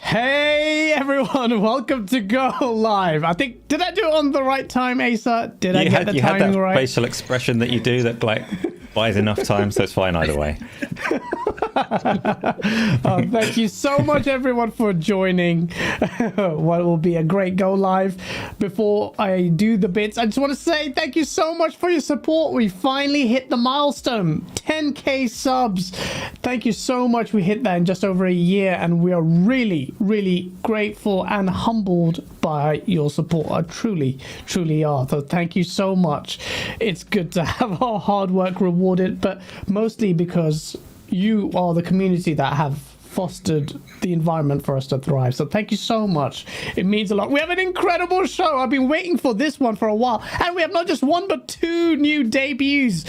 Hey everyone, welcome to Go Live. I think, did I do it on the right time, Asa? Did I get the timing that right? Facial expression that you do that like buys enough time, so it's fine either way. Thank you so much everyone for joining what will be a great Go Live. Before I do the bits, I just want to say thank you so much for your support. We finally hit the milestone 10k subs. Thank you so much. We hit that in just over a year and we are really grateful and humbled by your support. I truly are. So thank you so much. It's good to have our hard work rewarded, but mostly because you are the community that have fostered the environment for us to thrive. So thank you so much. It means a lot. We have an incredible show. I've been waiting for this one for a while, and we have not just one but two new debuts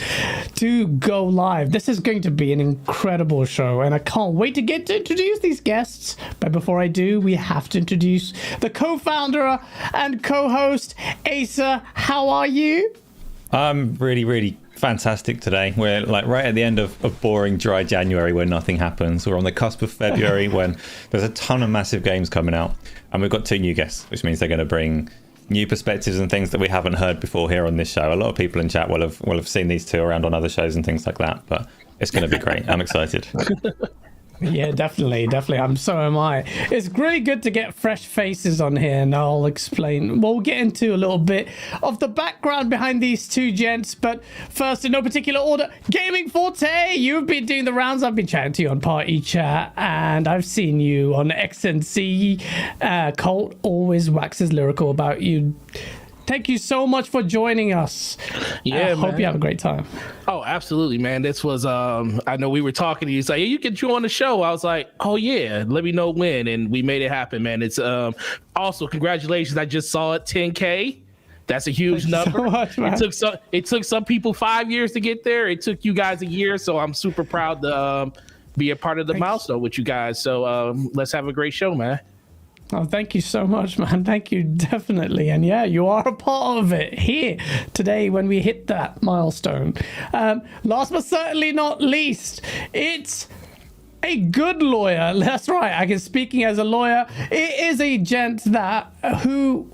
to go live. This is going to be an incredible show, and I can't wait to get to introduce these guests. But before I do, we have to introduce the co-founder and co-host, Asa. How are you? I'm really fantastic today. We're like right at the end of boring dry January where nothing happens. We're on the cusp of February when there's a ton of massive games coming out, and we've got two new guests, which means they're going to bring new perspectives and things that we haven't heard before here on this show. A lot of people in chat will have seen these two around on other shows and things like that, but it's going to be great. I'm excited. Yeah, definitely. So am I. It's really good to get fresh faces on here, and I'll explain. We'll get into a little bit of the background behind these two gents, but first, in no particular order, Gaming Forte. You've been doing the rounds. I've been chatting to you on Party Chat, and I've seen you on XNC. Colt always waxes lyrical about you. Thank you so much for joining us. Yeah, hope you have a great time. Oh, absolutely, man. This was, I know we were talking to you. It's like, hey, you can join the show. I was like, oh, yeah, let me know when. And we made it happen, man. It's also, congratulations. I just saw it, 10K. That's a huge number. So much, it took some people 5 years to get there. It took you guys a year. So I'm super proud to be a part of the milestone with you guys. So let's have a great show, man. Oh, thank you so much, man. Thank you, definitely. And yeah, you are a part of it here today when we hit that milestone. Last but certainly not least, it's a good lawyer. That's right. I can speaking as a lawyer. It is a gent that who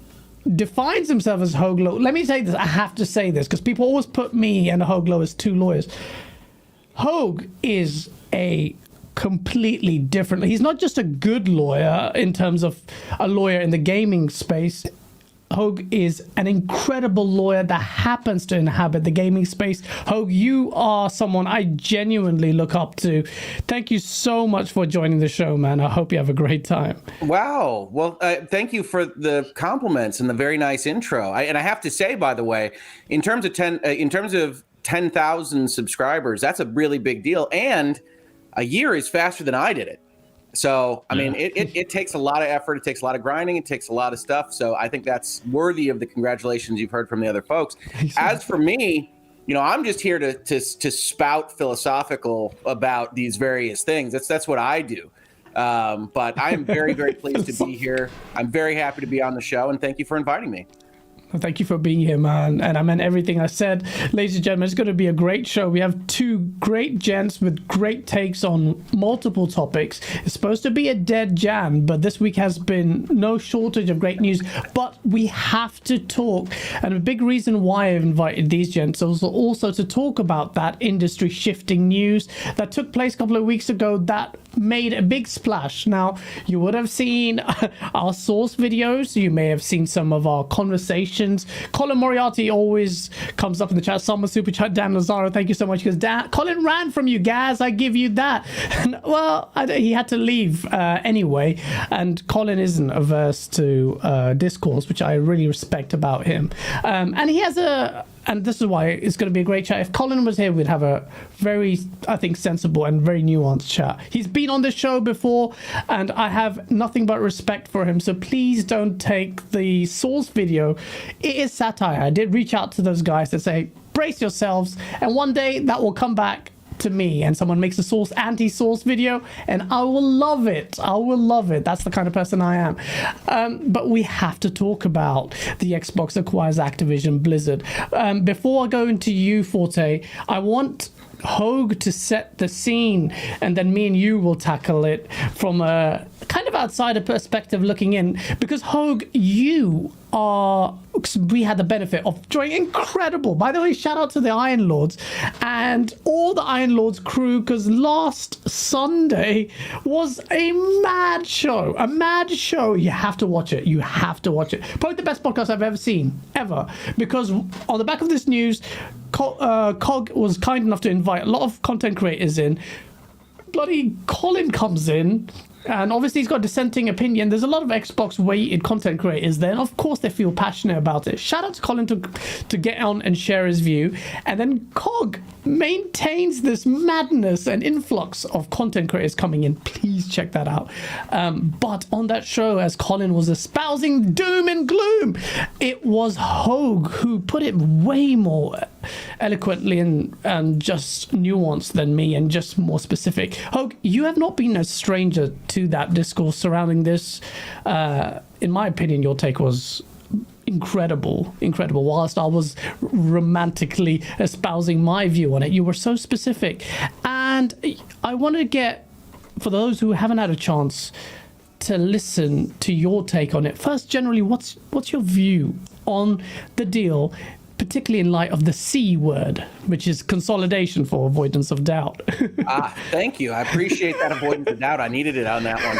defines himself as Hoglo. Let me say this. I have to say this because people always put me and Hoglo as two lawyers. Hogue is a completely different. He's not just a good lawyer in terms of a lawyer in the gaming space. Hogue is an incredible lawyer that happens to inhabit the gaming space. Hogue, you are someone I genuinely look up to. Thank you so much for joining the show, man. I hope you have a great time. Wow. Well, thank you for the compliments and the very nice intro. And I have to say, by the way, in terms of 10,000 subscribers, that's a really big deal. And a year is faster than I did it. So, I mean, it takes a lot of effort. It takes a lot of grinding. It takes a lot of stuff. So I think that's worthy of the congratulations you've heard from the other folks. As for me, you know, I'm just here to spout philosophical about these various things. That's what I do. But I am very pleased to be here. I'm very happy to be on the show, and thank you for inviting me. Thank you for being here, man. And I meant everything I said. Ladies and gentlemen, it's going to be a great show. We have two great gents with great takes on multiple topics. It's supposed to be a dead Jan, but this week has been no shortage of great news. But we have to talk. And a big reason why I've invited these gents is also to talk about that industry shifting news that took place a couple of weeks ago that made a big splash. Now, you would have seen our source videos. You may have seen some of our conversations. Colin Moriarty always comes up in the chat. Summer Super Chat, Dan Lazaro, thank you so much. Because Colin ran from you, Gaz. I give you that. And, well, he had to leave anyway. And Colin isn't averse to discourse, which I really respect about him. And he has and this is why it's going to be a great chat. If Colin was here, we'd have a very, I think, sensible and very nuanced chat. He's been on the show before, and I have nothing but respect for him. So please don't take the source video. It is satire. I did reach out to those guys to say, brace yourselves, and one day that will come back to me and someone makes a source anti-source video and I will love it. That's the kind of person I am. But we have to talk about the Xbox acquires Activision Blizzard. Before I go into you, Forte, I want Hogue to set the scene, and then me and you will tackle it from a kind of of outsider perspective looking in, because Hogue, we had the benefit of joining incredible. By the way, shout out to the Iron Lords and all the Iron Lords crew, because last Sunday was a mad show. A mad show. You have to watch it. You have to watch it. Probably the best podcast I've ever seen, ever. Because on the back of this news, Cog was kind enough to invite a lot of content creators in. Bloody Colin comes in, and obviously he's got a dissenting opinion. There's a lot of Xbox weighted content creators there, and of course they feel passionate about it. Shout out to Colin to get on and share his view. And then Cog maintains this madness and influx of content creators coming in. Please check that out. But on that show, as Colin was espousing doom and gloom, it was Hogue who put it way more eloquently and just nuanced than me, and just more specific. Hogue, you have not been a stranger to that discourse surrounding this. In my opinion, your take was incredible. Whilst I was romantically espousing my view on it, you were so specific. And I want to get, for those who haven't had a chance to listen to your take on it, first, generally, what's your view on the deal, particularly in light of the C word, which is consolidation, for avoidance of doubt? Thank you. I appreciate that avoidance of doubt. I needed it on that one.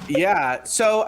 Yeah. So,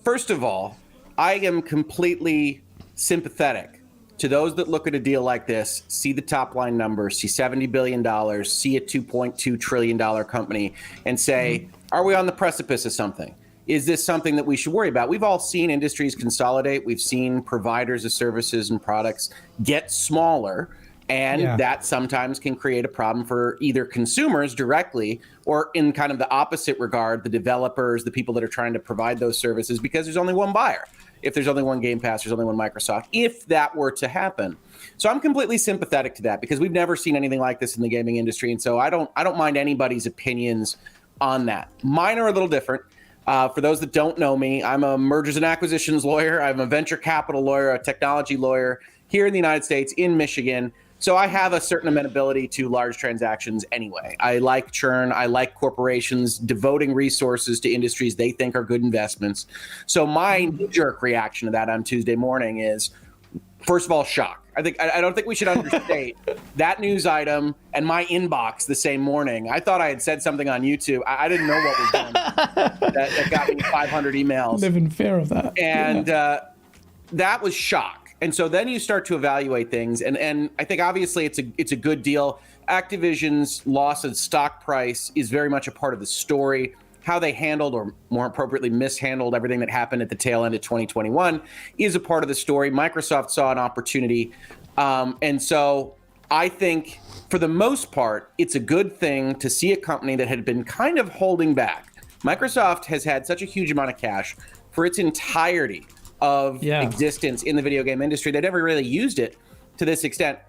first of all, I am completely sympathetic to those that look at a deal like this, see the top line numbers, see $70 billion, see a $2.2 trillion company, and say, are we on the precipice of something? Is this something that we should worry about? We've all seen industries consolidate. We've seen providers of services and products get smaller, and that sometimes can create a problem for either consumers directly, or in kind of the opposite regard, the developers, the people that are trying to provide those services, because there's only one buyer. If there's only one Game Pass, there's only one Microsoft, if that were to happen. So I'm completely sympathetic to that, because we've never seen anything like this in the gaming industry. And so I don't mind anybody's opinions on that. Mine are a little different. For those that don't know me, I'm a mergers and acquisitions lawyer. I'm a venture capital lawyer, a technology lawyer here in the United States, in Michigan. So I have a certain amenability to large transactions anyway. I like churn. I like corporations devoting resources to industries they think are good investments. So my knee-jerk reaction to that on Tuesday morning is, first of all, shock. I don't think we should understate that news item and my inbox the same morning. I thought I had said something on YouTube. I didn't know what was going on. That got me 500 emails. Live in fear of that. And that was shock. And so then you start to evaluate things, and I think obviously it's a good deal. Activision's loss of stock price is very much a part of the story. How they handled, or more appropriately mishandled, everything that happened at the tail end of 2021 is a part of the story. Microsoft saw an opportunity. And so I think for the most part, it's a good thing to see a company that had been kind of holding back. Microsoft has had such a huge amount of cash for its entirety of existence in the video game industry. They never really used it to this extent.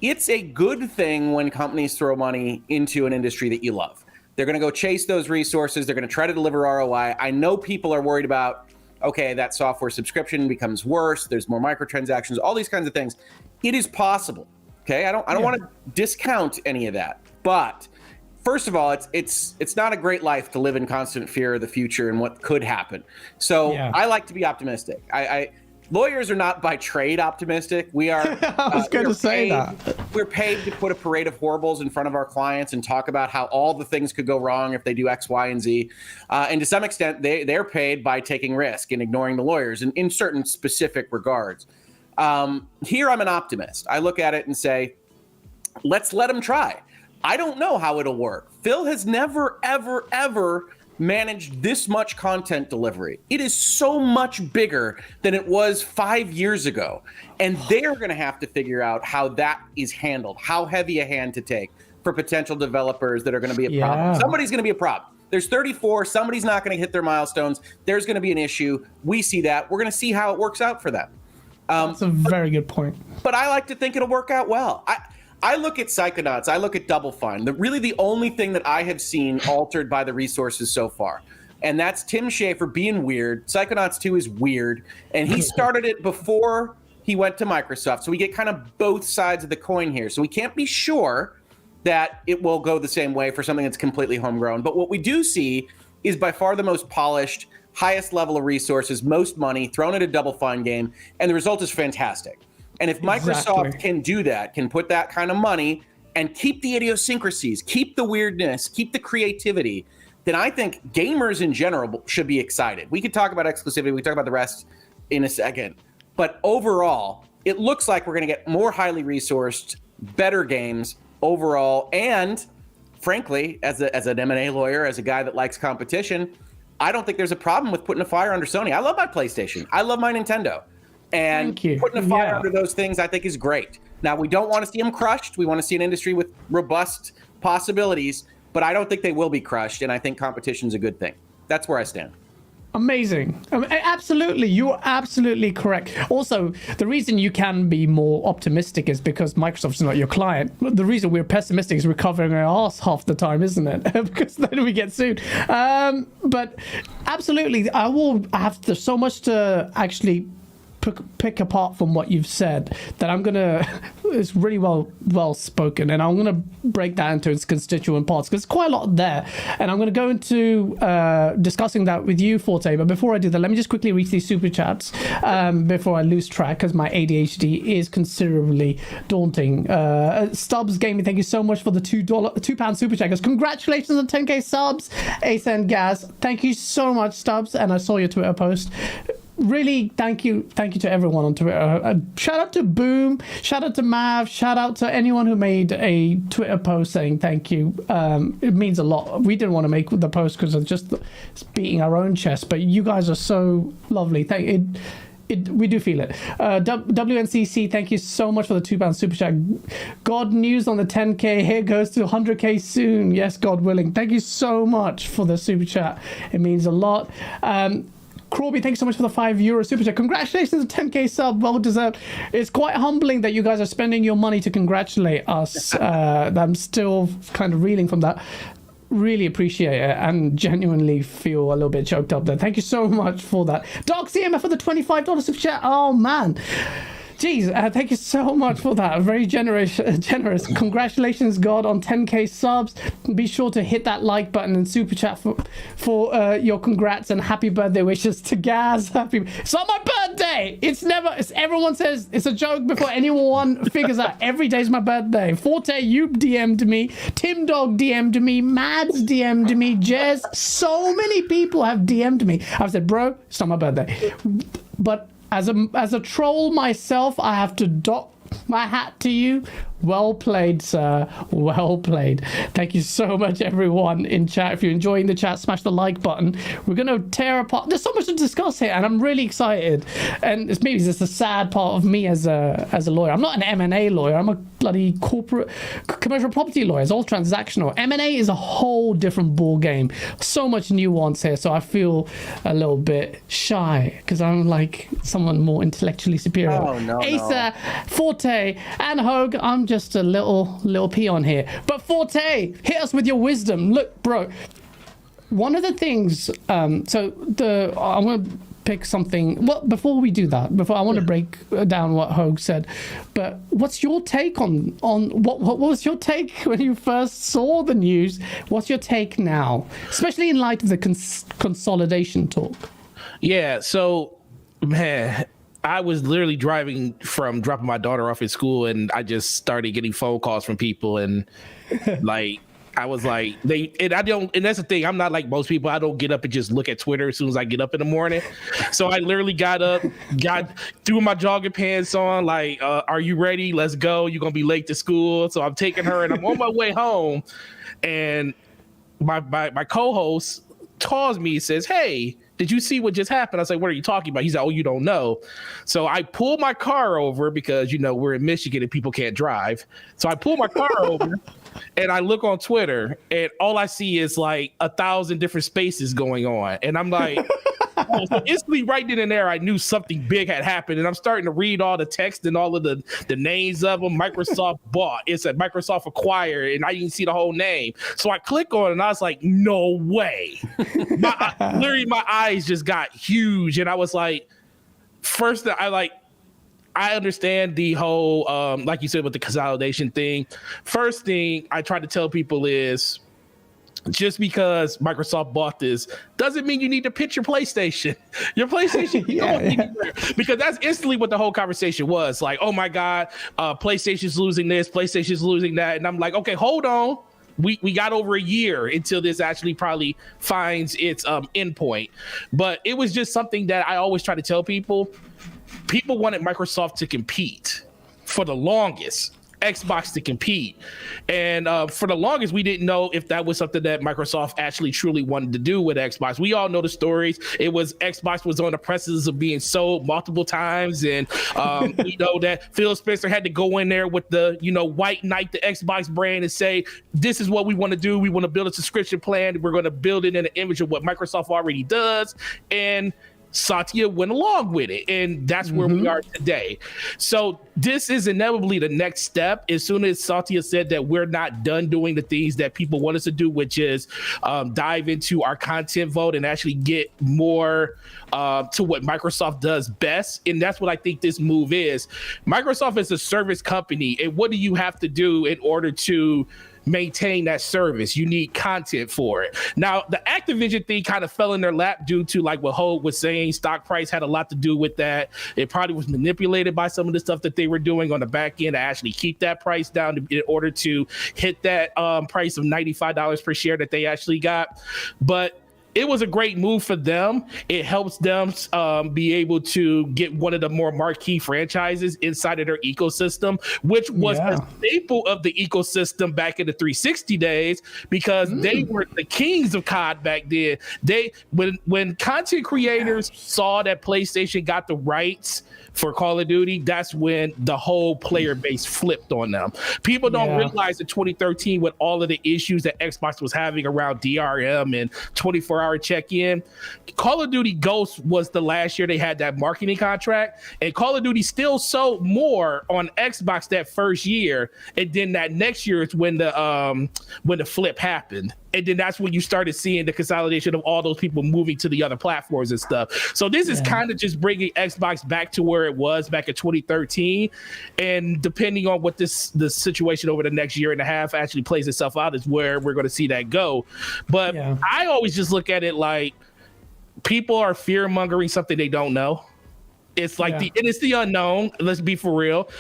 It's a good thing when companies throw money into an industry that you love. They're going to go chase those resources. They're going to try to deliver ROI. I know people are worried about, okay, that software subscription becomes worse. There's more microtransactions, all these kinds of things. It is possible. Okay, I don't want to discount any of that. But first of all, it's not a great life to live in constant fear of the future and what could happen. So I like to be optimistic. Lawyers are not by trade optimistic. We are. I was going to say that. We're paid to put a parade of horribles in front of our clients and talk about how all the things could go wrong if they do X, Y, and Z. And to some extent, they're paid by taking risk and ignoring the lawyers in certain specific regards. Here, I'm an optimist. I look at it and say, let's let them try. I don't know how it'll work. Phil has never, ever, ever managed this much content delivery. It is so much bigger than it was 5 years ago. And they're going to have to figure out how that is handled, how heavy a hand to take for potential developers that are going to be a problem. Somebody's going to be a problem. There's 34. Somebody's not going to hit their milestones. There's going to be an issue. We see that. We're going to see how it works out for them. That's a very good point. But I like to think it'll work out well. I look at Psychonauts, I look at Double Fine, really the only thing that I have seen altered by the resources so far. And that's Tim Schafer being weird. Psychonauts 2 is weird. And he started it before he went to Microsoft. So we get kind of both sides of the coin here. So we can't be sure that it will go the same way for something that's completely homegrown. But what we do see is by far the most polished, highest level of resources, most money thrown at a Double Fine game, and the result is fantastic. And if Microsoft can do that, can put that kind of money and keep the idiosyncrasies, keep the weirdness, keep the creativity, then I think gamers in general should be excited. We could talk about exclusivity, we could talk about the rest in a second. But overall, it looks like we're going to get more highly resourced, better games overall. And frankly, as an M&A lawyer, as a guy that likes competition, I don't think there's a problem with putting a fire under Sony. I love my PlayStation. I love my Nintendo. And putting a fire under those things, I think, is great. Now, we don't want to see them crushed. We want to see an industry with robust possibilities, but I don't think they will be crushed, and I think competition is a good thing. That's where I stand. Amazing. Absolutely. You're absolutely correct. Also, the reason you can be more optimistic is because Microsoft's not your client. The reason we're pessimistic is we're covering our ass half the time, isn't it? Because then we get sued. But absolutely, I have so much to actually pick apart from what you've said that I'm gonna it's really well spoken, and I'm gonna break that into its constituent parts because there's quite a lot there, and I'm gonna go into discussing that with you, Forte. But before I do that, let me just quickly read these super chats before I lose track, because my ADHD is considerably daunting. Stubbs Gaming, thank you so much for the £2 super chat. Congratulations on 10k subs. Ace and Gaz, thank you so much, Stubbs, and I saw your Twitter post. Really, thank you to everyone on Twitter. Shout out to Boom, shout out to Mav, shout out to anyone who made a Twitter post saying thank you. It means a lot. We didn't want to make the post because of just beating our own chest, but you guys are so lovely. We do feel it. WNCC, thank you so much for the £2 super chat. God news on the 10k. Here goes to 100k soon. Yes, God willing. Thank you so much for the super chat. It means a lot. Corby, thanks so much for the €5 super chat. Congratulations, 10k sub, well deserved. It's quite humbling that you guys are spending your money to congratulate us. I'm still kind of reeling from that. Really appreciate it and genuinely feel a little bit choked up there. Thank you so much for that. Dark CMF for the $25 super chat. Oh man. Jeez, thank you so much for that. Very generous. Congratulations, God, on 10k subs. Be sure to hit that like button and super chat for your congrats and happy birthday wishes to Gaz. It's not my birthday. Everyone says it's a joke before anyone figures out every day's my birthday. Forte, you DM'd me. Tim Dog DM'd me. Mads DM'd me. Jez. So many people have DM'd me. I've said, bro, it's not my birthday. But as a troll myself, I have to dock my hat to you. Well played, sir. Well played. Thank you so much, everyone in chat. If you're enjoying the chat, smash the like button. We're going to tear apart. There's so much to discuss here, and I'm really excited. And it's maybe just a sad part of me as a lawyer. I'm not an M&A lawyer. I'm a bloody corporate commercial property lawyer. It's all transactional. M&A is a whole different ball game. So much nuance here, so I feel a little bit shy because I'm like someone more intellectually superior. Oh, no, Asa, Forte, and Hogue, I'm just a little peon here. But Forte, hit us with your wisdom. Look, bro, one of the things, I'm going to pick something. Well, before we do that, I want to break down what Hogue said. But what's your take on what was your take when you first saw the news? What's your take now, especially in light of the consolidation talk? Yeah, so, man, I was literally driving from dropping my daughter off at school, and I just started getting phone calls from people, and like I was like, and that's the thing. I'm not like most people. I don't get up and just look at Twitter as soon as I get up in the morning. So I literally got up, threw my jogging pants on, like, are you ready? Let's go. You're gonna be late to school. So I'm taking her, and I'm on my way home, and my co-host calls me, says, "Hey, did you see what just happened?" I was like, "What are you talking about?" He's like, "Oh, you don't know." So I pulled my car over because, we're in Michigan and people can't drive. So I pulled my car over and I look on Twitter, and all I see is like 1,000 different spaces going on. And I'm like, oh, so instantly right then and there, I knew something big had happened. And I'm starting to read all the text and all of the names of them. Microsoft bought. It's a Microsoft acquired, and I didn't see the whole name. So I click on it, and I was like, no way. Literally, my eyes just got huge. And I was like, first, I understand the whole, like you said, with the consolidation thing. First thing I try to tell people is, just because Microsoft bought this doesn't mean you need to pitch your PlayStation. Your PlayStation anywhere, because that's instantly what the whole conversation was. Like, oh my God, PlayStation's losing this, PlayStation's losing that. And I'm like, okay, hold on. We got over a year until this actually probably finds its endpoint. But it was just something that I always try to tell people. People wanted Microsoft to compete for the longest. Xbox to compete, and for the longest we didn't know if that was something that Microsoft actually truly wanted to do with Xbox. We all know the stories. It was Xbox was on the precipice of being sold multiple times, and we know that Phil Spencer had to go in there with the white knight the Xbox brand and say, this is what we want to do. We want to build a subscription plan. We're going to build it in an image of what Microsoft already does, and Satya went along with it, and that's where we are today. So this is inevitably the next step. As soon as Satya said that we're not done doing the things that people want us to do, which is dive into our content vault and actually get more to what Microsoft does best. And that's what I think this move is. Microsoft is a service company, and what do you have to do in order to maintain that service? You need content for it. Now, the Activision thing kind of fell in their lap due to, like what Hogue was saying, stock price had a lot to do with that. It probably was manipulated by some of the stuff that they were doing on the back end to actually keep that price down in order to hit that price of $95 per share that they actually got. But it was a great move for them. It helps them be able to get one of the more marquee franchises inside of their ecosystem, which was a staple of the ecosystem back in the 360 days, because they were the kings of COD back then. When content creators saw that PlayStation got the rights for Call of Duty, that's when the whole player base flipped on them. People don't realize in 2013, with all of the issues that Xbox was having around DRM and 24-hour check-in, Call of Duty Ghosts was the last year they had that marketing contract, and Call of Duty still sold more on Xbox that first year, and then that next year is when the flip happened. And then that's when you started seeing the consolidation of all those people moving to the other platforms and stuff. So this is kind of just bringing Xbox back to where it was back in 2013. And depending on what the situation over the next year and a half actually plays itself out is where we're going to see that go. But I always just look at it like people are fear mongering something they don't know. It's like it's the unknown. Let's be for real.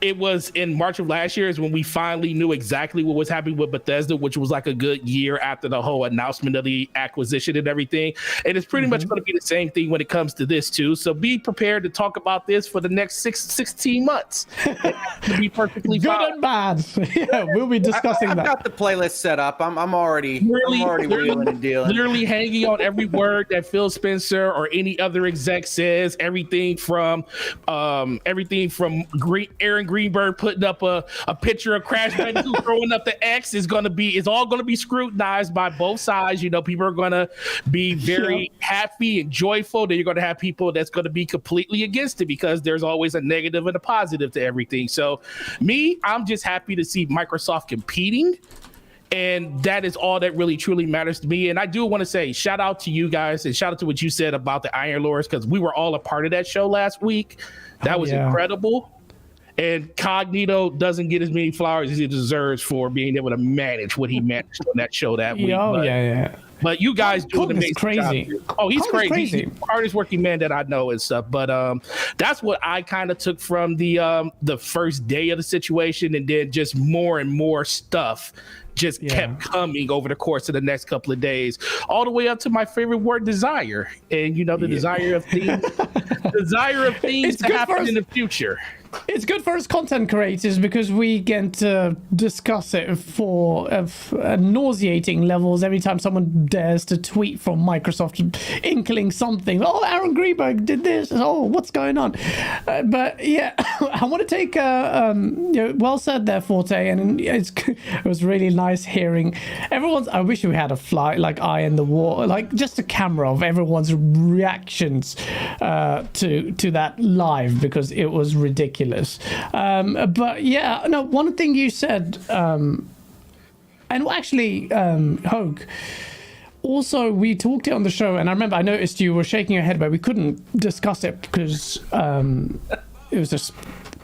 It was in March of last year is when we finally knew exactly what was happening with Bethesda, which was like a good year after the whole announcement of the acquisition and everything. And it's pretty much going to be the same thing when it comes to this too. So be prepared to talk about this for the next 16 months. To be perfectly good fine. and bad. We'll be discussing that. I've got the playlist set up. I'm already wheeling and dealing. Literally hanging on every word that Phil Spencer or any other exec says. Everything from Aaron Greenberg putting up a picture of Crash Bandicoot throwing up the X is all going to be scrutinized by both sides. People are going to be very happy and joyful. Then you're going to have people that's going to be completely against it, because there's always a negative and a positive to everything. So I'm just happy to see Microsoft competing. And that is all that really truly matters to me. And I do want to say shout out to you guys and shout out to what you said about the Iron Lords, because we were all a part of that show last week. That was incredible. And Cognito doesn't get as many flowers as he deserves for being able to manage what he managed on that show that week. But you guys do an amazing job. Oh, he's crazy. He's the hardest working man that I know and stuff. But that's what I kind of took from the first day of the situation, and then just more and more stuff just kept coming over the course of the next couple of days, all the way up to my favorite word, desire. And the desire of things to happen in the future. It's good for us content creators because we get to discuss it for nauseating levels every time someone dares to tweet from Microsoft inkling something. Oh, Aaron Greenberg did this. Oh, what's going on? But yeah, I want to take well said there, Forte, and it was really nice hearing everyone's. I wish we had a eye in the wall, like just a camera of everyone's reactions to that live, because it was ridiculous. But yeah, no, one thing you said, and actually, Hogue, also we talked it on the show, and I noticed you were shaking your head, but we couldn't discuss it because it was just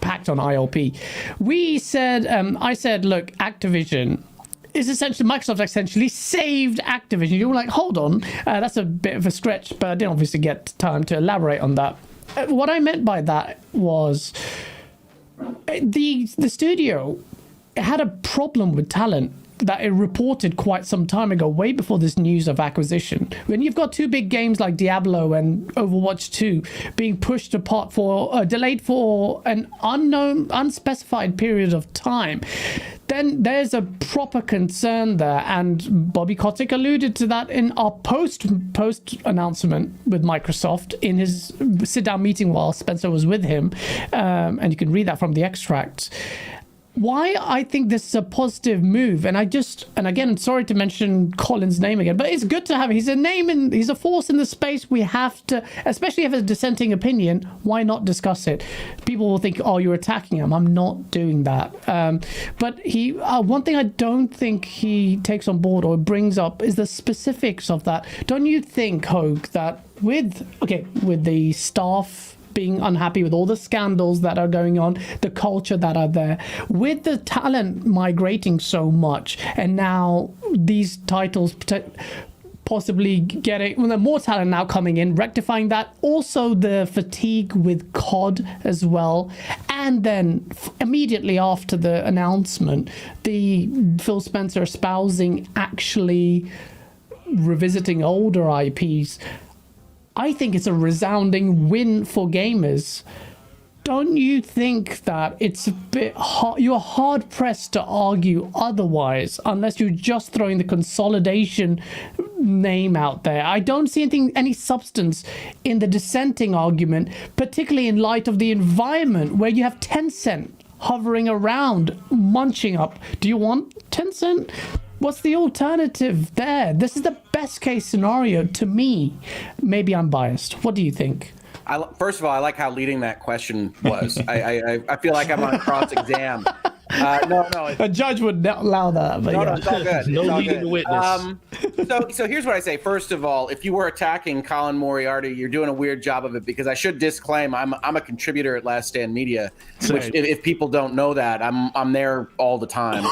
packed on ILP. We said, I said, look, Activision is essentially Microsoft essentially saved Activision. You were like, hold on, that's a bit of a stretch, but I didn't obviously get time to elaborate on that. What I meant by that was the studio had a problem with talent that it reported quite some time ago, way before this news of acquisition. When you've got two big games like Diablo and Overwatch 2 being pushed apart delayed for an unknown, unspecified period of time, then there's a proper concern there. And Bobby Kotick alluded to that in our post announcement with Microsoft in his sit-down meeting while Spencer was with him. And you can read that from the extracts. Why I think this is a positive move, and again, sorry to mention Colin's name again, but it's good to have. He's a name and he's a force in the space. We have to, especially if it's a dissenting opinion, why not discuss it? People will think, oh, you're attacking him. I'm not doing that. But one thing I don't think he takes on board or brings up is the specifics of that. Don't you think, Hogue, that with the staff being unhappy with all the scandals that are going on, the culture that are there, with the talent migrating so much, and now these titles possibly getting more talent now coming in, rectifying that, also the fatigue with COD as well, and then immediately after the announcement, the Phil Spencer espousing actually revisiting older IPs. I think it's a resounding win for gamers. Don't you think that it's a bit hard? You're hard pressed to argue otherwise, unless you're just throwing the consolidation name out there. I don't see any substance in the dissenting argument, particularly in light of the environment where you have Tencent hovering around, munching up. Do you want Tencent? What's the alternative there? This is the best case scenario to me. Maybe I'm biased. What do you think? First of all, I like how leading that question was. I feel like I'm on cross-exam. No. A judge would not allow that. But no, yeah. it's all good. No It's all leading good. the witness. So here's what I say. First of all, if you were attacking Colin Moriarty, you're doing a weird job of it, because I should disclaim I'm a contributor at Last Stand Media, which if people don't know that, I'm there all the time.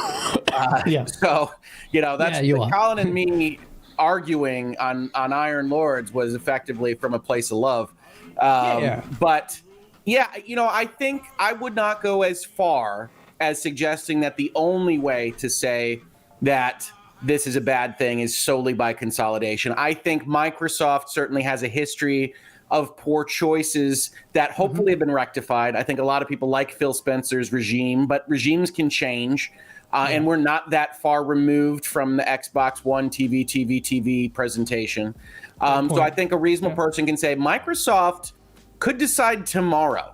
Yeah. So that's you are. Colin and me arguing on Iron Lords was effectively from a place of love. But yeah, I think I would not go as far as suggesting that the only way to say that this is a bad thing is solely by consolidation. I think Microsoft certainly has a history of poor choices that hopefully have been rectified. I think a lot of people like Phil Spencer's regime, but regimes can change. And we're not that far removed from the Xbox One TV presentation. So I think a reasonable person can say Microsoft could decide tomorrow.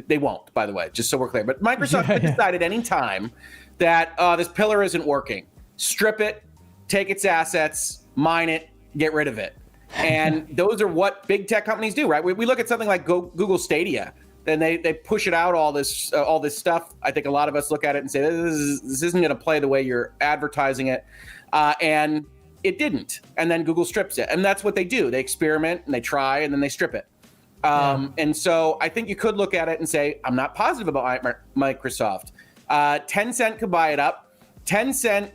They won't, by the way, just so we're clear. But Microsoft could decide at any time that this pillar isn't working. Strip it, take its assets, mine it, get rid of it. And those are what big tech companies do, right? We look at something like Google Stadia, then they push it out all this stuff. I think a lot of us look at it and say, this isn't going to play the way you're advertising it. And it didn't. And then Google strips it. And that's what they do. They experiment and they try and then they strip it. And so I think you could look at it and say, I'm not positive about Microsoft. Tencent could buy it up. Tencent,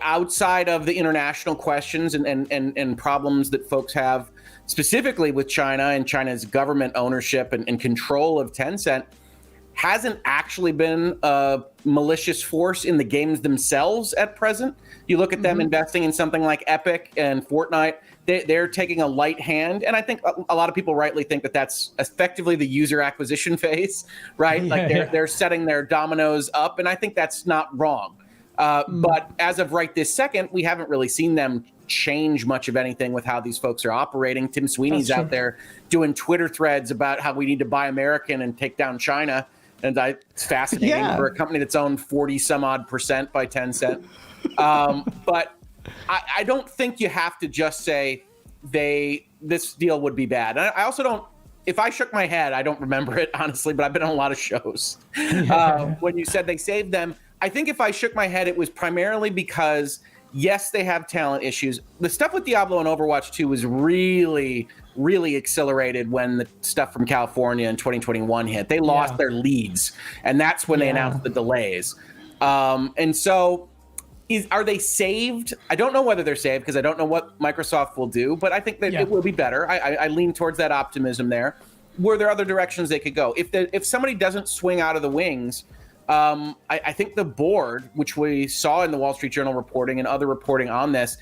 outside of the international questions and problems that folks have specifically with China and China's government ownership and control of Tencent, hasn't actually been a malicious force in the games themselves at present. You look at them investing in something like Epic and Fortnite, they're taking a light hand. And I think a lot of people rightly think that that's effectively the user acquisition phase, right? They're setting their dominoes up. And I think that's not wrong. But as of right this second, we haven't really seen them change much of anything with how these folks are operating. Tim Sweeney's out there doing Twitter threads about how we need to buy American and take down China. And it's fascinating for a company that's owned 40 some odd % by Tencent. But I don't think you have to just say this deal would be bad. And I also don't, if I shook my head, I don't remember it, honestly, but I've been on a lot of shows. When you said they saved them, I think if I shook my head, it was primarily because, yes, they have talent issues. The stuff with Diablo and Overwatch 2 was really, really accelerated when the stuff from California in 2021 hit. They lost their leads, and that's when they announced the delays. And so Are they saved? I don't know whether they're saved because I don't know what Microsoft will do, but I think that it will be better. I lean towards that optimism there. Were there other directions they could go? If somebody doesn't swing out of the wings, I think the board, which we saw in the Wall Street Journal reporting and other reporting on this,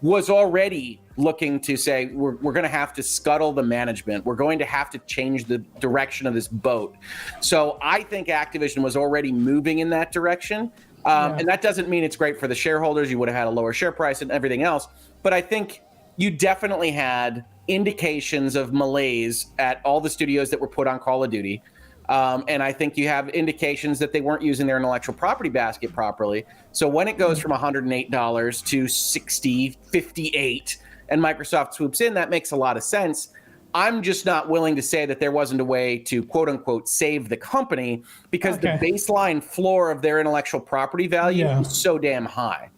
was already looking to say, we're going to have to scuttle the management. We're going to have to change the direction of this boat. So I think Activision was already moving in that direction. And that doesn't mean it's great for the shareholders. You would have had a lower share price and everything else. But I think you definitely had indications of malaise at all the studios that were put on Call of Duty. And I think you have indications that they weren't using their intellectual property basket properly. So when it goes from $108 to $60, $58, and Microsoft swoops in, that makes a lot of sense. I'm just not willing to say that there wasn't a way to, quote unquote, save the company because the baseline floor of their intellectual property value is so damn high.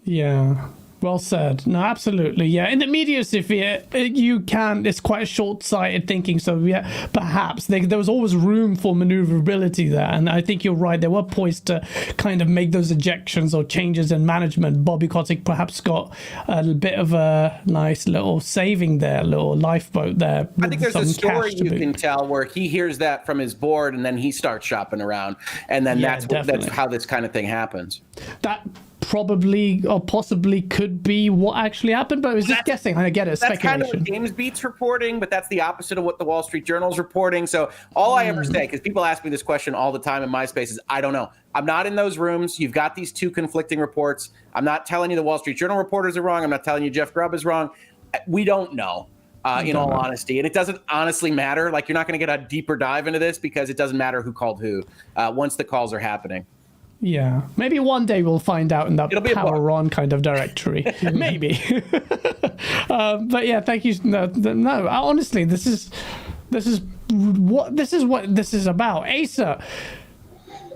Yeah. Well said. No, absolutely. Yeah. In the media sphere, it's quite a short-sighted thinking. So, yeah, perhaps there was always room for maneuverability there. And I think you're right. They were poised to kind of make those ejections or changes in management. Bobby Kotick perhaps got a bit of a nice little saving there, a little lifeboat there. I think there's a story you can tell where he hears that from his board and then he starts shopping around. And then that's how this kind of thing happens. That probably or possibly could be what actually happened, but it was just guessing. I get it. That's Speculation. kind of what GamesBeat's reporting, but that's the opposite of what the Wall Street Journal's reporting. So all I ever say, because people ask me this question all the time in my space, is I don't know. I'm not in those rooms. You've got these two conflicting reports. I'm not telling you the Wall Street Journal reporters are wrong. I'm not telling you Jeff Grubb is wrong. We don't know. In all honesty, and it doesn't honestly matter. Like, you're not going to get a deeper dive into this because it doesn't matter who called who once the calls are happening. Yeah, maybe one day we'll find out in that power on kind of directory. Maybe. But yeah, thank you. No, honestly, this is what this is about. Asa,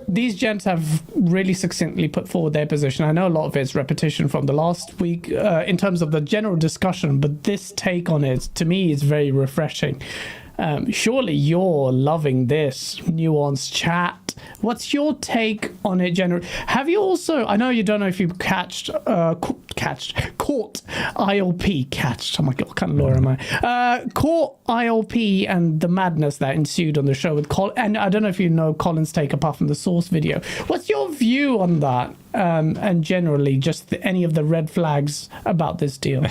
these gents have really succinctly put forward their position. I know a lot of it's repetition from the last week in terms of the general discussion, but this take on it, to me, is very refreshing. Surely you're loving this nuanced chat. What's your take on it generally? Have you also, I know you don't know if you've caught ILP, oh my god, what kind of lawyer am I? Caught ILP and the madness that ensued on the show with and I don't know if you know Colin's take apart from the source video. What's your view on that? And generally just any of the red flags about this deal?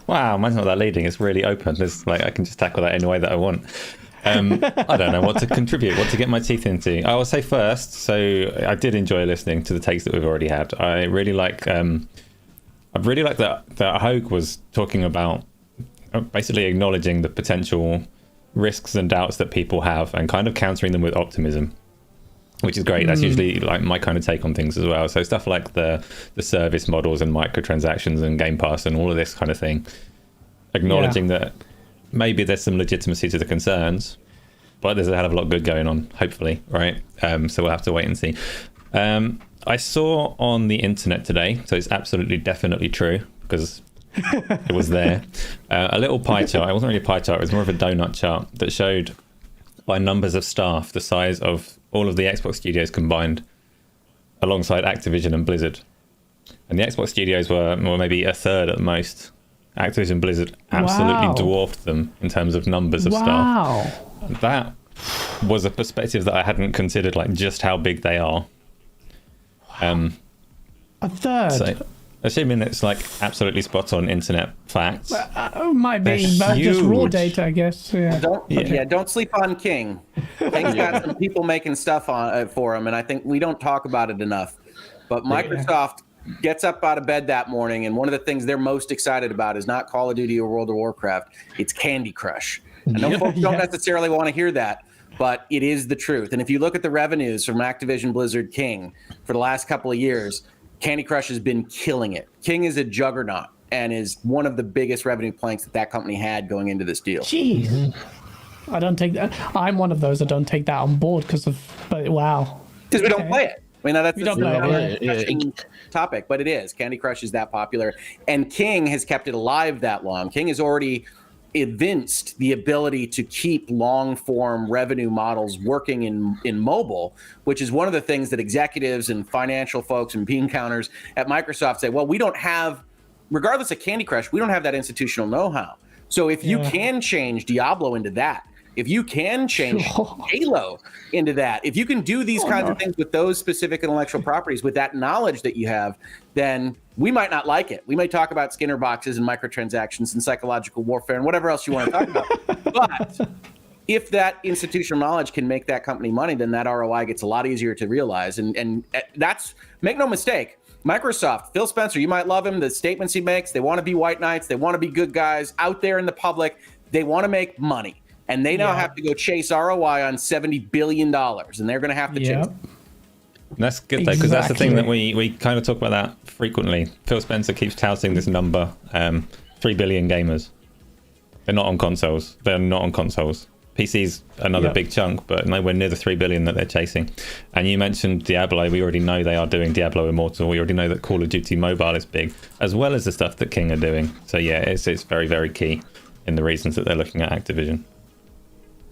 Wow, mine's not that leading. It's really open. I can just tackle that any way that I want. I don't know what to contribute, what to get my teeth into. I will say first, so I did enjoy listening to the takes that we've already had. I really like that Hogue was talking about basically acknowledging the potential risks and doubts that people have and kind of countering them with optimism, which is great. That's usually like my kind of take on things as well. So stuff like the service models and microtransactions and Game Pass and all of this kind of thing, acknowledging that maybe there's some legitimacy to the concerns, but there's a hell of a lot good going on, hopefully, right? So we'll have to wait and see. I saw on the internet today, so it's absolutely definitely true because it was there, a little pie chart. It wasn't really a pie chart, it was more of a donut chart that showed by numbers of staff the size of all of the Xbox studios combined alongside Activision and Blizzard. And the Xbox studios were maybe a third at the most. Activision Blizzard absolutely dwarfed them in terms of numbers of staff. That was a perspective that I hadn't considered, like just how big they are. A third? So, assuming it's like absolutely spot on internet facts. Might be, but just raw data, I guess. Yeah. Don't sleep on King. King's got some people making stuff for him, and I think we don't talk about it enough. But Microsoft gets up out of bed that morning, and one of the things they're most excited about is not Call of Duty or World of Warcraft. It's Candy Crush. I know folks don't necessarily want to hear that, but it is the truth. And if you look at the revenues from Activision, Blizzard, King for the last couple of years, Candy Crush has been killing it. King is a juggernaut and is one of the biggest revenue planks that company had going into this deal. Jeez. I don't take that. I'm one of those that don't take that on board because we don't play it. I mean, that's a interesting topic, but it is. Candy Crush is that popular, and King has kept it alive that long. King is already evinced the ability to keep long form revenue models working in mobile, which is one of the things that executives and financial folks and bean counters at Microsoft say, well, we don't have, regardless of Candy Crush, we don't have that institutional know-how. So if you can change Diablo into that, if you can change Halo into that, if you can do these kinds of things with those specific intellectual properties, with that knowledge that you have, then we might not like it. We may talk about Skinner boxes and microtransactions and psychological warfare and whatever else you want to talk about. But if that institutional knowledge can make that company money, then that ROI gets a lot easier to realize. And that's, make no mistake, Microsoft, Phil Spencer, you might love him, the statements he makes, they want to be white knights, they want to be good guys out there in the public, they want to make money. And they now have to go chase ROI on $70 billion, and they're going to have to chase it. That's good, though, because that's the thing that we kind of talk about that frequently. Phil Spencer keeps touting this number, 3 billion gamers. They're not on consoles. They're not on consoles. PC's another big chunk, but nowhere near the 3 billion that they're chasing. And you mentioned Diablo. We already know they are doing Diablo Immortal. We already know that Call of Duty Mobile is big, as well as the stuff that King are doing. So, yeah, it's very, very key in the reasons that they're looking at Activision.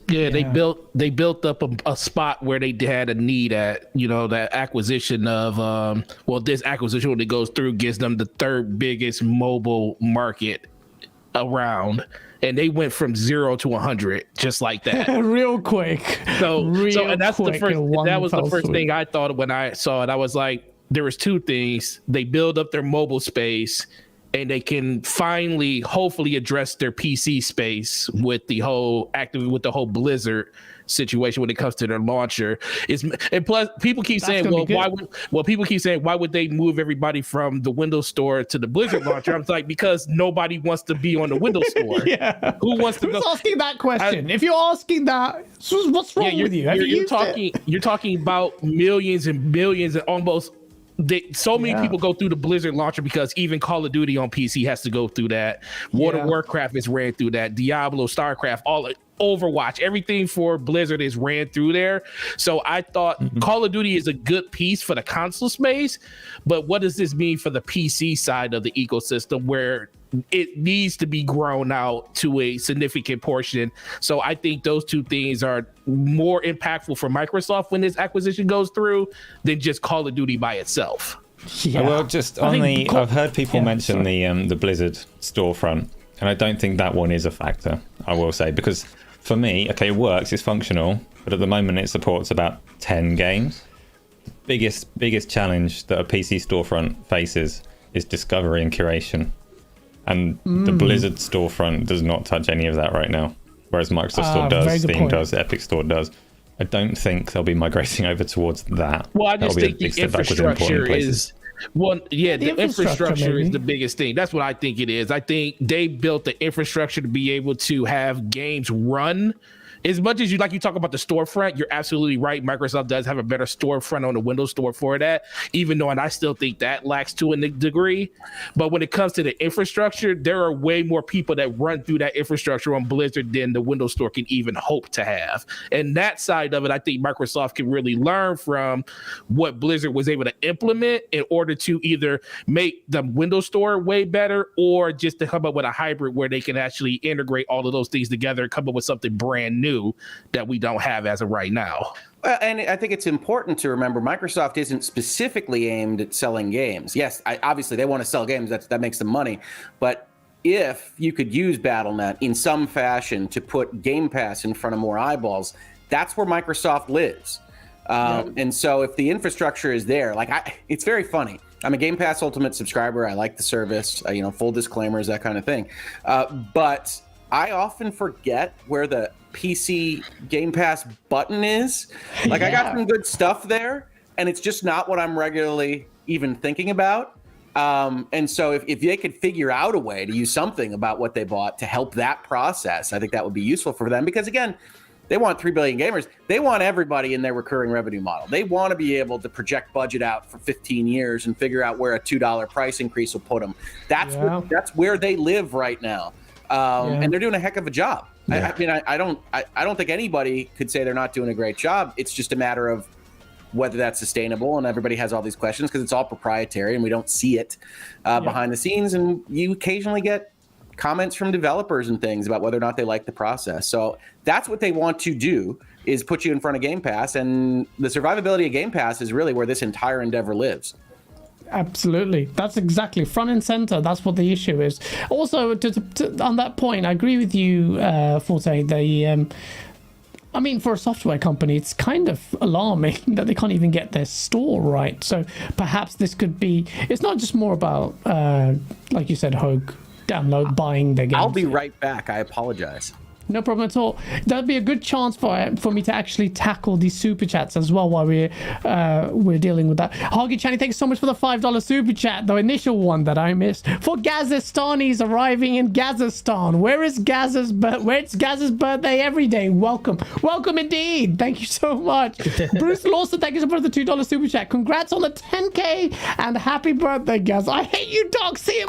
Yeah, they built up a spot where they had a need at, that acquisition of this acquisition when it goes through gives them the third biggest mobile market around, and they went from 0 to 100 just like that. Real quick. And that's the first. That was the first thing I thought when I saw it. I was like, there was two things. They build up their mobile space, and they can finally, hopefully, address their PC space with the whole Blizzard situation when it comes to their launcher. And plus, people keep saying, why would they move everybody from the Windows Store to the Blizzard launcher? I was like, because nobody wants to be on the Windows Store. Who wants to? Who's asking that question? If you're asking that, what's wrong with you? You're talking about millions and billions and almost. So many people go through the Blizzard launcher because even Call of Duty on PC has to go through that. World of Warcraft is ran through that. Diablo, StarCraft, Overwatch, everything for Blizzard is ran through there. So I thought Call of Duty is a good piece for the console space, but what does this mean for the PC side of the ecosystem where it needs to be grown out to a significant portion? So I think those two things are more impactful for Microsoft when this acquisition goes through than just Call of Duty by itself. Well, just on I've heard people mention the Blizzard storefront, and I don't think that one is a factor, I will say, because for me, okay, it works, it's functional, but at the moment it supports about 10 games. Biggest challenge that a PC storefront faces is discovery and curation. And the Blizzard storefront does not touch any of that right now. Whereas Microsoft Store does, Steam does, Epic Store does. I don't think they'll be migrating over towards that. Well, I just think the infrastructure is... the infrastructure is the biggest thing. That's what I think it is. I think they built the infrastructure to be able to have games run. As much as you talk about the storefront, you're absolutely right. Microsoft does have a better storefront on the Windows Store for that, even though, and I still think that lacks to a degree. But when it comes to the infrastructure, there are way more people that run through that infrastructure on Blizzard than the Windows Store can even hope to have. And that side of it, I think Microsoft can really learn from what Blizzard was able to implement in order to either make the Windows Store way better or just to come up with a hybrid where they can actually integrate all of those things together and come up with something brand new that we don't have as of right now. Well, and I think it's important to remember Microsoft isn't specifically aimed at selling games. Yes, obviously they want to sell games. That makes them money. But if you could use Battle.net in some fashion to put Game Pass in front of more eyeballs, that's where Microsoft lives. And so if the infrastructure is there, it's very funny. I'm a Game Pass Ultimate subscriber. I like the service, full disclaimers, that kind of thing. But I often forget where the PC Game Pass button is. I got some good stuff there, and it's just not what I'm regularly even thinking about. And so if they could figure out a way to use something about what they bought to help that process, I think that would be useful for them. Because again, they want 3 billion gamers. They want everybody in their recurring revenue model. They want to be able to project budget out for 15 years and figure out where a $2 price increase will put them. That's where they live right now. And they're doing a heck of a job. I don't think anybody could say they're not doing a great job. It's just a matter of whether that's sustainable, and everybody has all these questions because it's all proprietary and we don't see it behind the scenes. And you occasionally get comments from developers and things about whether or not they like the process. So that's what they want to do, is put you in front of Game Pass, and the survivability of Game Pass is really where this entire endeavor lives. Absolutely, that's exactly front and center. That's what the issue is. Also, on that point, I agree with you, Forte. I mean, for a software company, it's kind of alarming that they can't even get their store right. So perhaps this could be. It's not just more about, like you said, Hogue, buying their games. I'll be right back. I apologize. No problem at all. That'd be a good chance for me to actually tackle these super chats as well while we're dealing with that. Hagi Chani, thanks so much for the $5 super chat, the initial one that I missed. For Gazastanis arriving in Gazastan, where it's Gaza's birthday every day. Welcome indeed. Thank you so much. Bruce Lawson, thank you so much for the $2 super chat. Congrats on the 10K and happy birthday, Gaz. I hate you, dog. See you.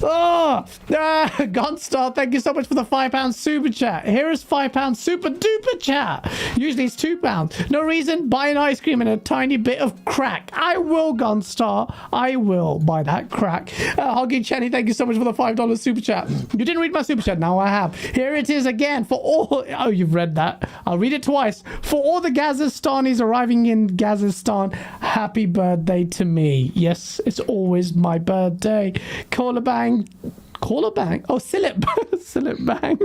Gunstar, thank you so much for the £5 super chat. Here is £5 super duper chat. Usually it's £2. No reason, buy an ice cream and a tiny bit of crack. I will, Gunstar. I will buy that crack. Hoggy Chenny, thank you so much for the $5 super chat. You didn't read my super chat. Now I have. Here it is again for all. Oh, you've read that. I'll read it twice. For all the Gazastanis arriving in Gazastan, happy birthday to me. Yes, it's always my birthday. Call a bang. Oh, Silip Bang,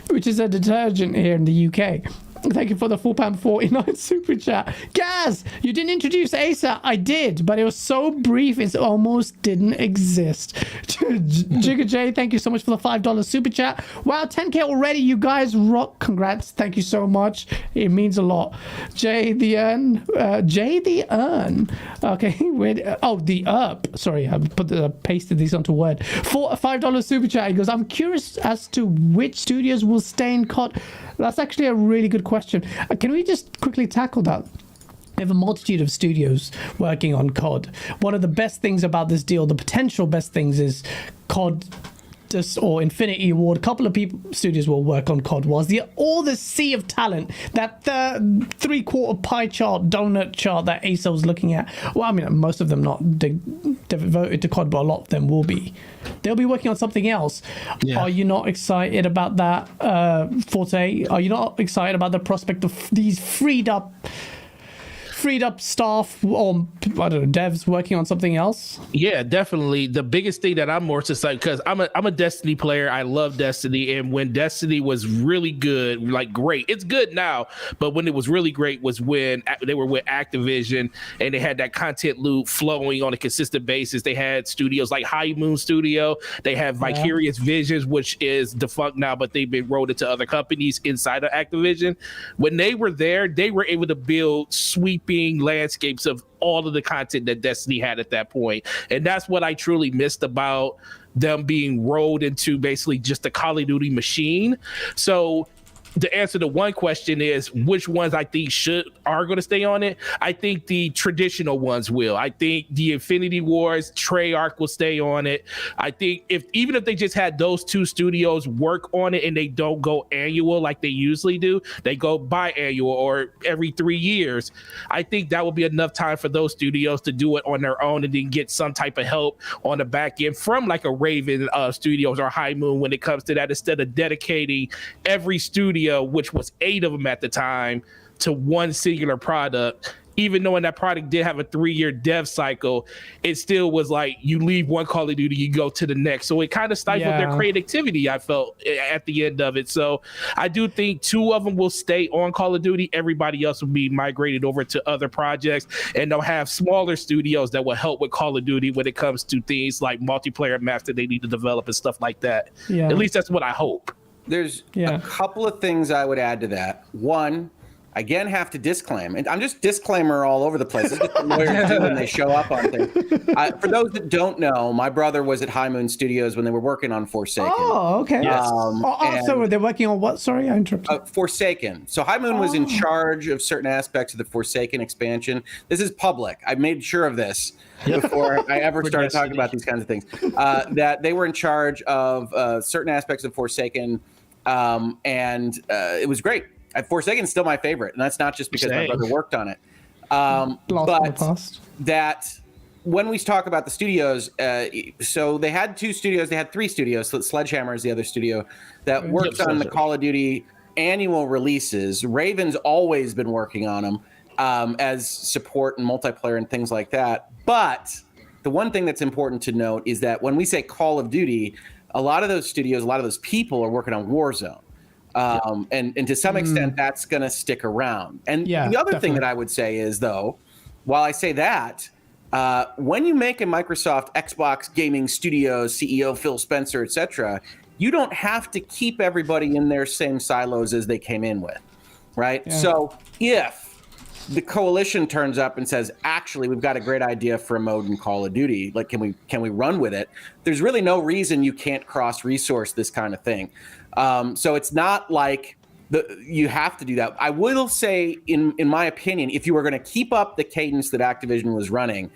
which is a detergent here in the UK. Thank you for the £4.49 super chat. Gaz, you didn't introduce Asa. I did, but it was so brief it almost didn't exist. Jigga J, thank you so much for the $5 super chat. Wow, 10K already. You guys rock. Congrats. Thank you so much. It means a lot. Jay the Urn. Okay, the URP. Sorry, I pasted these onto Word. For a $5 super chat, he goes, I'm curious as to which studios will stay in COD. That's actually a really good question. Can we just quickly tackle that? We have a multitude of studios working on COD. One of the best things about this deal, the potential best things, is COD or Infinity Ward. A couple of studios will work on COD. Whilst all the sea of talent, that 3/4 pie chart, donut chart that Asa was looking at. Well, I mean, most of them not devoted to COD, but a lot of them will be. They'll be working on something else. Yeah. Are you not excited about that, Forte? Are you not excited about the prospect of these freed up staff, or I don't know, devs working on something else? Yeah, definitely. The biggest thing that I'm more excited, because I'm a Destiny player. I love Destiny, and when Destiny was really good, like great, it's good now, but when it was really great was when they were with Activision and they had that content loop flowing on a consistent basis. They had studios like High Moon Studio. They have Vicarious Visions, which is defunct now, but they've been rolled into other companies inside of Activision. When they were there, they were able to build sweeping landscapes of all of the content that Destiny had at that point. And that's what I truly missed about them being rolled into basically just a Call of Duty machine. So the answer to one question is which ones I think are going to stay on it. I think the traditional ones will. I think the Infinity Wars Treyarch will stay on it. I think even if they just had those two studios work on it and they don't go annual like they usually do, they go biannual or every 3 years, I think that will be enough time for those studios to do it on their own and then get some type of help on the back end from like a Raven Studios or High Moon when it comes to that, instead of dedicating every studio, which was 8 of them at the time, to one singular product. Even knowing that product did have a 3-year dev cycle, it still was like you leave one Call of Duty, you go to the next. So it kind of stifled their creativity, I felt, at the end of it. So I do think 2 of them will stay on Call of Duty. Everybody else will be migrated over to other projects, and they'll have smaller studios that will help with Call of Duty when it comes to things like multiplayer maps that they need to develop and stuff like that. Yeah. At least that's what I hope. There's a couple of things I would add to that. One, again, have to disclaim, and I'm just disclaimer all over the place. This is what lawyers do when they show up on things. For those that don't know, my brother was at High Moon Studios when they were working on Forsaken. Oh, okay. Yes. So they're working on what? Sorry, I interrupted. Forsaken. So High Moon was in charge of certain aspects of the Forsaken expansion. This is public. I made sure of this before I ever started talking about these kinds of things. That they were in charge of certain aspects of Forsaken, and it was great. Forsaken is still my favorite, and that's not just because my brother worked on it. But that when we talk about the studios, so they had 2 studios, they had 3 studios. So Sledgehammer is the other studio that works on the Call of Duty annual releases. Raven's always been working on them as support and multiplayer and things like that. But the one thing that's important to note is that when we say Call of Duty, a lot of those studios, a lot of those people are working on Warzone. And to some extent, that's going to stick around. And the other thing that I would say is, though, while I say that, when you make a Microsoft Xbox Gaming Studios CEO, Phil Spencer, etc., you don't have to keep everybody in their same silos as they came in with, right? Yeah. So if the coalition turns up and says, actually, we've got a great idea for a mode in Call of Duty, like, can we run with it? There's really no reason you can't cross-resource this kind of thing. So it's not like you have to do that. I will say, in my opinion, if you were going to keep up the cadence that Activision was running,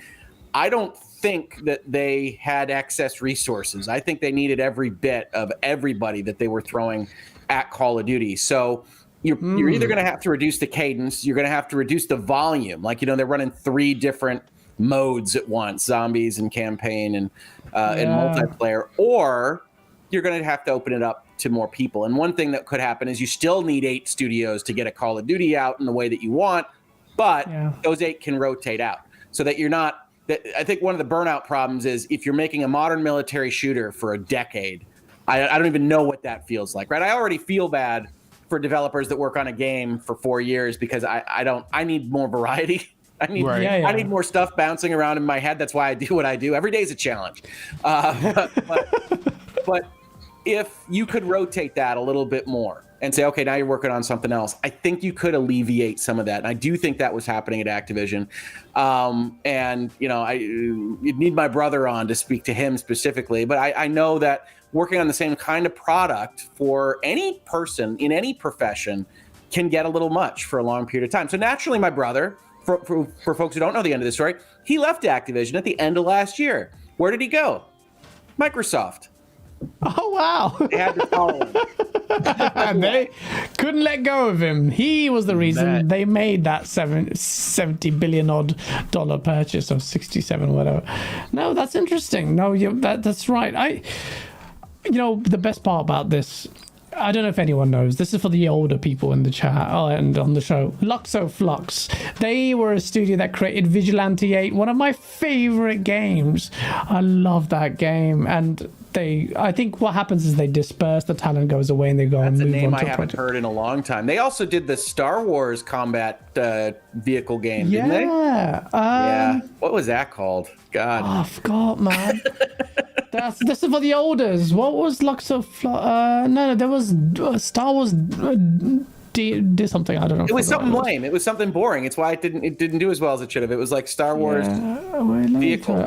I don't think that they had excess resources. I think they needed every bit of everybody that they were throwing at Call of Duty. So you're either going to have to reduce the cadence, you're going to have to reduce the volume. Like, they're running 3 different modes at once, zombies and campaign and multiplayer, or you're going to have to open it up to more people. And one thing that could happen is you still need 8 studios to get a Call of Duty out in the way that you want, but those 8 can rotate out so that you're not. I think one of the burnout problems is if you're making a modern military shooter for a decade, I don't even know what that feels like, right? I already feel bad for developers that work on a game for 4 years because I need more variety. I need more stuff bouncing around in my head. That's why I do what I do. Every day is a challenge. But if you could rotate that a little bit more and say, okay, now you're working on something else, I think you could alleviate some of that. And I do think that was happening at Activision. And, you'd need my brother on to speak to him specifically. But I know that working on the same kind of product for any person in any profession can get a little much for a long period of time. So naturally, my brother, for folks who don't know the end of the story, he left Activision at the end of last year. Where did he go? Microsoft. Oh, wow. They had to follow him. And they couldn't let go of him. He was the reason they made that $70 billion odd purchase, or 67 or whatever. No, that's interesting. No, that's right. The best part about this, I don't know if anyone knows, this is for the older people in the chat and on the show. Luxo Flux. They were a studio that created Vigilante 8, one of my favorite games. I love that game. And I think what happens is they disperse, the talent goes away, and they go and move on to a project. That's a name I haven't heard in a long time. They also did the Star Wars combat vehicle game, didn't they? Yeah. What was that called? God. Oh, I forgot, man. This is for the olders. What was Luxo? No, there was Star Wars. Did something, I don't know. It was something lame. It was something boring. It's why it didn't do as well as it should have. It was like Star Wars vehicles.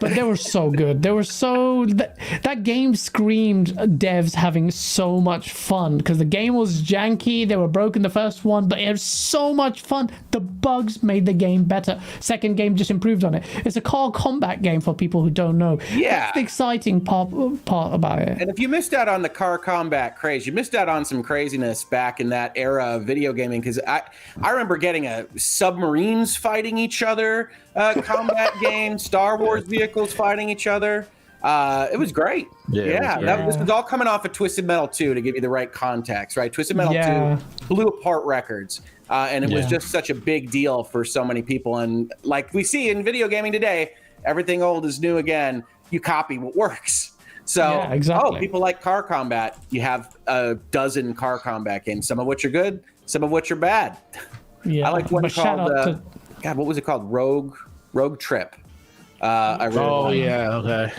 But they were so good. They were so that game screamed devs having so much fun because the game was janky. They were broken the first one, but it was so much fun. The bugs made the game better. Second game just improved on it. It's a car combat game for people who don't know. Yeah, that's the exciting part about it. And if you missed out on the car combat craze, you missed out on some craziness back in that era of video gaming, because I remember getting a submarines fighting each other combat game, Star Wars vehicles fighting each other. It was great. This was all coming off of Twisted Metal 2 to give you the right context, right? Twisted Metal 2 blew apart records, and it was just such a big deal for so many people. And like we see in video gaming today, everything old is new again. You copy what works. So, people like car combat. You have a dozen car combat games, some of which are good, some of which are bad. Yeah, I like one called, God, what was it called? Rogue Trip. I really okay.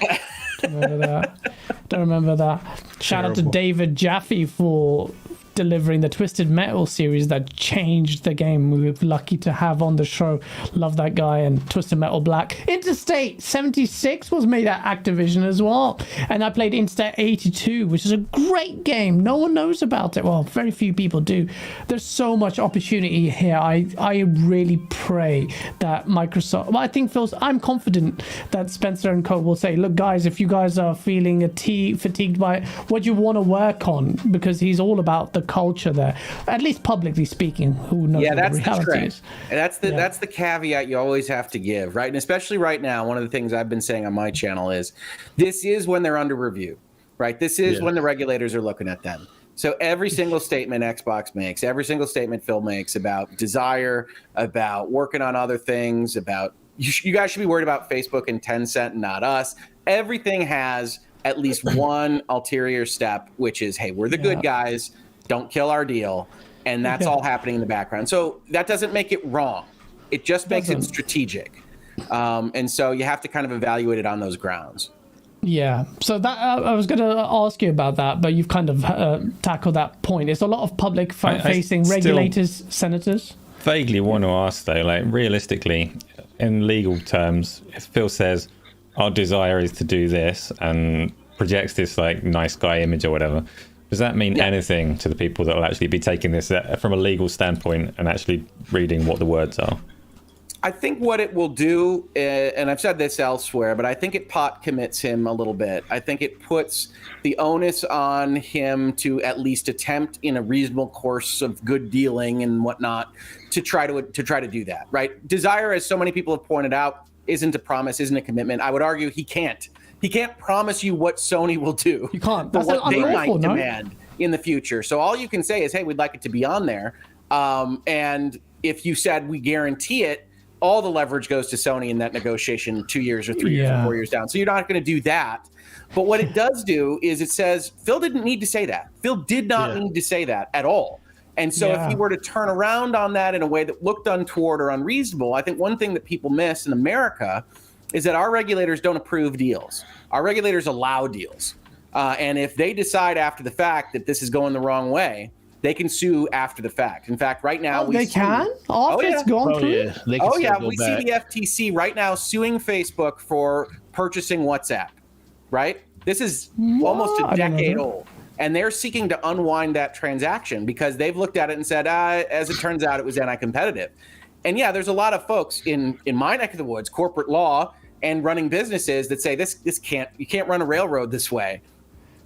Don't remember that. Shout out to David Jaffe for delivering the Twisted Metal series that changed the game. We were lucky to have on the show. Love that guy. And Twisted Metal Black. Interstate 76 was made at Activision as well. And I played Interstate 82, which is a great game. No one knows about it. Well, very few people do. There's so much opportunity here. I really pray that Microsoft... Well, I think, I'm confident that Spencer and Co will say, look, guys, if you guys are feeling fatigued by it, what do you want to work on? Because he's all about the culture there, at least publicly speaking. Who knows Yeah, what that's the the reality trend. is? And that's the caveat you always have to give, right? And especially right now, one of the things I've been saying on my channel is this is when they're under review, right? This is when the regulators are looking at them. So every single statement Xbox makes, every single statement Phil makes about desire, about working on other things, about you guys should be worried about Facebook and Tencent and not us. Everything has at least one ulterior step, which is, hey, we're the good guys, don't kill our deal. And that's all happening in the background. So that doesn't make it wrong. It just makes it strategic. And so you have to kind of evaluate it on those grounds. Yeah, so that I was going to ask you about that, but you've kind of tackled that point. It's a lot of public-facing regulators, senators. Vaguely want to ask though, like realistically, in legal terms, if Phil says our desire is to do this and projects this like nice guy image or whatever, does that mean anything to the people that will actually be taking this from a legal standpoint and actually reading what the words are? I think what it will do, and I've said this elsewhere, but I think it pot commits him a little bit. I think it puts the onus on him to at least attempt in a reasonable course of good dealing and whatnot to try to do that, right? Desire, as so many people have pointed out, isn't a promise, isn't a commitment. I would argue he can't. He can't promise you what Sony will do. You can't. But That's what they unlawful, might no? demand in the future. So all you can say is, hey, we'd like it to be on there. And if you said we guarantee it, all the leverage goes to Sony in that negotiation 2 years or 3 years or 4 years down. So you're not going to do that. But what it does do is it says Phil didn't need to say that. Phil did not need to say that at all. And so if he were to turn around on that in a way that looked untoward or unreasonable, I think one thing that people miss in America is that our regulators don't approve deals. Our regulators allow deals. And if they decide after the fact that this is going the wrong way, they can sue after the fact. In fact, right now they can? After it's gone through? Yeah. They can still go we back. see the FTC right now suing Facebook for purchasing WhatsApp, right? This is almost a decade old. And they're seeking to unwind that transaction because they've looked at it and said, as it turns out, it was anti-competitive. And yeah, there's a lot of folks in my neck of the woods, corporate law and running businesses that say you can't run a railroad this way.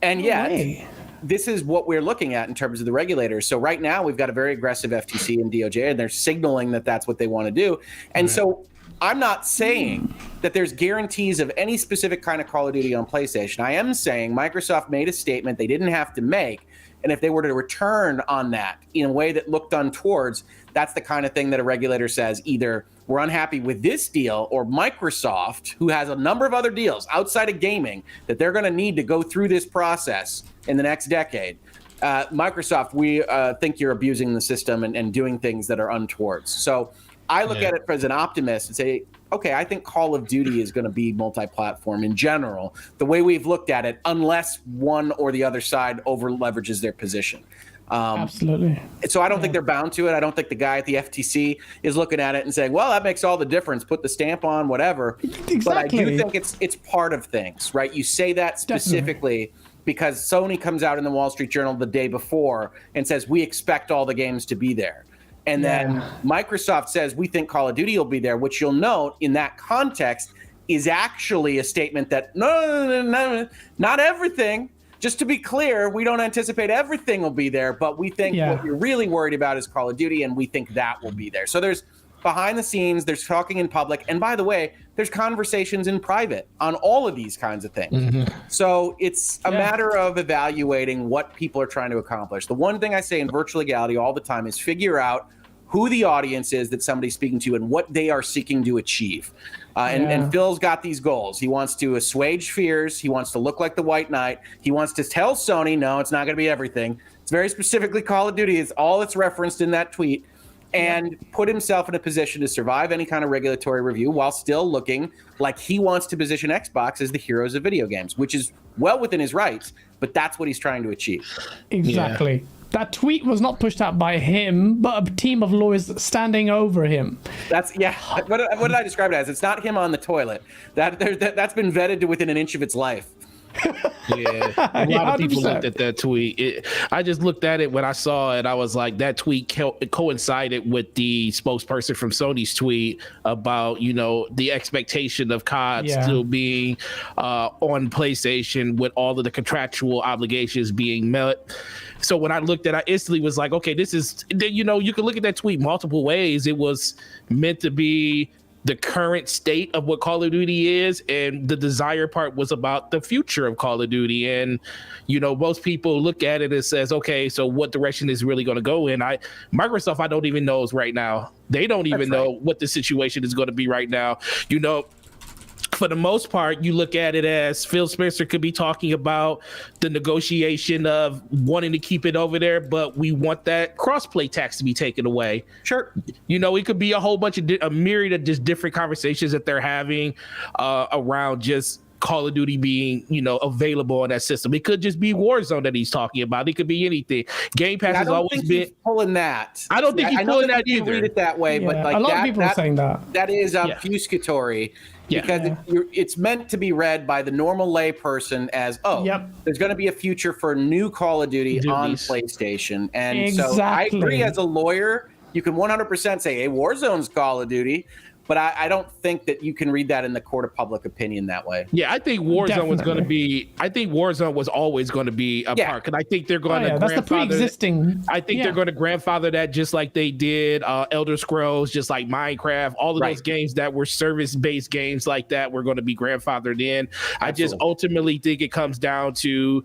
And yet, this is what we're looking at in terms of the regulators. So right now we've got a very aggressive FTC and DOJ, and they're signaling that that's what they want to do. And so I'm not saying that there's guarantees of any specific kind of Call of Duty on PlayStation. I am saying Microsoft made a statement they didn't have to make. And if they were to return on that in a way that looked untowards, that's the kind of thing that a regulator says, either we're unhappy with this deal, or Microsoft, who has a number of other deals outside of gaming that they're going to need to go through this process in the next decade. Microsoft, we think you're abusing the system and doing things that are untowards. So I look at it as an optimist and say, okay, I think Call of Duty is going to be multi-platform in general, the way we've looked at it, unless one or the other side over leverages their position. Absolutely. So I don't think they're bound to it. I don't think the guy at the FTC is looking at it and saying, well, that makes all the difference. Put the stamp on, whatever. Exactly. But I do think it's part of things, right? You say that specifically because Sony comes out in the Wall Street Journal the day before and says, we expect all the games to be there. And then Microsoft says, we think Call of Duty will be there, which you'll note in that context is actually a statement that, no, not everything. Just to be clear, we don't anticipate everything will be there, but we think what you're really worried about is Call of Duty, and we think that will be there. So there's behind the scenes, there's talking in public, and by the way, there's conversations in private on all of these kinds of things. So it's a matter of evaluating what people are trying to accomplish. The one thing I say in virtual legality all the time is figure out who the audience is that somebody's speaking to and what they are seeking to achieve. And Phil's got these goals. He wants to assuage fears. He wants to look like the White Knight. He wants to tell Sony, no, it's not going to be everything. It's very specifically Call of Duty. It's all that's referenced in that tweet. And put himself in a position to survive any kind of regulatory review while still looking like he wants to position Xbox as the heroes of video games, which is well within his rights, but that's what he's trying to achieve. Exactly. Yeah. That tweet was not pushed out by him, but a team of lawyers standing over him. That's what did I describe it as? It's not him on the toilet. That's been vetted to within an inch of its life. Yeah, a lot of people 100%. looked at that tweet. I just looked at it when I saw it. I was like, that tweet coincided with the spokesperson from Sony's tweet about, the expectation of COD still being on PlayStation with all of the contractual obligations being met. So when I looked at it, I instantly was like, okay, this is, you can look at that tweet multiple ways. It was meant to be the current state of what Call of Duty is, and the desire part was about the future of Call of Duty. And most people look at it and says, okay, so what direction is really going to go in? Microsoft, I don't even know right now. They don't even know what the situation is going to be right now. For the most part, you look at it as Phil Spencer could be talking about the negotiation of wanting to keep it over there, but we want that crossplay tax to be taken away. Sure. It could be a whole bunch of a myriad of just different conversations that they're having around just Call of Duty being, available on that system. It could just be Warzone that he's talking about. It could be anything. Game Pass has always been pulling that. I don't think he's pulling that either. Read it that way, but like a lot of people are saying that. That is obfuscatory. Because it's meant to be read by the normal lay person as, there's going to be a future for new Call of Duty on PlayStation. And so I agree, as a lawyer, you can 100% say, hey, Warzone's Call of Duty. But I don't think that you can read that in the court of public opinion that way. Yeah, I think Warzone was going to be. I think Warzone was always going to be a part, because I think they're going to grandfather. That's the pre-existing. I think they're going to grandfather that just like they did Elder Scrolls, just like Minecraft. All of those games that were service-based games like that were going to be grandfathered in. I just ultimately think it comes down to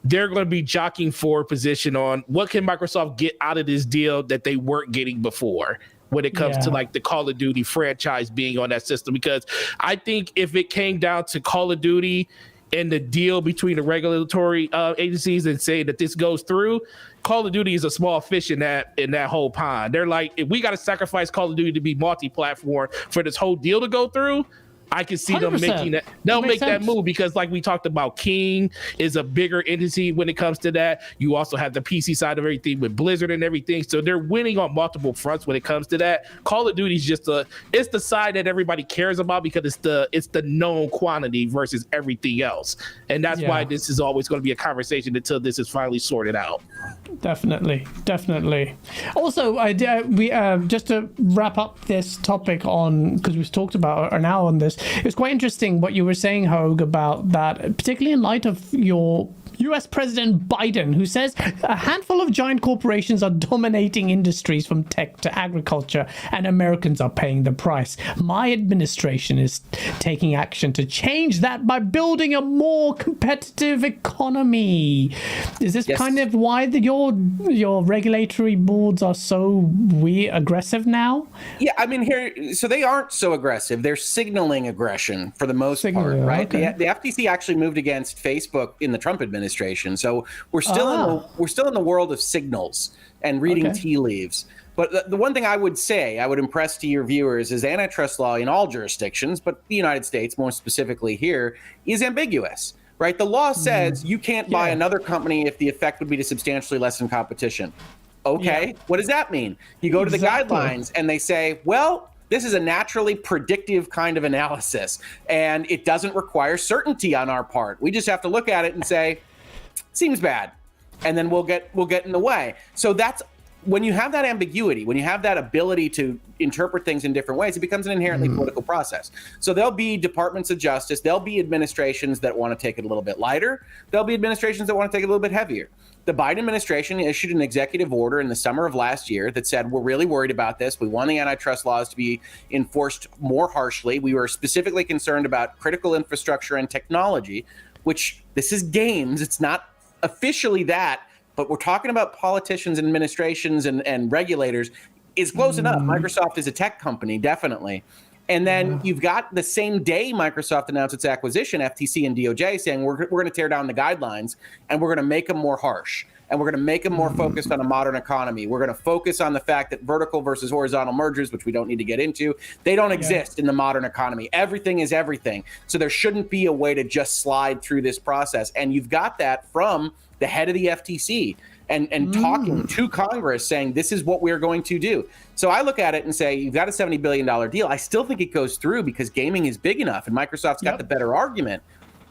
they're going to be jockeying for position on what can Microsoft get out of this deal that they weren't getting before, when it comes to like the Call of Duty franchise being on that system. Because I think if it came down to Call of Duty and the deal between the regulatory agencies and say that this goes through, Call of Duty is a small fish in that whole pond. They're like, if we got to sacrifice Call of Duty to be multi-platform for this whole deal to go through, I can see 100%. Them making that. They'll make that move, because like we talked about, King is a bigger entity when it comes to that. You also have the PC side of everything with Blizzard and everything. So they're winning on multiple fronts when it comes to that. Call of Duty is just it's the side that everybody cares about, because it's the known quantity versus everything else. And that's why this is always going to be a conversation until this is finally sorted out. Definitely. Also, we just to wrap up this topic on, because we've talked about an hour on this, it's quite interesting what you were saying, Hogue, about that, particularly in light of your US President Biden, who says a handful of giant corporations are dominating industries from tech to agriculture, and Americans are paying the price. My administration is taking action to change that by building a more competitive economy. Is this kind of why your regulatory boards are so aggressive now? Yeah, I mean, so they aren't so aggressive. They're signaling aggression for the most part, right? Okay. The FTC actually moved against Facebook in the Trump administration. So we're still in the world of signals and reading tea leaves. But the one thing I would impress to your viewers is antitrust law in all jurisdictions, but the United States more specifically here, is ambiguous, right? The law says you can't buy another company if the effect would be to substantially lessen competition. Okay, what does that mean? You go to the guidelines and they say, well, this is a naturally predictive kind of analysis, and it doesn't require certainty on our part. We just have to look at it and say, seems bad, and then we'll get in the way. So that's when you have that ambiguity, when you have that ability to interpret things in different ways, it becomes an inherently political process. So there'll be departments of justice, there'll be administrations that want to take it a little bit lighter, there'll be administrations that want to take it a little bit heavier. The Biden administration issued an executive order in the summer of last year that said, we're really worried about this. We want the antitrust laws to be enforced more harshly. We were specifically concerned about critical infrastructure and technology, which this is games. It's not officially that, but we're talking about politicians and administrations and regulators. Is close enough. Microsoft is a tech company, definitely. And then you've got the same day Microsoft announced its acquisition, FTC and DOJ saying we're going to tear down the guidelines and we're going to make them more harsh and we're going to make them more focused on a modern economy. We're going to focus on the fact that vertical versus horizontal mergers, which we don't need to get into, they don't exist in the modern economy. Everything is everything. So there shouldn't be a way to just slide through this process. And you've got that from the head of the FTC and talking to Congress saying this is what we're going to do. So I look at it and say, you've got a $70 billion deal. I still think it goes through because gaming is big enough and Microsoft's got the better argument.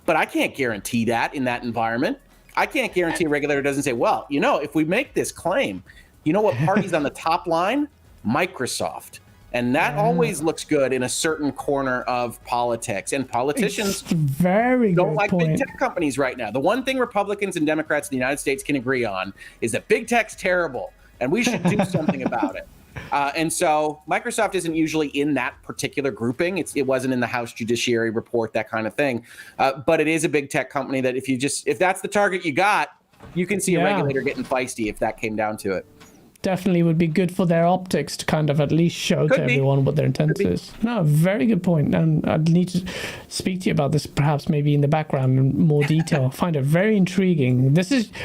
but I can't guarantee that in that environment. I can't guarantee a regulator doesn't say, well, if we make this claim, what party's on the top line? Microsoft. And that always looks good in a certain corner of politics. And politicians don't like big tech companies right now. The one thing Republicans and Democrats in the United States can agree on is that big tech's terrible, and we should do something about it. And so Microsoft isn't usually in that particular grouping. It wasn't in the House Judiciary Report, that kind of thing. But it is a big tech company that if that's the target you got, you can see a regulator getting feisty if that came down to it. Definitely would be good for their optics to kind of at least show to everyone what their intent is. No, very good point. And I'd need to speak to you about this perhaps maybe in the background in more detail. I find it very intriguing.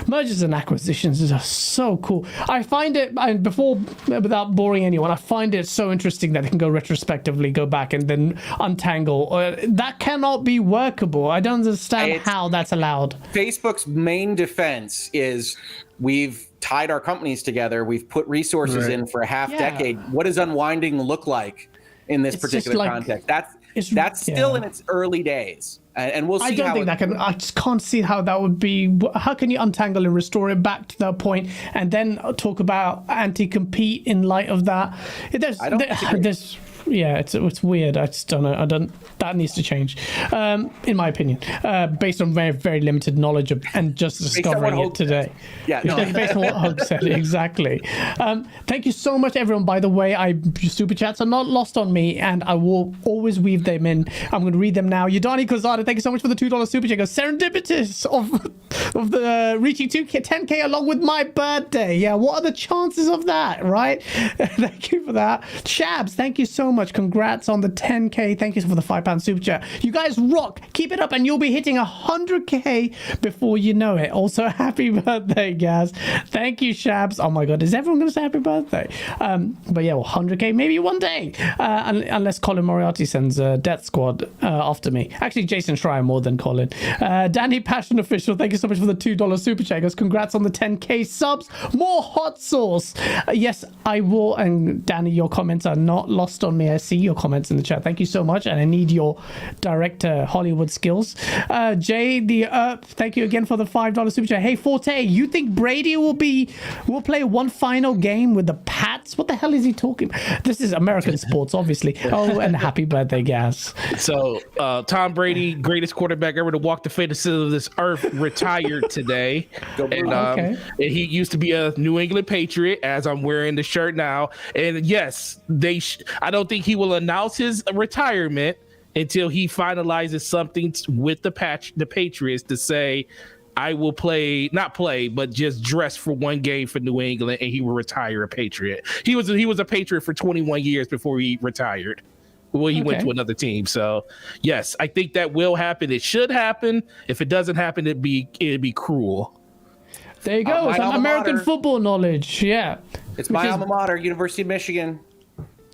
Mergers and acquisitions are so cool. I find it, without boring anyone, I find it so interesting that it can go retrospectively, go back and then untangle. That cannot be workable. I don't understand how that's allowed. Facebook's main defense is we've tied our companies together. We've put resources in for a half decade. What does unwinding look like in this particular context? That's still in its early days, and we'll see. I just can't see how that would be. How can you untangle and restore it back to that point, and then talk about anti-compete in light of that? It's weird. I just don't know. That needs to change, in my opinion, based on very, very limited knowledge and just discovering it today. Based on what Hug said, exactly. Thank you so much, everyone. By the way, super chats are not lost on me, and I will always weave them in. I'm going to read them now. Yudani Kozada, thank you so much for the $2 super chat. Serendipitous of the reaching 10K along with my birthday. Yeah, what are the chances of that, right? Thank you for that. Shabs, thank you so much. Congrats on the 10K. Thank you for the £5 super chat. You guys rock. Keep it up and you'll be hitting 100K before you know it. Also, happy birthday, Gaz. Thank you, Shabs. Oh my God, is everyone going to say happy birthday? But yeah, 100K maybe one day. Unless Colin Moriarty sends a Death Squad after me. Actually, Jason Schreier more than Colin. Danny Passion Official, thank you so much for the $2 super chat. Guys, congrats on the 10K subs. More hot sauce. Yes, I will. And Danny, your comments are not lost on me. I see your comments in the chat. Thank you so much. And I need your director Hollywood skills. Jay the Earp, thank you again for the $5 super chat. Hey Forte, you think Brady will play one final game with the Pats? What the hell is he talking? This is American sports, obviously. Oh, and happy birthday, Gaz. So Tom Brady, greatest quarterback ever to walk the face of this earth, retired today. And he used to be a New England Patriot, as I'm wearing the shirt now. And yes, I don't think he will announce his retirement until he finalizes something with the Patriots to say, I will not play, but just dress for one game for New England, and he will retire a Patriot. He was a Patriot for 21 years before he retired. Well, he went to another team. So yes, I think that will happen. It should happen. If it doesn't happen, it'd be cruel. There you go. Some American football knowledge. Yeah. It's my alma mater, University of Michigan.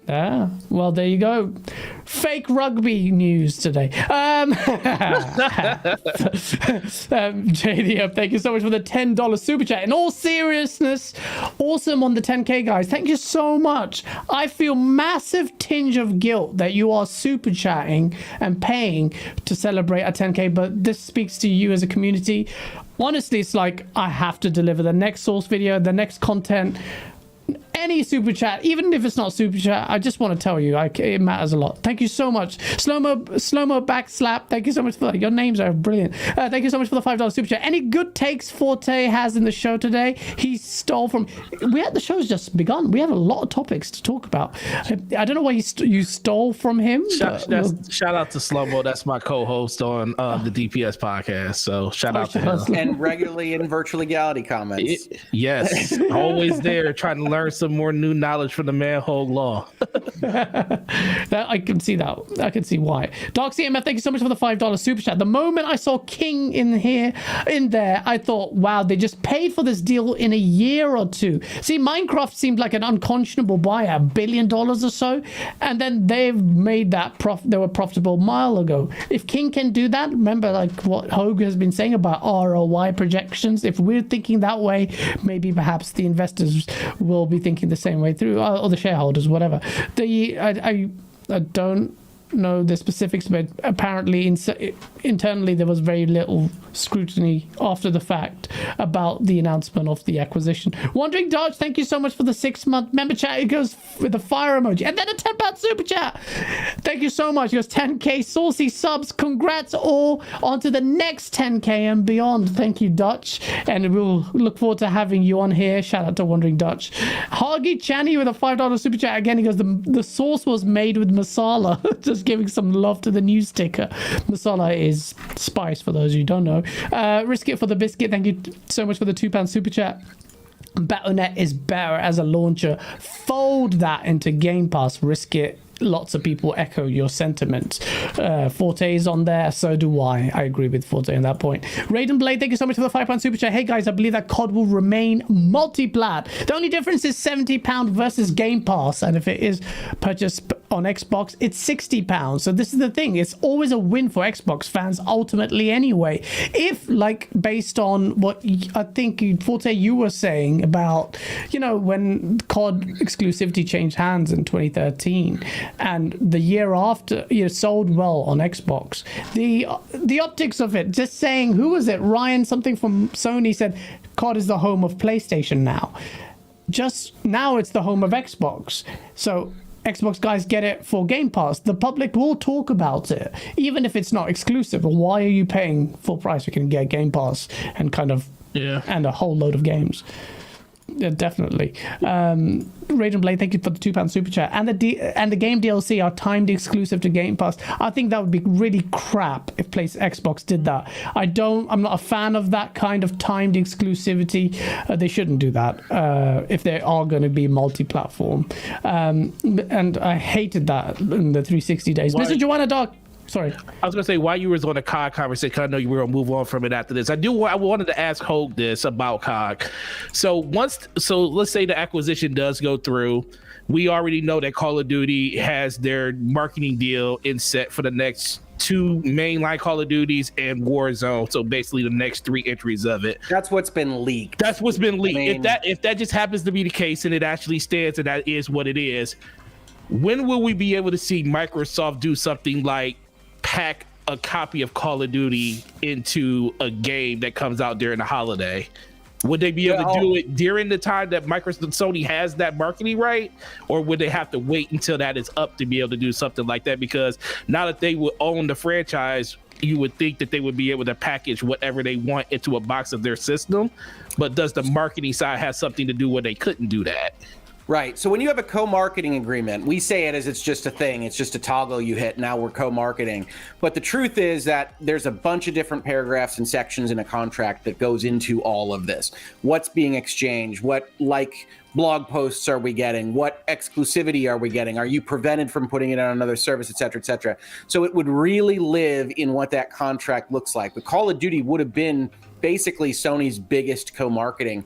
Ah, well, there you go. Fake rugby news today. JD, thank you so much for the $10 super chat. In all seriousness, awesome on the 10K, guys. Thank you so much. I feel massive tinge of guilt that you are super chatting and paying to celebrate a 10K, but this speaks to you as a community. Honestly, it's like I have to deliver the next source video, the next content. Any super chat, even if it's not super chat, I just want to tell you, it matters a lot. Thank you so much. Slow-mo backslap. Thank you so much for that. Your names are brilliant. Thank you so much for the $5 super chat. Any good takes Forte has in the show today? He stole from. The show's just begun. We have a lot of topics to talk about. I don't know why you stole from him. Shout out to Slow-mo. That's my co-host on the DPS podcast. So shout out to him. And regularly in virtual legality comments. Yes, always there, trying to learn some more new knowledge from the manhole law. I can see that. I can see why. Dark CMF, thank you so much for the $5 super chat. The moment I saw King in there, I thought, wow, they just paid for this deal in a year or two. See, Minecraft seemed like an unconscionable buy, $1 billion or so, and then they've made that they were profitable a mile ago. If King can do that, remember like what Hogue has been saying about ROI projections. If we're thinking that way, maybe perhaps the investors will be thinking the same way through, or the shareholders, whatever. I don't know the specifics, but apparently internally there was very little scrutiny after the fact about the announcement of the acquisition. Wandering Dodge, thank you so much for the 6-month member chat. It goes with a fire emoji and then a £10 super chat. Thank you so much. It goes 10k saucy subs. Congrats all on to the next 10k and beyond. Thank you, Dutch, and we'll look forward to having you on here. Shout out to Wandering Dutch. Hargy Channy with a $5 super chat again. He goes, the sauce was made with masala. Just giving some love to the new sticker. Masala is spice, for those who don't know. Risk it for the biscuit. Thank you so much for the £2 super chat. Battle.net is better as a launcher. Fold that into Game Pass. Risk it. Lots of people echo your sentiments. Forte is on there, so do I. I agree with Forte on that point. Raiden Blade, thank you so much for the £5 super chat. Hey guys, I believe that COD will remain multi-plat. The only difference is £70 versus Game Pass, and if it is purchased on Xbox, it's £60. So this is the thing, it's always a win for Xbox fans ultimately anyway. If, like, based on what I think Forte you were saying about, you know, when COD exclusivity changed hands in 2013 and the year after it sold well on Xbox, the optics of it, just saying, who was it, Ryan something from Sony said COD is the home of PlayStation now. Just now it's the home of Xbox. So Xbox guys get it for Game Pass. The public will talk about it, even if it's not exclusive. Why are you paying full price? You can get Game Pass and and a whole load of games. Yeah, definitely. Raiden Blade, thank you for the £2 super chat. And the game DLC are timed exclusive to Game Pass. I think that would be really crap if Xbox did that. I'm not a fan of that kind of timed exclusivity. They shouldn't do that if they are going to be multi-platform. And I hated that in the 360 days. Mr. Joanna Dark. Sorry. I was going to say, while you were on the COG conversation, I know you were going to move on from it after this. I wanted to ask Hogue this about COG. So let's say the acquisition does go through. We already know that Call of Duty has their marketing deal in set for the next 2 mainline Call of Duties and Warzone. So basically the next 3 entries of it. That's what's been leaked. I mean, if that just happens to be the case and it actually stands and that is what it is, when will we be able to see Microsoft do something like pack a copy of Call of Duty into a game that comes out during the holiday? Would they be able to do it during the time that Sony has that marketing right, or would they have to wait until that is up to be able to do something like that? Because now that they would own the franchise, you would think that they would be able to package whatever they want into a box of their system. But does the marketing side have something to do where they couldn't do that? Right. So when you have a co-marketing agreement, we say it as it's just a thing. It's just a toggle you hit. Now we're co-marketing. But the truth is that there's a bunch of different paragraphs and sections in a contract that goes into all of this. What's being exchanged? What, like, blog posts are we getting? What exclusivity are we getting? Are you prevented from putting it on another service, et cetera, et cetera? So it would really live in what that contract looks like. But Call of Duty would have been basically Sony's biggest co-marketing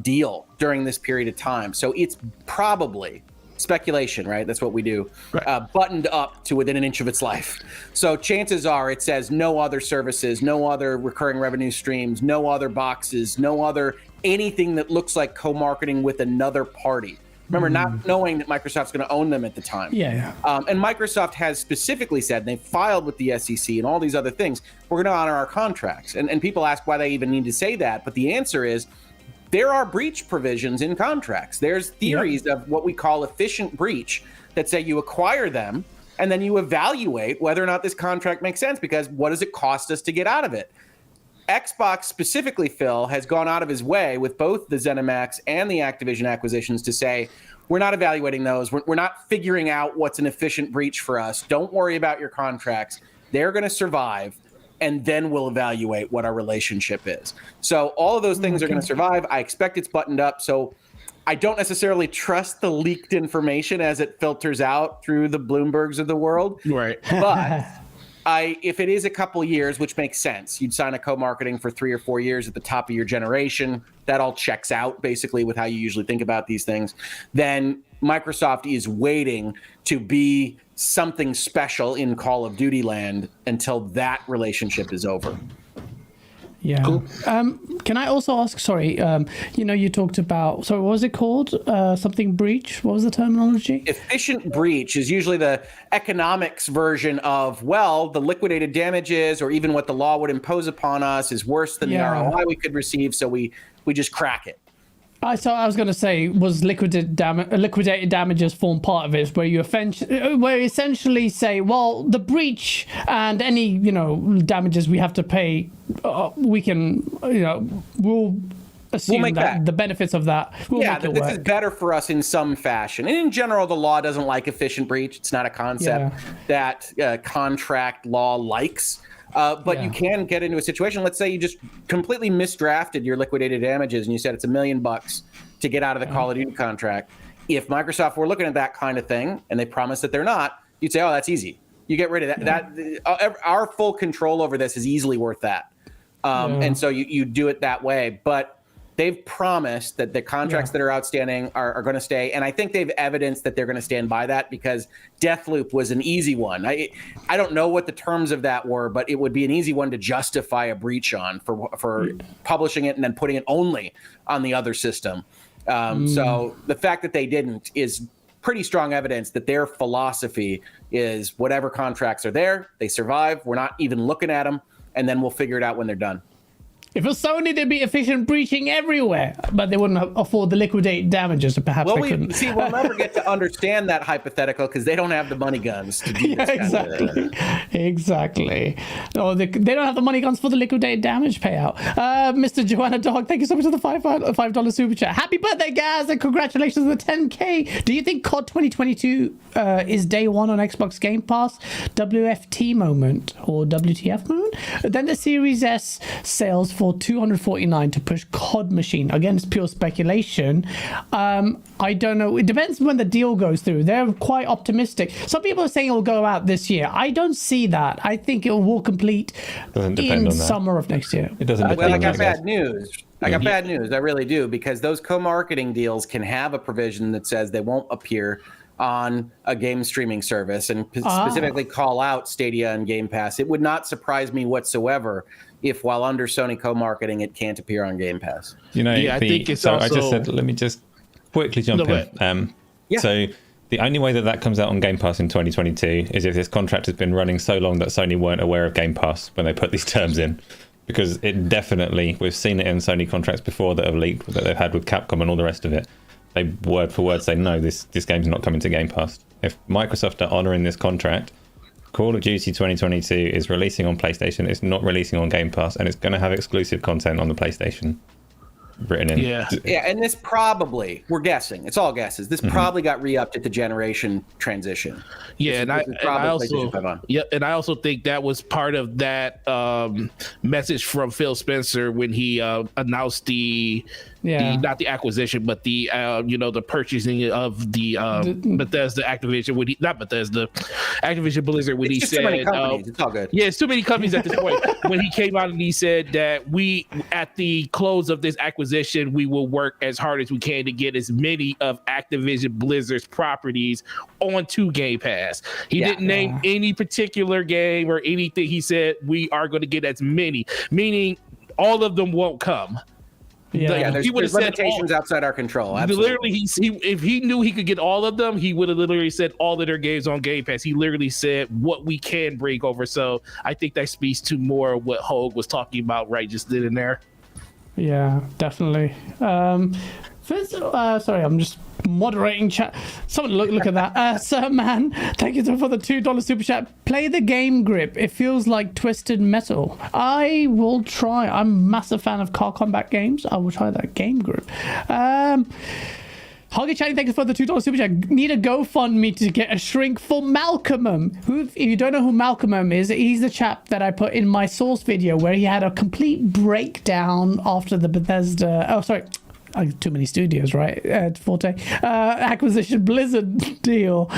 deal during this period of time. So it's probably speculation, right? That's what we do. Right. Buttoned up to within an inch of its life. So chances are it says no other services, no other recurring revenue streams, no other boxes, no other anything that looks like co-marketing with another party. Remember, not knowing that Microsoft's going to own them at the time. Yeah. And Microsoft has specifically said, and they filed with the SEC and all these other things, we're going to honor our contracts. And people ask why they even need to say that. But the answer is, there are breach provisions in contracts. There's theories of what we call efficient breach that say you acquire them and then you evaluate whether or not this contract makes sense, because what does it cost us to get out of it? Xbox specifically, Phil, has gone out of his way with both the ZeniMax and the Activision acquisitions to say, we're not evaluating those. We're not figuring out what's an efficient breach for us. Don't worry about your contracts. They're going to survive. And then we'll evaluate what our relationship is. So all of those things are going to survive. I expect it's buttoned up. So I don't necessarily trust the leaked information as it filters out through the Bloombergs of the world. Right. But if it is a couple years, which makes sense, you'd sign a co-marketing for 3 or 4 years at the top of your generation. That all checks out basically with how you usually think about these things. Then Microsoft is waiting to be something special in Call of Duty land until that relationship is over. Yeah. Cool. Can I also ask? Sorry, you talked about. Sorry, what was it called? Something breach. What was the terminology? Efficient breach is usually the economics version of, well, the liquidated damages or even what the law would impose upon us is worse than the ROI we could receive, so we just crack it. I was going to say, was liquidated damages form part of it, where you essentially say, well, the breach and any damages we have to pay, we can we'll assume that the benefits of that will make it this work. is better for us in some fashion. And in general, the law doesn't like efficient breach. It's not a concept that contract law likes. But you can get into a situation. Let's say you just completely misdrafted your liquidated damages, and you said it's $1 million to get out of the Call of Duty contract. If Microsoft were looking at that kind of thing, and they promise that they're not, you'd say, "Oh, that's easy. You get rid of that. Our full control over this is easily worth that." And so you do it that way. But they've promised that the contracts that are outstanding are going to stay. And I think they've evidenced that they're going to stand by that, because Deathloop was an easy one. I don't know what the terms of that were, but it would be an easy one to justify a breach on for publishing it and then putting it only on the other system. So the fact that they didn't is pretty strong evidence that their philosophy is whatever contracts are there, they survive. We're not even looking at them, and then we'll figure it out when they're done. If it was Sony, there'd be efficient breaching everywhere, but they wouldn't afford the liquidate damages, so perhaps they couldn't. See, we'll never get to understand that hypothetical because they don't have the money guns to do this. Exactly. No, they don't have the money guns for the liquidated damage payout. Mr. Joanna Dog, thank you so much for the $5 super chat. Happy birthday, guys, and congratulations on the 10K. Do you think COD 2022 is day one on Xbox Game Pass? WFT moment or WTF moment? Then the Series S sales for $249 to push COD machine. Again, it's pure speculation. I don't know. It depends when the deal goes through. They're quite optimistic. Some people are saying it will go out this year. I don't see that. I think it will complete in summer of next year. It doesn't depend well, I on got that, bad news. I got bad news. I really do, because those co-marketing deals can have a provision that says they won't appear on a game streaming service and specifically call out Stadia and Game Pass. It would not surprise me whatsoever if, while under Sony co-marketing, it can't appear on Game Pass. I think it's so also... I just said, let me just quickly jump in. So the only way that comes out on Game Pass in 2022 is if this contract has been running so long that Sony weren't aware of Game Pass when they put these terms in. Because it definitely, we've seen it in Sony contracts before that have leaked, that they've had with Capcom and all the rest of it. They word for word say, no, this game's not coming to Game Pass. If Microsoft are honouring this contract, Call of Duty 2022 is releasing on PlayStation, it's not releasing on Game Pass, and it's going to have exclusive content on the PlayStation written in. Yeah, and this probably, we're guessing, it's all guesses, this probably got re-upped at the generation transition. Yeah, and I also think that was part of that message from Phil Spencer when he announced not the acquisition, but the the purchasing of the Bethesda Activision. Activision Blizzard. When he said, too many companies. It's all good. Yeah, it's too many companies at this point. When he came out and he said that we, at the close of this acquisition, we will work as hard as we can to get as many of Activision Blizzard's properties onto Game Pass. He didn't name any particular game or anything. He said we are going to get as many, meaning all of them won't come. There's limitations outside our control. Absolutely. Literally, if he knew he could get all of them, he would have literally said all of their games on Game Pass. He literally said what we can bring over. So I think that speaks to more of what Hogue was talking about right just then and there. Yeah, definitely. Sorry, I'm just moderating chat. Someone look at that. Sir Man, thank you for the $2 super chat. Play the game Grip. It feels like Twisted Metal. I will try. I'm a massive fan of car combat games. I will try that game Grip. Hoggy Chatty, thank you for the $2 super chat. Need a GoFundMe to get a shrink for Malcolm. If you don't know who Malcolm is, he's the chap that I put in my Source video where he had a complete breakdown after the Bethesda... too many studios, right? Forte. Acquisition Blizzard deal.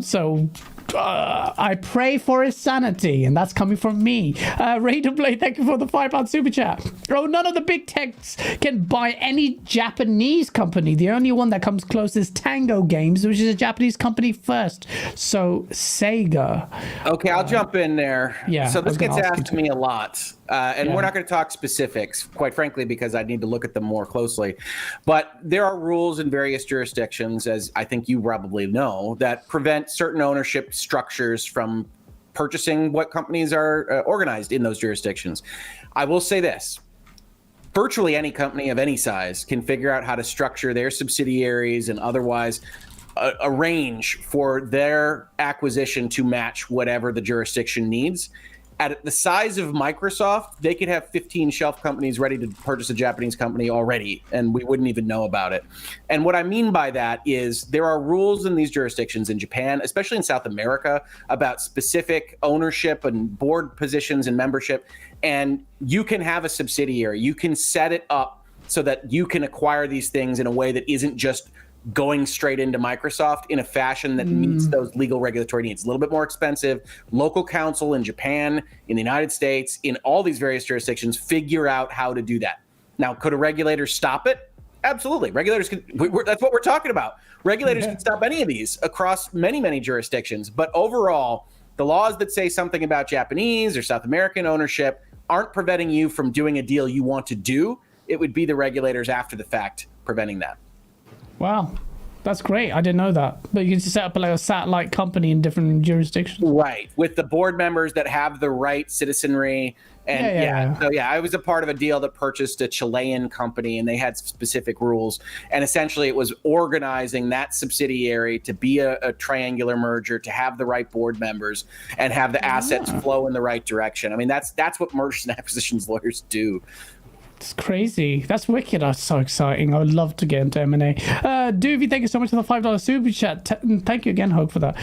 So I pray for his sanity, and that's coming from me. Raider Blade, thank you for the £5 super chat. Oh, none of the big techs can buy any Japanese company. The only one that comes close is Tango Games, which is a Japanese company first. So Sega. Okay, I'll jump in there. Yeah, So I was this gets gonna ask asked to me a lot, and we're not going to talk specifics, quite frankly, because I need to look at them more closely. But there are rules in various jurisdictions, as I think you probably know, that prevent certain ownership structures from purchasing what companies are organized in those jurisdictions. I will say this. Virtually any company of any size can figure out how to structure their subsidiaries and otherwise arrange for their acquisition to match whatever the jurisdiction needs. At the size of Microsoft, they could have 15 shelf companies ready to purchase a Japanese company already, and we wouldn't even know about it. And what I mean by that is there are rules in these jurisdictions in Japan, especially in South America, about specific ownership and board positions and membership. And you can have a subsidiary. You can set it up so that you can acquire these things in a way that isn't just going straight into Microsoft in a fashion that meets those legal regulatory needs. A little bit more expensive. Local counsel in Japan, in the United States, in all these various jurisdictions, figure out how to do that. Now, could a regulator stop it? Absolutely. Regulators can. That's what we're talking about. Regulators can stop any of these across many, many jurisdictions. But overall, the laws that say something about Japanese or South American ownership aren't preventing you from doing a deal you want to do. It would be the regulators after the fact preventing that. Wow, that's great. I didn't know that. But you can set up like a satellite company in different jurisdictions. Right, with the board members that have the right citizenry. And So I was a part of a deal that purchased a Chilean company, and they had specific rules. And essentially, it was organizing that subsidiary to be a triangular merger, to have the right board members, and have the assets flow in the right direction. I mean, that's what mergers and acquisitions lawyers do. It's crazy. That's wicked. That's so exciting. I would love to get into M&A. Doovie, thank you so much for the $5 super chat. Thank you again, Hope, for that.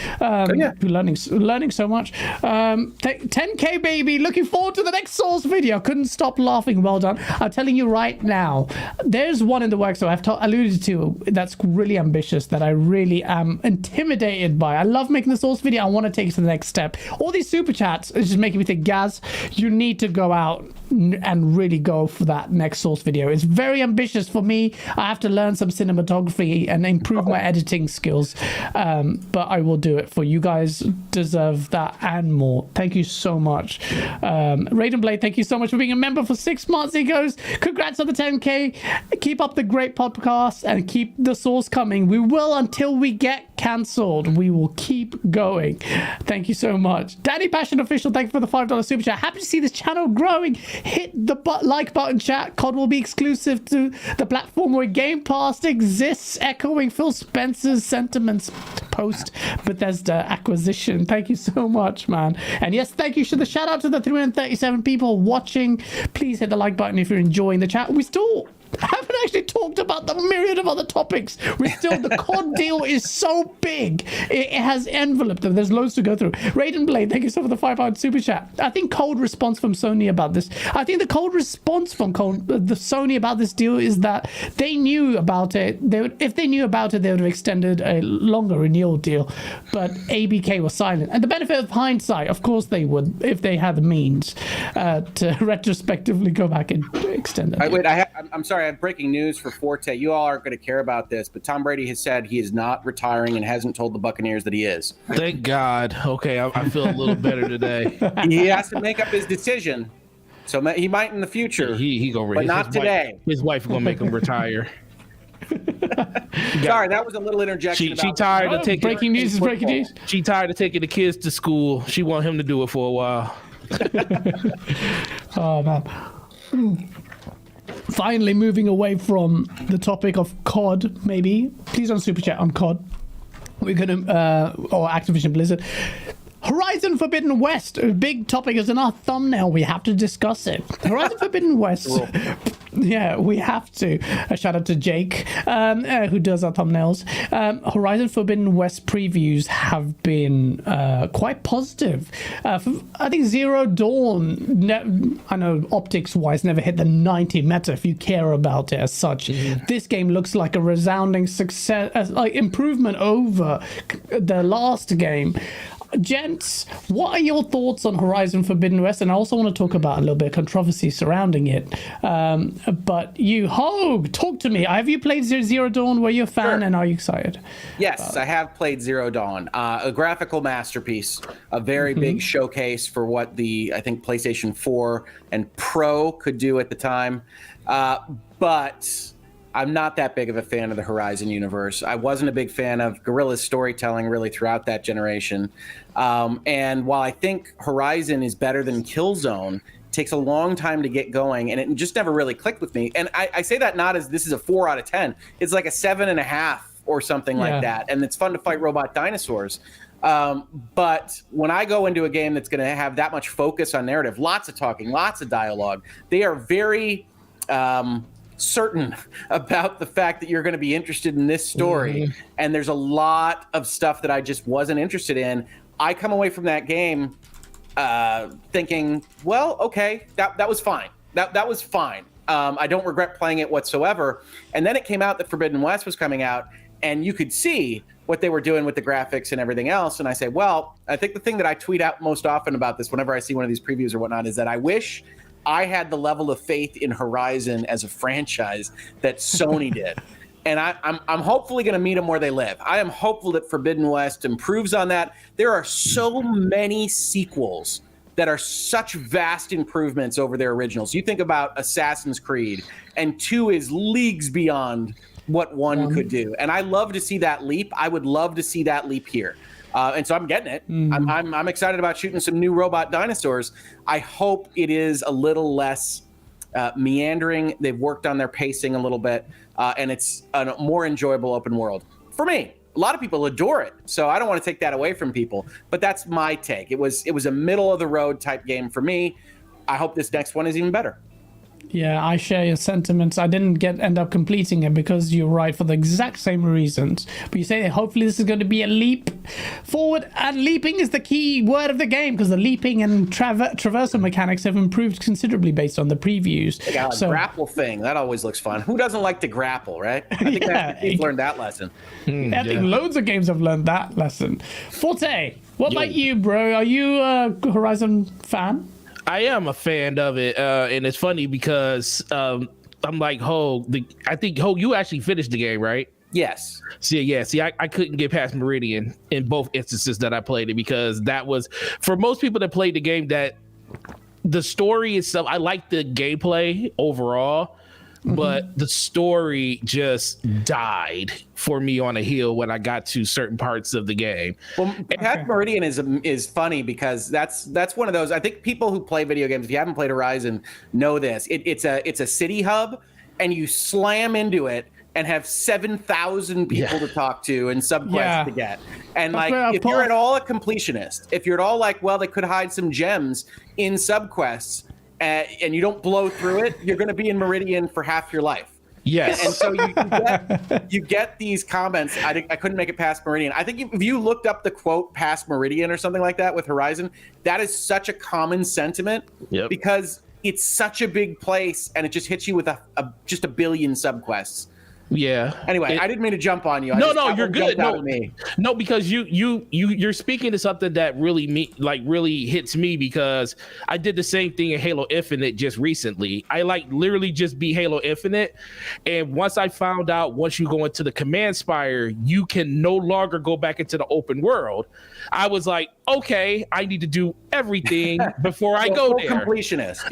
We're learning so much. 10K, baby. Looking forward to the next Souls video. Couldn't stop laughing. Well done. I'm telling you right now, there's one in the works that I've alluded to that's really ambitious that I really am intimidated by. I love making the Souls video. I want to take it to the next step. All these super chats is just making me think, Gaz, you need to go out and really go for that next Source video. It's very ambitious for me. I have to learn some cinematography and improve my editing skills, but I will do it. For you guys deserve that and more. Thank you so much. Raiden Blade, thank you so much for being a member for 6 months. He goes, congrats on the 10K. Keep up the great podcast and keep the Source coming. We will until we get cancelled. We will keep going. Thank you so much. Danny Passion Official, thank you for the $5 super chat. Happy to see this channel growing. Hit the like button, chat. COD will be exclusive to the platform where Game Pass exists, echoing Phil Spencer's sentiments post Bethesda acquisition. Thank you so much, man. And yes, thank you for the shout out to the 337 people watching. Please hit the like button if you're enjoying the chat. We still haven't actually talked about the myriad of other topics. The COD deal is so big. It has enveloped them. There's loads to go through. Raiden Blade, thank you so much for the £5 super chat. I think cold response from Sony about this. I think the cold response from the Sony about this deal is that they knew about it. If they knew about it, they would have extended a longer renewal deal. But ABK was silent. And the benefit of hindsight, of course they would, if they had the means to retrospectively go back and extend it. I'm sorry. I have breaking news for Forte. You all aren't going to care about this, but Tom Brady has said he is not retiring and hasn't told the Buccaneers that he is. Thank God. Okay, I feel a little better today. He has to make up his decision, so he might in the future. He gonna, but not today. His wife gonna make him retire. Sorry, that was a little interjection. She tired of taking breaking news is breaking news. She tired of taking the kids to school. She want him to do it for a while. Oh man. Finally moving away from the topic of COD, maybe. Please don't super chat on COD. We're gonna or Activision Blizzard. Horizon Forbidden West, a big topic is in our thumbnail. We have to discuss it. Horizon Forbidden West. Yeah, we have to. A shout out to Jake, who does our thumbnails. Horizon Forbidden West previews have been quite positive. I think Zero Dawn, I know optics-wise, never hit the 90 meta if you care about it as such. Mm-hmm. This game looks like a resounding success, like improvement over the last game. Gents, what are your thoughts on Horizon Forbidden West? And I also want to talk about a little bit of controversy surrounding it. But you, Hogue, talk to me. Have you played Zero Dawn? Were you a fan, and are you excited? Yes, I have played Zero Dawn. A graphical masterpiece, a very big showcase for what I think PlayStation 4 and Pro could do at the time. But I'm not that big of a fan of the Horizon universe. I wasn't a big fan of Guerrilla's storytelling really throughout that generation. And while I think Horizon is better than Killzone, it takes a long time to get going, and it just never really clicked with me. And I say that not as this is a 4 out of 10. It's like a 7.5 or something like that. And it's fun to fight robot dinosaurs. But when I go into a game that's going to have that much focus on narrative, lots of talking, lots of dialogue, they are very certain about the fact that you're going to be interested in this story. And there's a lot of stuff that I just wasn't interested in. I come away from that game thinking, well, okay, that was fine. That was fine. I don't regret playing it whatsoever. And then it came out that Forbidden West was coming out, and you could see what they were doing with the graphics and everything else. And I say, well, I think the thing that I tweet out most often about this whenever I see one of these previews or whatnot is that I wish I had the level of faith in Horizon as a franchise that Sony did. And I'm hopefully going to meet them where they live. I am hopeful that Forbidden West improves on that. There are so many sequels that are such vast improvements over their originals. You think about Assassin's Creed, and 2 is leagues beyond what 1 could do. And I love to see that leap. I would love to see that leap here. And so I'm getting it. I'm excited about shooting some new robot dinosaurs. I hope it is a little less meandering. They've worked on their pacing a little bit, and it's a more enjoyable open world. For me, a lot of people adore it, so I don't want to take that away from people. But that's my take. It was a middle of the road type game for me. I hope this next one is even better. Yeah, I share your sentiments. I didn't end up completing it because you're right for the exact same reasons. But you say hopefully this is going to be a leap forward, and leaping is the key word of the game because the leaping and traversal mechanics have improved considerably based on the previews. So grapple thing, that always looks fun. Who doesn't like to grapple, right? I think we've learned that lesson. I think loads of games have learned that lesson. Forte, what about you, bro? Are you a Horizon fan? I am a fan of it, and it's funny because I'm like, I think, you actually finished the game, right? Yes. See, I couldn't get past Meridian in both instances that I played it because that was, for most people that played the game, that the story itself, I like the gameplay overall, but the story just died for me on a hill when I got to certain parts of the game. Well, Past Meridian is funny because that's one of those. I think people who play video games, if you haven't played Horizon, know this. It's a city hub, and you slam into it and have 7,000 people to talk to and subquests to get. And like, if you're at all a completionist, if you're at all like, well, they could hide some gems in subquests, and you don't blow through it, you're going to be in Meridian for half your life. Yes. And so you get these comments. I couldn't make it past Meridian. I think if you looked up the quote past Meridian or something like that with Horizon, that is such a common sentiment because it's such a big place and it just hits you with just a billion subquests. Yeah. Anyway, I didn't mean to jump on you. No, you're good. No, because you're speaking to something that really hits me because I did the same thing in Halo Infinite just recently. I literally just beat Halo Infinite, and once I found out once you go into the command spire, you can no longer go back into the open world. I was like, okay, I need to do everything before I go there. Completionist.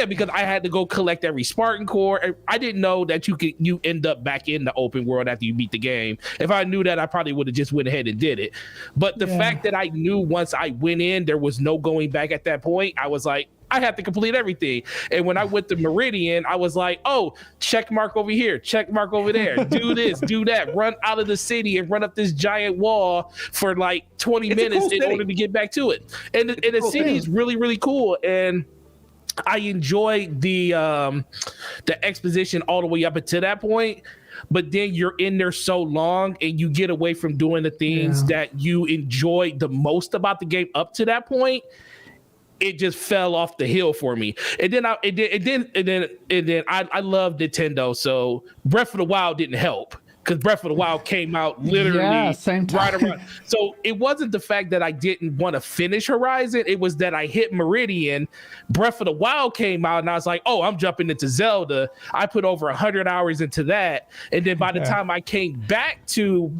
Because I had to go collect every Spartan core. I didn't know that you end up back in the open world after you beat the game. If I knew that, I probably would have just went ahead and did it. But the fact that I knew once I went in, there was no going back at that point, I was like, I have to complete everything. And when I went to Meridian, I was like, oh, check mark over here, check mark over there, do this, do that, run out of the city and run up this giant wall for like 20 minutes in order to get back to it. And the city is really, really cool. And I enjoy the exposition all the way up until that point. But then you're in there so long and you get away from doing the things that you enjoyed the most about the game up to that point. It just fell off the hill for me. And then I love Nintendo, so Breath of the Wild didn't help because Breath of the Wild came out literally same time. right around. So it wasn't the fact that I didn't want to finish Horizon. It was that I hit Meridian. Breath of the Wild came out, and I was like, oh, I'm jumping into Zelda. I put over 100 hours into that. And then by the time I came back to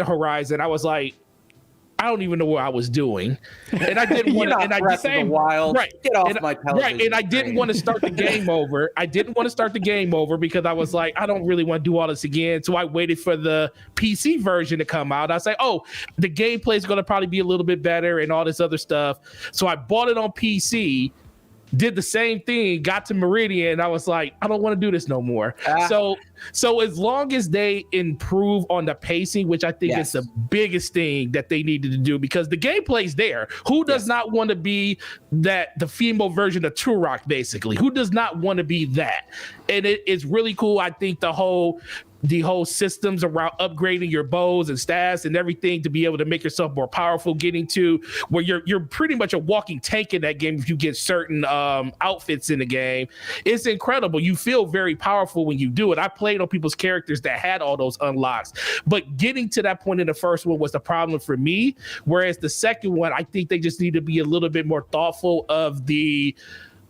Horizon, I was like, I don't even know what I was doing, and I didn't want to. And I Breath of the Wild. Right, get off and, my television. Right, and I didn't want to start the game over. I didn't want to start the game over because I was like, I don't really want to do all this again. So I waited for the PC version to come out. I was like, oh, the gameplay is going to probably be a little bit better and all this other stuff. So I bought it on PC. Did the same thing, got to Meridian, and I was like, I don't want to do this no more. So as long as they improve on the pacing, which I think is the biggest thing that they needed to do, because the gameplay's there. Who does not want to be the female version of Turok, basically? Who does not want to be that? And it's really cool. I think the whole systems around upgrading your bows and stats and everything to be able to make yourself more powerful, getting to where you're pretty much a walking tank in that game if you get certain outfits in the game. It's incredible. You feel very powerful when you do it. I played on people's characters that had all those unlocks, but getting to that point in the first one was the problem for me, whereas the second one, I think they just need to be a little bit more thoughtful of the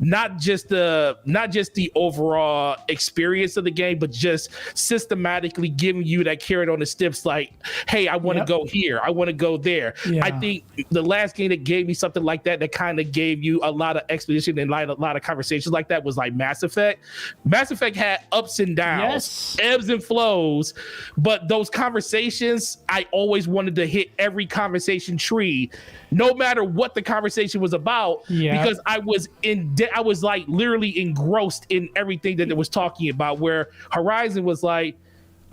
not just the overall experience of the game, but just systematically giving you that carrot on the sticks, like, hey, I want to go here, I want to go there. I think the last game that gave me something like that kind of gave you a lot of exposition and a lot of conversations like that was like Mass Effect. Mass Effect had ups and downs, ebbs and flows, but those conversations, I always wanted to hit every conversation tree, no matter what the conversation was about, because I was like literally engrossed in everything that it was talking about, where Horizon was like,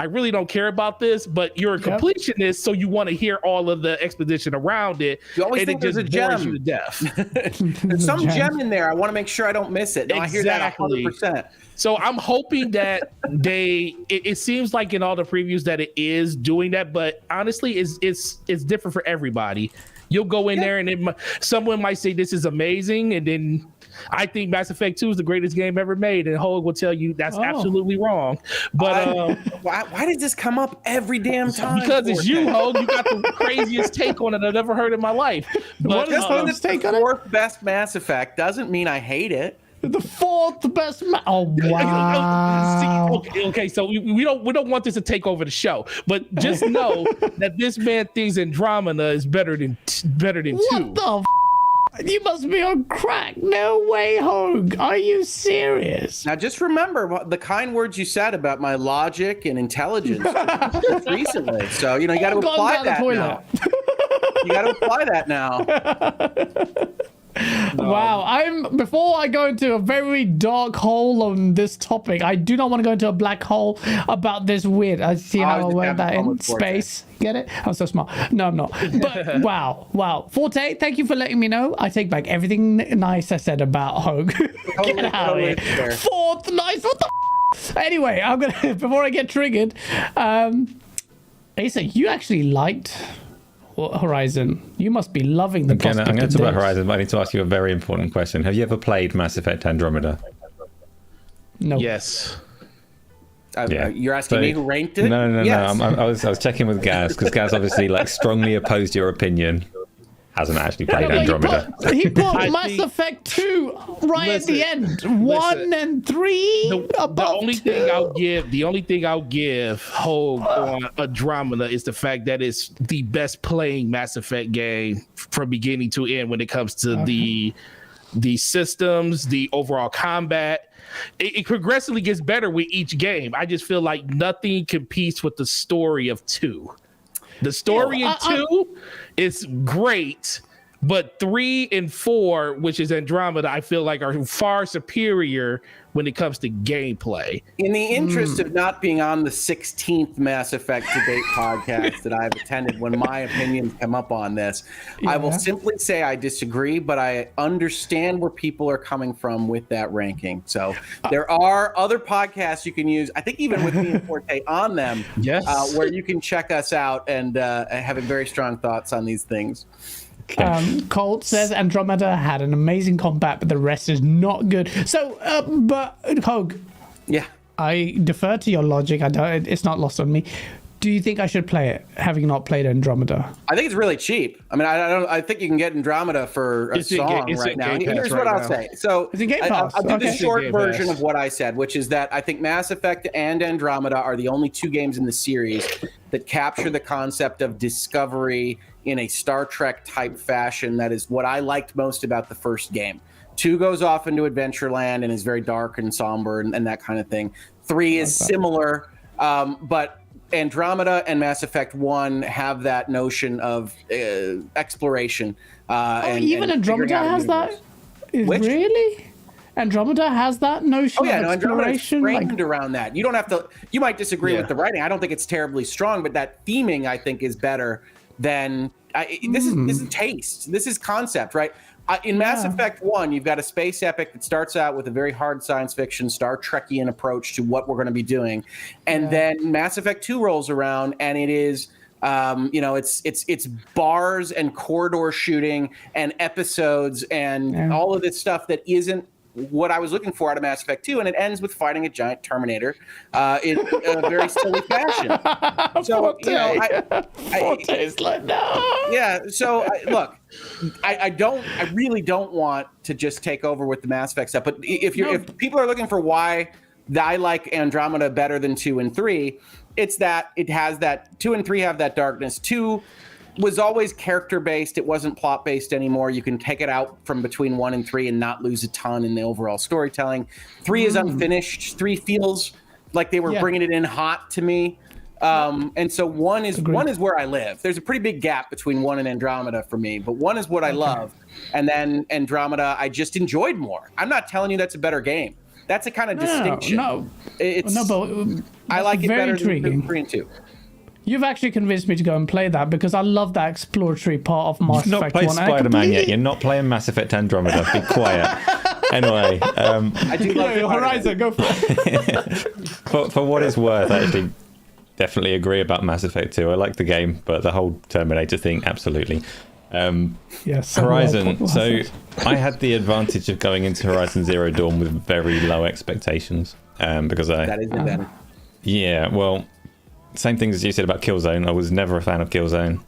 I really don't care about this, but you're a completionist, so you want to hear all of the exposition around it. You always and think it just there's a bores gem. you to death. There's some gem in there. I want to make sure I don't miss it. No, I hear that 100%. So I'm hoping that it seems like in all the previews that it is doing that, but honestly, it's different for everybody. You'll go in there and someone might say this is amazing, and then I think Mass Effect 2 is the greatest game ever made, and Hogue will tell you that's absolutely wrong. But why does this come up every damn time? Because it's you, Hogue. You got the craziest take on it I've ever heard in my life. But just because it's the fourth best Mass Effect doesn't mean I hate it. The fourth best. Oh wow. Okay. So we don't want this to take over the show, but just know that this man thinks Andromeda is better than What 2. the? You must be on crack. No way, Hogue. Are you serious? Now, just remember the kind words you said about my logic and intelligence recently. So you got to apply that now. You got to apply that now. Wow, before I go into a very dark hole on this topic, I do not want to go into a black hole about this weird. I see how I went that in space. Get it? I'm so smart. No, I'm not. But wow. Forte, thank you for letting me know. I take back everything nice I said about Hogue. Get out of here. Fourth, nice. What the? Anyway, I'm gonna before I get triggered. Asa, you actually liked Horizon. You must be loving the prospect. I'm going of to talk about this. Horizon, but I need to ask you a very important question. Have you ever played Mass Effect Andromeda? No. Yes. You're asking me who ranked it? No. Yes. I was checking with Gaz, because Gaz obviously strongly opposed your opinion. Hasn't actually played Andromeda. He put Mass Effect 2 at the end. 1 and 3 above. The only thing I'll give Hogue on Andromeda is the fact that it's the best playing Mass Effect game from beginning to end when it comes to the systems, the overall combat. It progressively gets better with each game. I just feel like nothing competes with the story of 2. The story in 2 is great, but 3 and 4, which is Andromeda, I feel like are far superior when it comes to gameplay. In the interest of not being on the 16th Mass Effect debate podcast that I've attended when my opinions come up on this, I will simply say I disagree, but I understand where people are coming from with that ranking. So there are other podcasts you can use, I think even with me and Forte on them, where you can check us out and having very strong thoughts on these things. Colt says Andromeda had an amazing combat, but the rest is not good. So, but Hogue, I defer to your logic. I don't. It's not lost on me. Do you think I should play it, having not played Andromeda? I think it's really cheap. I mean, I think you can get Andromeda for a song right now. Here's what I'll say. So it's in Game Pass. I'll do the short version of what I said, which is that I think Mass Effect and Andromeda are the only two games in the series that capture the concept of discovery in a Star Trek type fashion. That is what I liked most about the first game. 2 goes off into Adventureland and is very dark and somber and that kind of thing. 3 is similar, but Andromeda and Mass Effect 1 have that notion of exploration. Even Andromeda has that? Really? Andromeda has that notion of exploration? Andromeda is framed around that. You don't have to. You might disagree with the writing. I don't think it's terribly strong, but that theming I think is better than this is taste. This is concept, right? In Mass Effect 1, you've got a space epic that starts out with a very hard science fiction, Star Trekian approach to what we're going to be doing. And then Mass Effect 2 rolls around, and it is, it's bars and corridor shooting and episodes and all of this stuff that isn't what I was looking for out of Mass Effect 2, and it ends with fighting a giant Terminator in a very silly fashion. So, Forte is like, no. Yeah, so look, I really don't want to just take over with the Mass Effect stuff, but if people are looking for why I like Andromeda better than 2 and 3, it's that it has that 2 and 3 have that darkness. 2 was always character based. It wasn't plot based anymore. You can take it out from between 1 and 3 and not lose a ton in the overall storytelling. 3 is unfinished. 3 feels like they were bringing it in hot to me. And so 1 is where I live. There's a pretty big gap between 1 and Andromeda for me, but 1 is what I love. And then Andromeda, I just enjoyed more. I'm not telling you that's a better game. That's a kind of distinction. I like it better than 3 and 2. You've actually convinced me to go and play that because I love that exploratory part of Mass Effect 1. You've not played Spider-Man yet. You're not playing Mass Effect Andromeda. Be quiet. Anyway. I do love Horizon. Go for it. For what it's worth, I actually definitely agree about Mass Effect 2. I like the game, but the whole Terminator thing, absolutely. Horizon. So I had the advantage of going into Horizon Zero Dawn with very low expectations because that is better. Yeah, well, same things as you said about Killzone. I was never a fan of Killzone.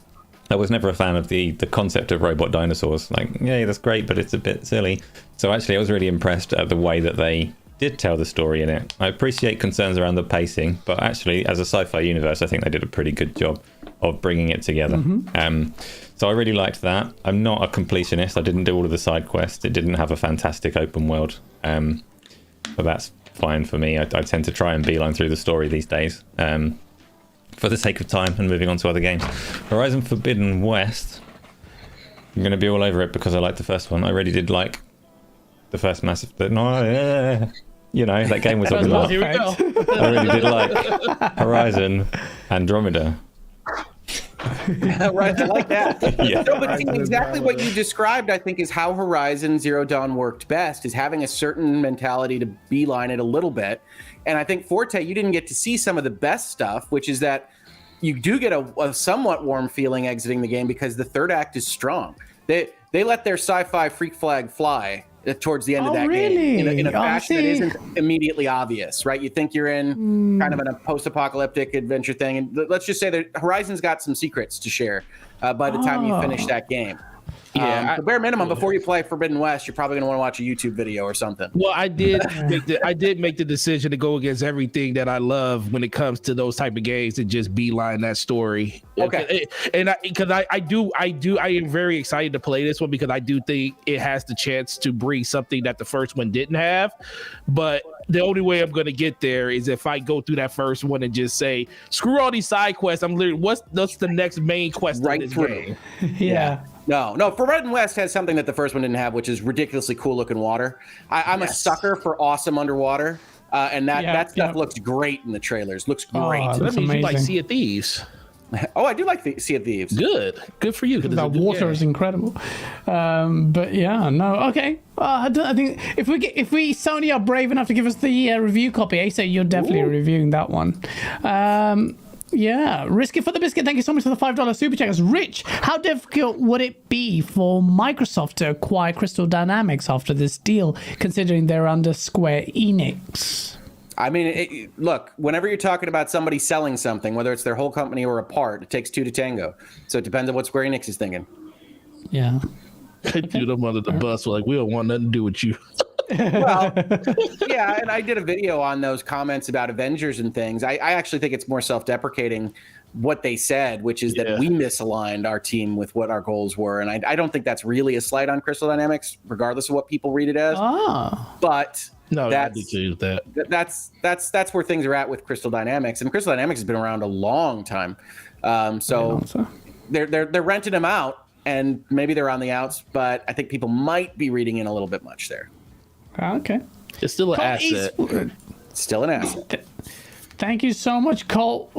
I was never a fan of the concept of robot dinosaurs. Like, yeah, that's great, but it's a bit silly. So actually, I was really impressed at the way that they did tell the story in it. I appreciate concerns around the pacing, but actually, as a sci-fi universe, I think they did a pretty good job of bringing it together. So I really liked that. I'm not a completionist. I didn't do all of the side quests. It didn't have a fantastic open world, but that's fine for me. I tend to try and beeline through the story these days. For the sake of time and moving on to other games. Horizon Forbidden West, I'm going to be all over it because I liked the first one. I really did like the first Massive... that game was talking about. Here we go. I really did like Horizon Andromeda. Right, I like that. No, but see, exactly what you described, I think, is how Horizon Zero Dawn worked best, is having a certain mentality to beeline it a little bit. And I think Forte, you didn't get to see some of the best stuff, which is that you do get a somewhat warm feeling exiting the game because the third act is strong. They let their sci-fi freak flag fly towards the end of that game in a fashion that isn't immediately obvious, right? You think you're in kind of a post-apocalyptic adventure thing, and let's just say that Horizon's got some secrets to share by the time you finish that game. The bare minimum, before you play Forbidden West, you're probably going to want to watch a YouTube video or something. Well, I did make the decision to go against everything that I love when it comes to those type of games and just beeline that story. Okay. And I am very excited to play this one because I do think it has the chance to bring something that the first one didn't have. But the only way I'm going to get there is if I go through that first one and just say, screw all these side quests. I'm literally, what's the next main quest right in this through. game? No. Forbidden West has something that the first one didn't have, which is ridiculously cool looking water. I'm a sucker for awesome underwater, and that stuff looks great in the trailers. Looks great. So that means you like Sea of Thieves. Oh, I do like Sea of Thieves. Good for you. The water is incredible. But yeah, no, okay. I think if we Sony are brave enough to give us the review copy, Asa, you're definitely reviewing that one. Yeah, Risk It for the Biscuit. Thank you so much for the $5 super checkers. Rich, how difficult would it be for Microsoft to acquire Crystal Dynamics after this deal, considering they're under Square Enix? I mean, look, whenever you're talking about somebody selling something, whether it's their whole company or a part, it takes two to tango. So it depends on what Square Enix is thinking. Yeah. They threw them under the bus. Like, we don't want nothing to do with you. Well, yeah, and I did a video on those comments about Avengers and things. I actually think it's more self-deprecating what they said, which is that we misaligned our team with what our goals were. And I don't think that's really a slight on Crystal Dynamics, regardless of what people read it as. But no, that's where things are at with Crystal Dynamics. And Crystal Dynamics has been around a long time. So they're renting them out, and maybe they're on the outs, but I think people might be reading in a little bit much there. Okay. It's still an asset. Still an asset. Thank you so much, Colt.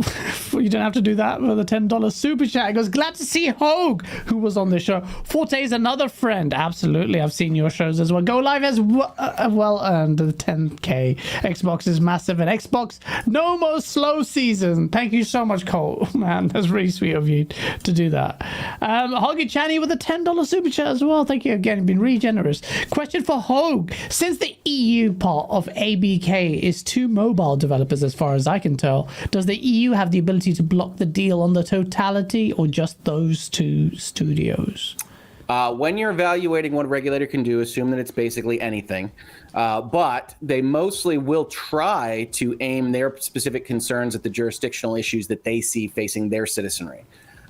You don't have to do that with a $10 super chat. He goes, glad to see Hogue, who was on this show. Forte is another friend. Absolutely. I've seen your shows as well. Go Live has well earned the 10K. Xbox is massive, and Xbox, no more slow season. Thank you so much, Colt. Man, that's really sweet of you to do that. Hoggy Channy with a $10 super chat as well. Thank you again. You've been really generous. Question for Hogue. Since the EU part of ABK is two mobile developers, as far as I can tell, does the EU have the ability to block the deal on the totality, or just those two studios? When you're evaluating what a regulator can do, assume that it's basically anything. But they mostly will try to aim their specific concerns at the jurisdictional issues that they see facing their citizenry.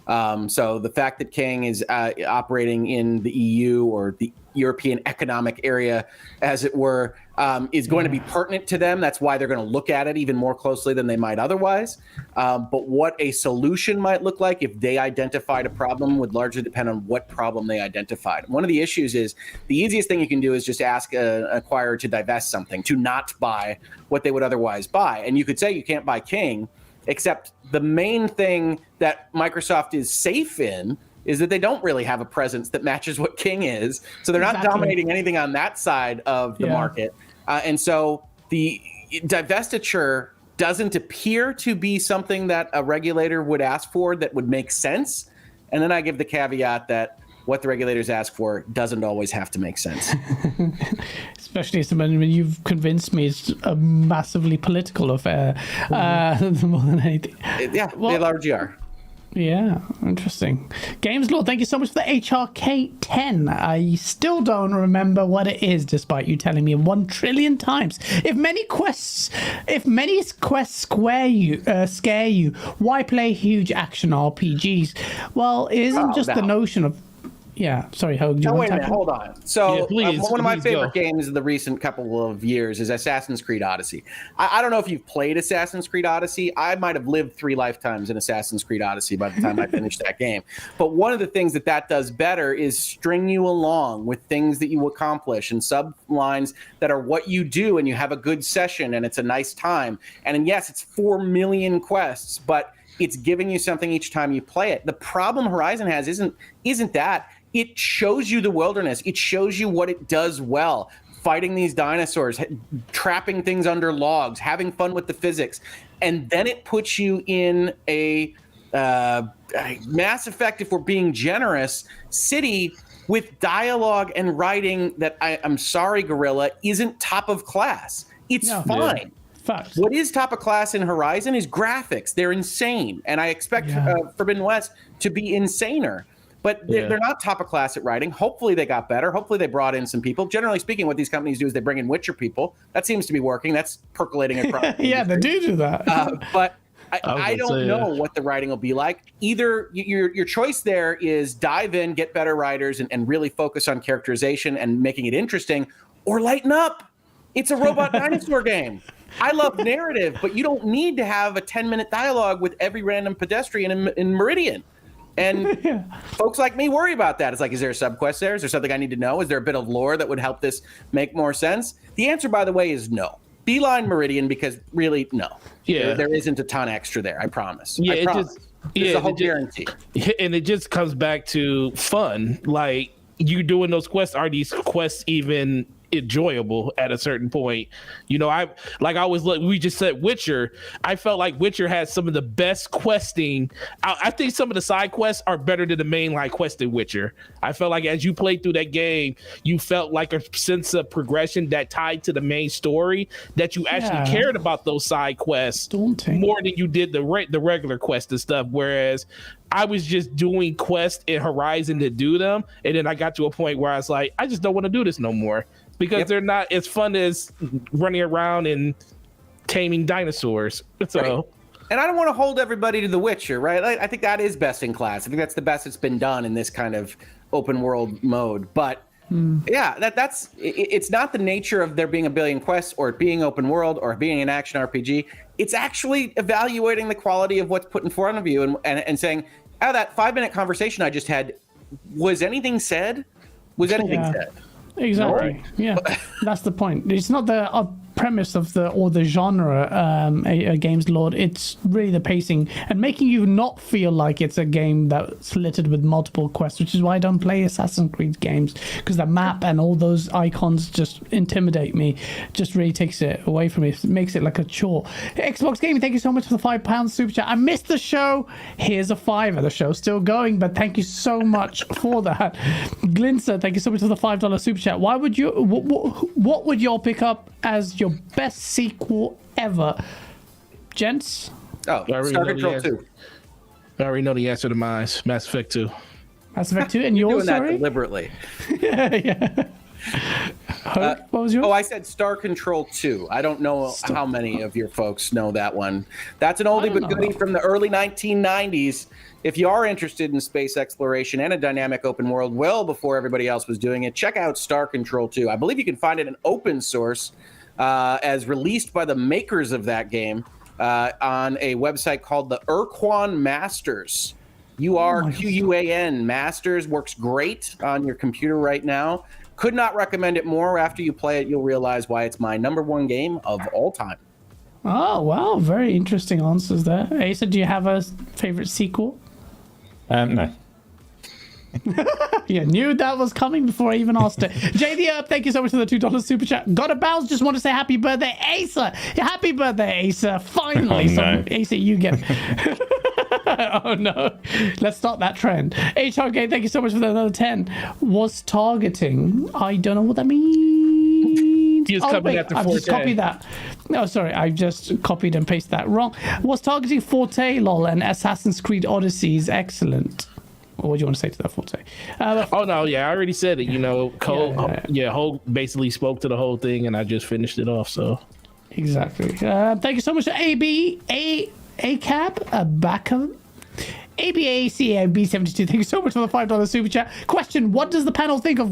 So the fact that King is operating in the EU, or the European Economic Area, as it were, is going to be pertinent to them. That's why they're going to look at it even more closely than they might otherwise. But what a solution might look like if they identified a problem would largely depend on what problem they identified. One of the issues is the easiest thing you can do is just ask an acquirer to divest something, to not buy what they would otherwise buy. And you could say you can't buy King, except the main thing that Microsoft is safe in is that they don't really have a presence that matches what King is. So they're not dominating anything on that side of the market. And so the divestiture doesn't appear to be something that a regulator would ask for that would make sense. And then I give the caveat that what the regulators ask for doesn't always have to make sense. Especially when you've convinced me it's a massively political affair, more than anything. They largely are. Yeah, interesting. Games Lord, thank you so much for the HRK 10. I still don't remember what it is, despite you telling me 1 trillion times. If many quests scare you, why play huge action RPGs? Well, it isn't just the notion of... Yeah, sorry, Hogue. No, wait a minute, hold on. So one of my favorite go. games of the recent couple of years is Assassin's Creed Odyssey. I don't know if you've played Assassin's Creed Odyssey. I might have lived 3 lifetimes in Assassin's Creed Odyssey by the time I finished that game. But one of the things that does better is string you along with things that you accomplish and sublines that are what you do, and you have a good session and it's a nice time. And yes, it's 4 million quests, but it's giving you something each time you play it. The problem Horizon has isn't that. It shows you the wilderness. It shows you what it does well. Fighting these dinosaurs, trapping things under logs, having fun with the physics. And then it puts you in a Mass Effect, if we're being generous, city with dialogue and writing that, I'm sorry, Guerrilla, isn't top of class. It's fine. Facts. What is top of class in Horizon is graphics. They're insane. And I expect Forbidden West to be insaner. But they're not top of class at writing. Hopefully they got better. Hopefully they brought in some people. Generally speaking, what these companies do is they bring in Witcher people. That seems to be working. That's percolating across. Yeah, they do that. But I don't know what the writing will be like. Either your choice there is dive in, get better writers, and really focus on characterization and making it interesting, or lighten up. It's a robot dinosaur game. I love narrative, but you don't need to have a 10-minute dialogue with every random pedestrian in Meridian. And folks like me worry about that. It's like, is there a subquest there? Is there something I need to know? Is there a bit of lore that would help this make more sense? The answer, by the way, is no. Beeline Meridian, because really, no. Yeah. There isn't a ton extra there, I promise. Yeah, I promise. It's a whole guarantee. And it just comes back to fun. Like, you doing those quests, are these quests even enjoyable at a certain point. You know, we just said Witcher. I felt like Witcher had some of the best questing. I think some of the side quests are better than the mainline quest in Witcher. I felt like as you played through that game, you felt like a sense of progression that tied to the main story, that you actually cared about those side quests more than you did the regular quest and stuff. Whereas I was just doing quests in Horizon to do them, and then I got to a point where I was like, I just don't want to do this no more, because they're not as fun as running around and taming dinosaurs. So, right. And I don't want to hold everybody to The Witcher, right? I think that is best in class. I think that's the best that's been done in this kind of open world mode. But that's it's not the nature of there being a billion quests or it being open world or being an action RPG. It's actually evaluating the quality of what's put in front of you and saying, out of that 5-minute conversation I just had, was anything said? Was anything said? Exactly. Right. Yeah, that's the point. It's not the premise of the genre a game's lord. It's really the pacing and making you not feel like it's a game that's littered with multiple quests, which is why I don't play Assassin's Creed games, because the map and all those icons just intimidate me. Just really takes it away from me. It makes it like a chore. Xbox Gaming, thank you so much for the £5 super chat. I missed the show. Here's a $5. The show's still going, but thank you so much for that. Glinser, thank you so much for the $5 super chat. Why would you? What would y'all pick up as your best sequel ever, gents? Oh, Star Control 2. I already know the answer to mine. Mass Effect 2. Mass Effect 2, and yours, doing that deliberately. Yeah. What was yours? Oh, I said Star Control 2. I don't know how many of your folks know that one. That's an oldie but goodie from the early 1990s. If you are interested in space exploration and a dynamic open world well before everybody else was doing it, check out Star Control 2. I believe you can find it in open source as released by the makers of that game on a website called the Urquan Masters. URQUAN Masters. Works great on your computer right now. Could not recommend it more. After you play it, you'll realize why it's my number 1 game of all time. Oh, wow. Very interesting answers there. Asa, do you have a favorite sequel? No. Yeah, knew that was coming before I even asked it. JD Up, thank you so much for the $2 super chat. Got a bounce, just want to say happy birthday, Asa. Happy birthday, Asa. Finally, Asa, you get oh no, let's start that trend. HRK, thank you so much for another 10. Was targeting, I don't know what that means. He was coming after I've just copied that. No, sorry, I just copied and pasted that wrong. Was targeting Forte, lol, and Assassin's Creed Odyssey is excellent. What do you want to say to that, Forte? Oh no, yeah, I already said it. You know, Cole, Hope basically spoke to the whole thing, and I just finished it off. So exactly. Thank you so much to ACAB, ABACAB72. Thank you so much for the $5 super chat. Question: what does the panel think of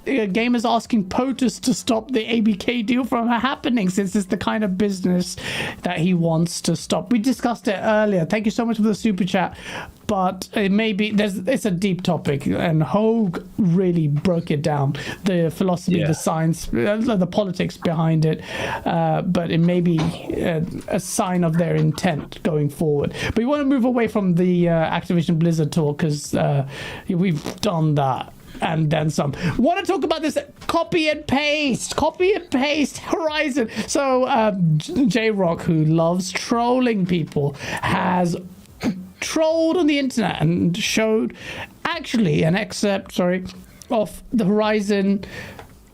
gamers asking POTUS to stop the ABK deal from happening, since it's the kind of business that he wants to stop? We discussed it earlier. Thank you so much for the super chat. But it's a deep topic, and Hogue really broke it down, the philosophy, the science, the politics behind it. But it may be a sign of their intent going forward. But we want to move away from the Activision Blizzard talk, because we've done that and then some. Want to talk about this copy and paste Horizon. So J-Rock, who loves trolling people, has trolled on the internet and showed actually an excerpt of the Horizon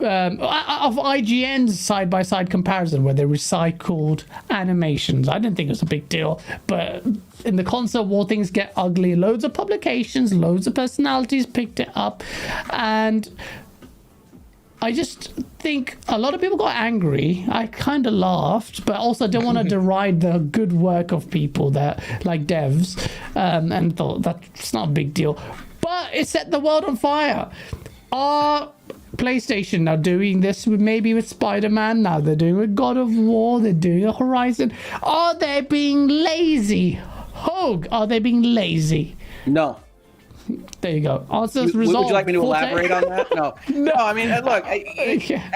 of IGN's side-by-side comparison, where they recycled animations. I didn't think it was a big deal, but in the console war, things get ugly. Loads of publications, loads of personalities picked it up, and I just think a lot of people got angry. I kind of laughed, but also don't want to deride the good work of people that, like devs, and thought that's not a big deal. But it set the world on fire. Are PlayStation now doing this with Spider-Man? Now they're doing with God of War. They're doing a Horizon. Are they being lazy? Hogue, are they being lazy? No. There you go. Answers resolved. Would you like me to elaborate on that? No. No, I mean, look,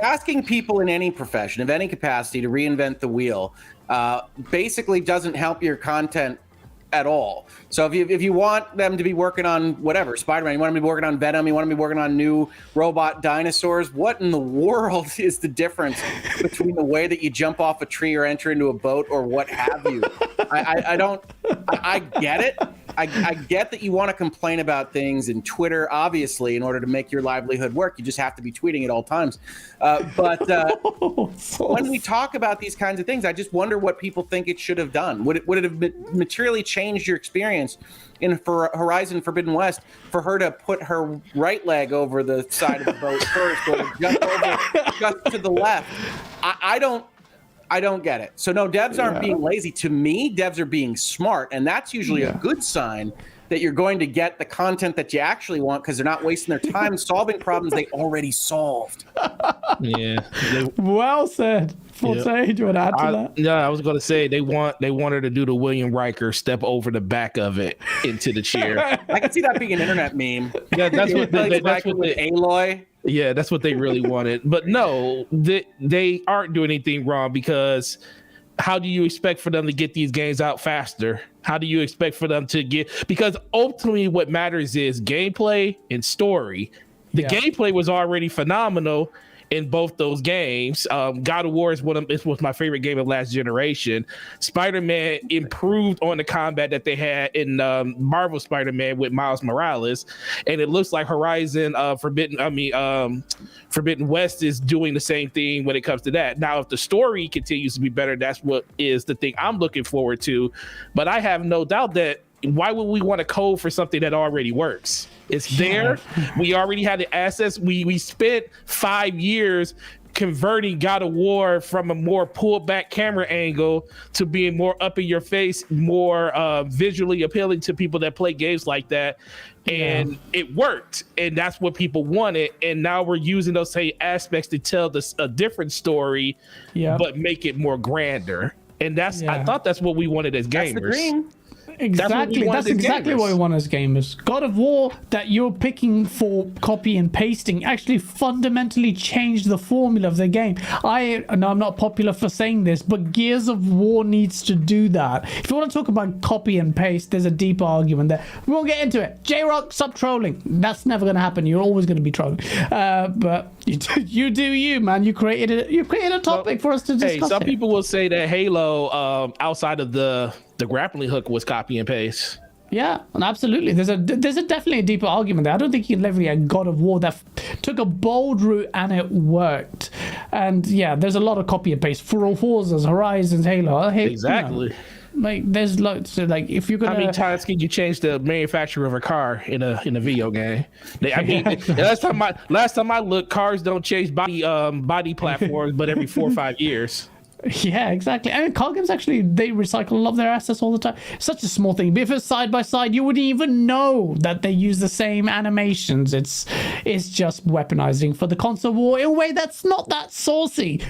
asking people in any profession, of any capacity, to reinvent the wheel basically doesn't help your content at all. So if you want them to be working on whatever, Spider-Man, you want them to be working on Venom, you want them to be working on new robot dinosaurs, what in the world is the difference between the way that you jump off a tree or enter into a boat or what have you? I get it. I get that you want to complain about things in Twitter, obviously, in order to make your livelihood work. You just have to be tweeting at all times. But when we talk about these kinds of things, I just wonder what people think it should have done. Would it have materially changed your experience for Horizon Forbidden West for her to put her right leg over the side of the boat first or to jump over just to the left? I don't get it. So no, devs aren't being lazy. To me, devs are being smart, and that's usually a good sign that you're going to get the content that you actually want because they're not wasting their time solving problems they already solved. Yeah. Well said. Forza, do you want to add to that? No, I was going to say they want her to do the William Riker step over the back of it into the chair. I can see that being an internet meme. Yeah, that's what Aloy. Yeah, that's what they really wanted. But no, they aren't doing anything wrong because how do you expect for them to get these games out faster? How do you expect for them to because ultimately what matters is gameplay and story. The gameplay was already phenomenal in both those games. God of War was my favorite game of last generation. Spider-Man improved on the combat that they had in Marvel Spider-Man with Miles Morales, and it looks like Horizon Forbidden West is doing the same thing when it comes to that. Now, if the story continues to be better, that's what is the thing I'm looking forward to. But I have no doubt that why would we want to code for something that already works? It's there. We already had the assets. We spent 5 years converting God of War from a more pulled back camera angle to being more up in your face, more visually appealing to people that play games like that. And it worked. And that's what people wanted. And now we're using those same aspects to tell a different story, but make it more grander. And I thought that's what we wanted as gamers. That's the dream. Exactly. That's exactly what we want as gamers. God of War that you're picking for copy and pasting actually fundamentally changed the formula of the game. I know I'm not popular for saying this, but Gears of War needs to do that. If you want to talk about copy and paste, there's a deeper argument there. We won't get into it. J-Rock, stop trolling. That's never going to happen. You're always going to be trolling. But you do you, man. You created a topic for us to discuss. Hey, some people will say that Halo, outside of the grappling hook, was copy and paste. Yeah, and absolutely. There's definitely a deeper argument there. I don't think you can leverage a God of War that took a bold route and it worked. And yeah, there's a lot of copy and paste for all Forzas, Horizons, Halo. Exactly. There's loads. So if you're gonna, how many times can you change the manufacturer of a car in a video game? Last time I looked, cars don't change body platforms, but every 4 or 5 years. Yeah, exactly. And car games actually, they recycle a lot of their assets all the time. Such a small thing. But if it's side by side, you wouldn't even know that they use the same animations. It's just weaponizing for the console war in a way that's not that saucy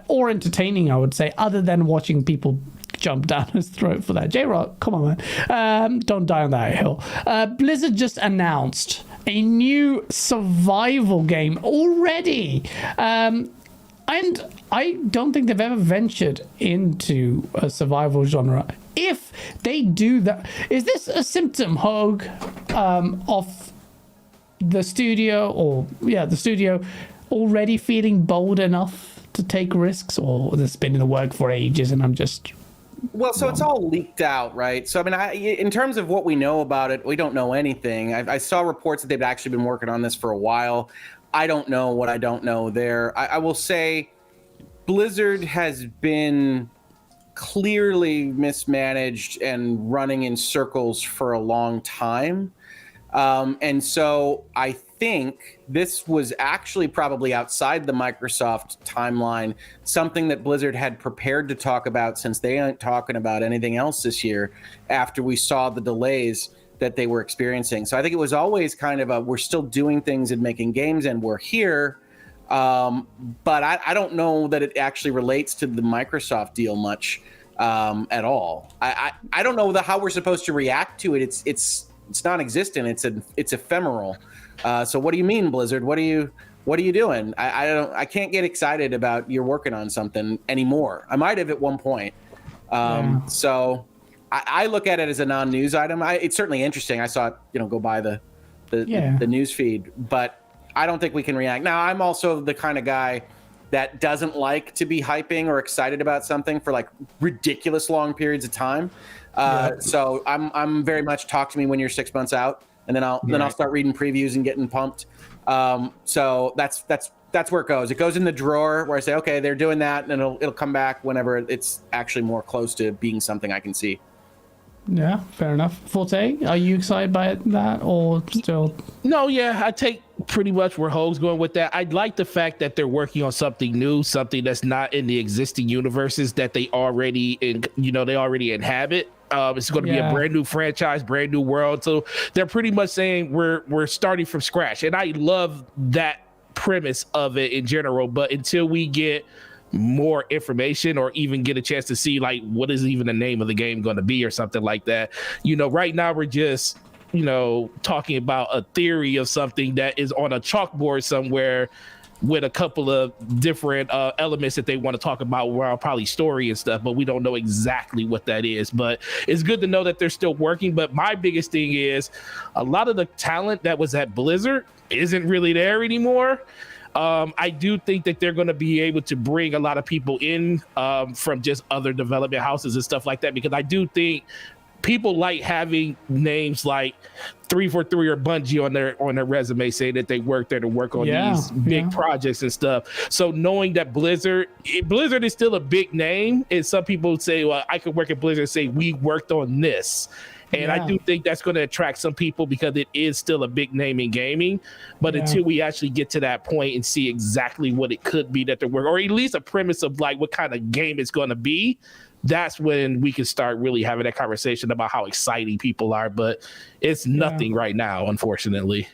or entertaining, I would say, other than watching people jump down his throat for that. J-Rock, come on, man. Don't die on that hill. Blizzard just announced a new survival game already. And I don't think they've ever ventured into a survival genre. If they do that, is this a symptom, Hogue, of the studio the studio already feeling bold enough to take risks, or this has been in the work for ages and I'm just... Well, so it's all leaked out, right? So, I mean, in terms of what we know about it, we don't know anything. I saw reports that they've actually been working on this for a while. I don't know what I don't know there. I will say Blizzard has been clearly mismanaged and running in circles for a long time. And so I think this was actually probably outside the Microsoft timeline, something that Blizzard had prepared to talk about since they aren't talking about anything else this year after we saw the delays that they were experiencing. So I think it was always kind of we're still doing things and making games and we're here. But I don't know that it actually relates to the Microsoft deal much at all. I don't know how we're supposed to react to it. It's non-existent. It's ephemeral. So what do you mean, Blizzard? What are you doing? I can't get excited about you're working on something anymore. I might have at one point. So I look at it as a non-news item. It's certainly interesting. I saw it, go by the news feed, but I don't think we can react. Now, I'm also the kind of guy that doesn't like to be hyping or excited about something for like ridiculous long periods of time. So I'm very much talk to me when you're 6 months out, and then I'll start reading previews and getting pumped. So that's where it goes. It goes in the drawer where I say, okay, they're doing that, and it'll come back whenever it's actually more close to being something I can see. Yeah, fair enough. Forte, are you excited by that or still? No, yeah, I take pretty much where Hoge's going with that. I like the fact that they're working on something new, something that's not in the existing universes that they already inhabit. It's going to be a brand new franchise, brand new world. So they're pretty much saying we're starting from scratch, and I love that premise of it in general. But until we get more information or even get a chance to see like what is even the name of the game going to be or something like that, right now we're just talking about a theory of something that is on a chalkboard somewhere with a couple of different elements that they want to talk about, around probably story and stuff, but we don't know exactly what that is. But it's good to know that they're still working. But my biggest thing is a lot of the talent that was at Blizzard isn't really there anymore. I do think that they're going to be able to bring a lot of people in from just other development houses and stuff like that, because I do think people like having names like 343 or Bungie on their resume saying that they work there to work on these big projects and stuff. So knowing that Blizzard is still a big name, and some people say, well, I could work at Blizzard and say we worked on this. And I do think that's going to attract some people because it is still a big name in gaming. But until we actually get to that point and see exactly what it could be that they're working, or at least a premise of like what kind of game it's going to be, that's when we can start really having that conversation about how exciting people are. But it's nothing right now, unfortunately.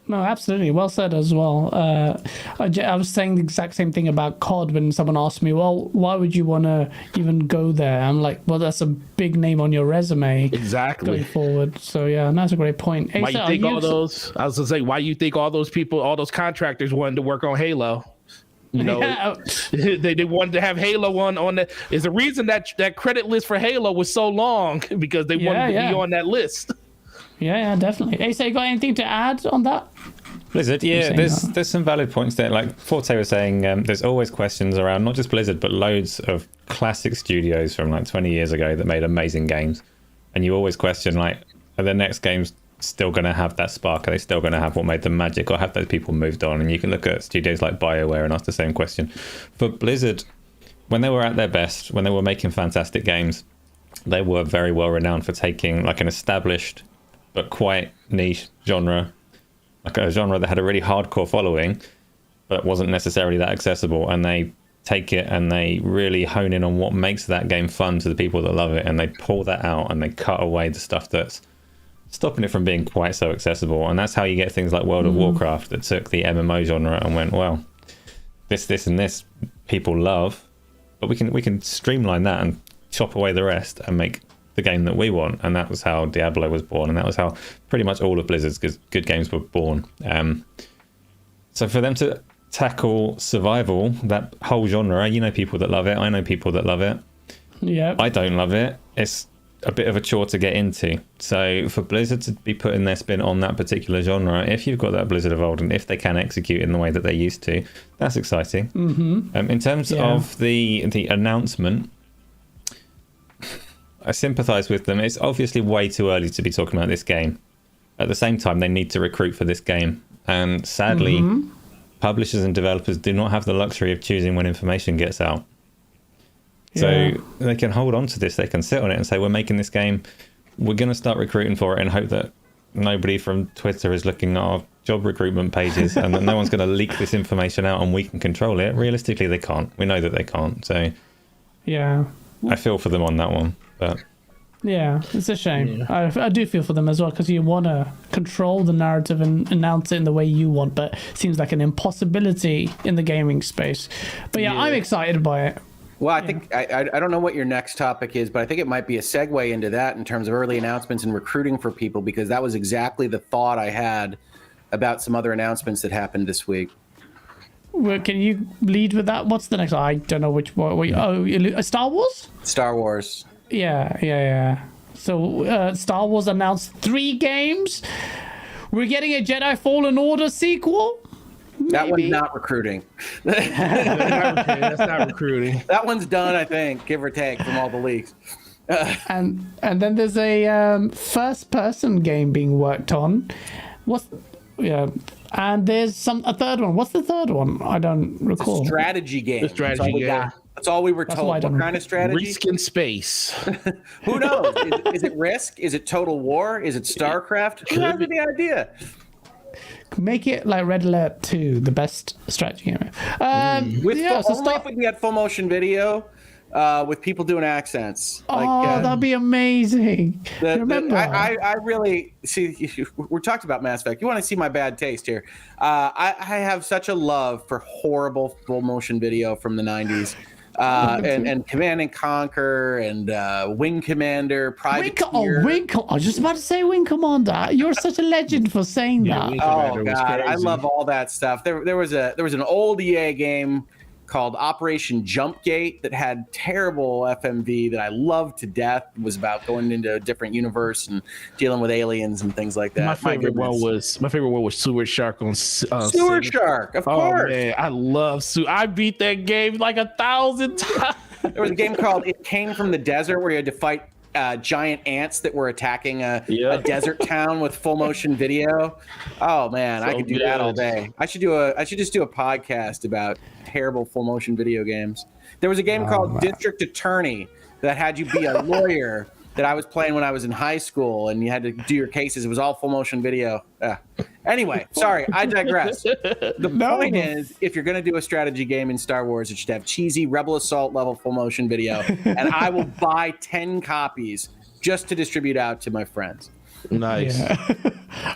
No, absolutely. Well said as well. I was saying the exact same thing about COD when someone asked me, well, why would you want to even go there? I'm like, well, that's a big name on your resume. Exactly. Going forward. So, yeah, that's a great point. Hey, why you think all those, I was going to say, why you think all those people, all those contractors wanted to work on Halo? They wanted to have Halo on the, is the reason that credit list for Halo was so long, because they wanted to be on that list. Yeah, definitely. Asa, you got anything to add on that? Blizzard, there's some valid points there. Like Forte was saying, there's always questions around not just Blizzard, but loads of classic studios from like 20 years ago that made amazing games. And you always question, like, are the next games still going to have that spark? Are they still going to have what made them magic, or have those people moved on? And you can look at studios like BioWare and ask the same question. For Blizzard, when they were at their best, when they were making fantastic games, they were very well renowned for taking like an established but quite niche genre, like a genre that had a really hardcore following, but wasn't necessarily that accessible. And they take it and they really hone in on what makes that game fun to the people that love it. And they pull that out and they cut away the stuff that's stopping it from being quite so accessible. And that's how you get things like World of Warcraft that took the MMO genre and went, well, this and this people love, but we can streamline that and chop away the rest and make the game that we want. And that was how Diablo was born, and that was how pretty much all of Blizzard's good games were born. So for them to tackle survival, that whole genre, people that love it, I know people that love it. Yeah, I don't love it. It's a bit of a chore to get into. So for Blizzard to be putting their spin on that particular genre, if you've got that Blizzard of old and if they can execute in the way that they used to, that's exciting. In terms of the announcement, I sympathise with them. It's obviously way too early to be talking about this game. At the same time, they need to recruit for this game. And sadly, publishers and developers do not have the luxury of choosing when information gets out. So they can hold on to this. They can sit on it and say, we're making this game. We're going to start recruiting for it and hope that nobody from Twitter is looking at our job recruitment pages and that no one's going to leak this information out and we can control it. Realistically, they can't. We know that they can't. So I feel for them on that one. But yeah, it's a shame. I do feel for them as well, because you want to control the narrative and announce it in the way you want, but it seems like an impossibility in the gaming space. But I'm excited by it. Well, I think I don't know what your next topic is, but I think it might be a segue into that in terms of early announcements and recruiting for people, because that was exactly the thought I had about some other announcements that happened this week. Well, can you lead with that? What's the next? I don't know which one. Star Wars? Star Wars. Yeah. So Star Wars announced 3 games. We're getting a Jedi Fallen Order sequel. That one's Maybe. not recruiting. That's not recruiting. That one's done, I think, give or take, from all the leaks. And then there's a first-person game being worked on. And there's a third one. What's the third one? I don't recall. Strategy game. The strategy game. That's all we were told. why I What don't- kind of strategy? Risk in space. Who knows? Is it Risk? Is it Total War? Is it StarCraft? Who has any idea? Make it like Red Alert 2, the best strategy game. With yeah, so only if we can get full motion video with people doing accents. that'd be amazing. Remember? I really see. We're talked about Mass Effect. You want to see my bad taste here? I have such a love for horrible full motion video from the 90s. And Command and Conquer and Wing Commander, Privateer. I was just about to say Wing Commander. You're such a legend for saying that. Wing Oh Commander was God, I crazy. love all that stuff. There was an old EA game called Operation Jumpgate that had terrible FMV that I loved to death. It was about going into a different universe and dealing with aliens and things like that. My favorite one was Sewer Shark on Sewer Sega. Shark, of Oh course. man, I love Sewer. I beat that game like 1,000 times. There was a game called It Came from the Desert where you had to fight giant ants that were attacking a desert town with full motion video. Oh man, I So could do that all good. day. I should just do a podcast about terrible full motion video games. There was a game called District Attorney that had you be a lawyer that I was playing when I was in high school, and you had to do your cases. It was all full motion video. Anyway, sorry, I digress. The point is, if you're going to do a strategy game in Star Wars, it should have cheesy Rebel Assault level full motion video, and I will buy 10 copies just to distribute out to my friends. Nice.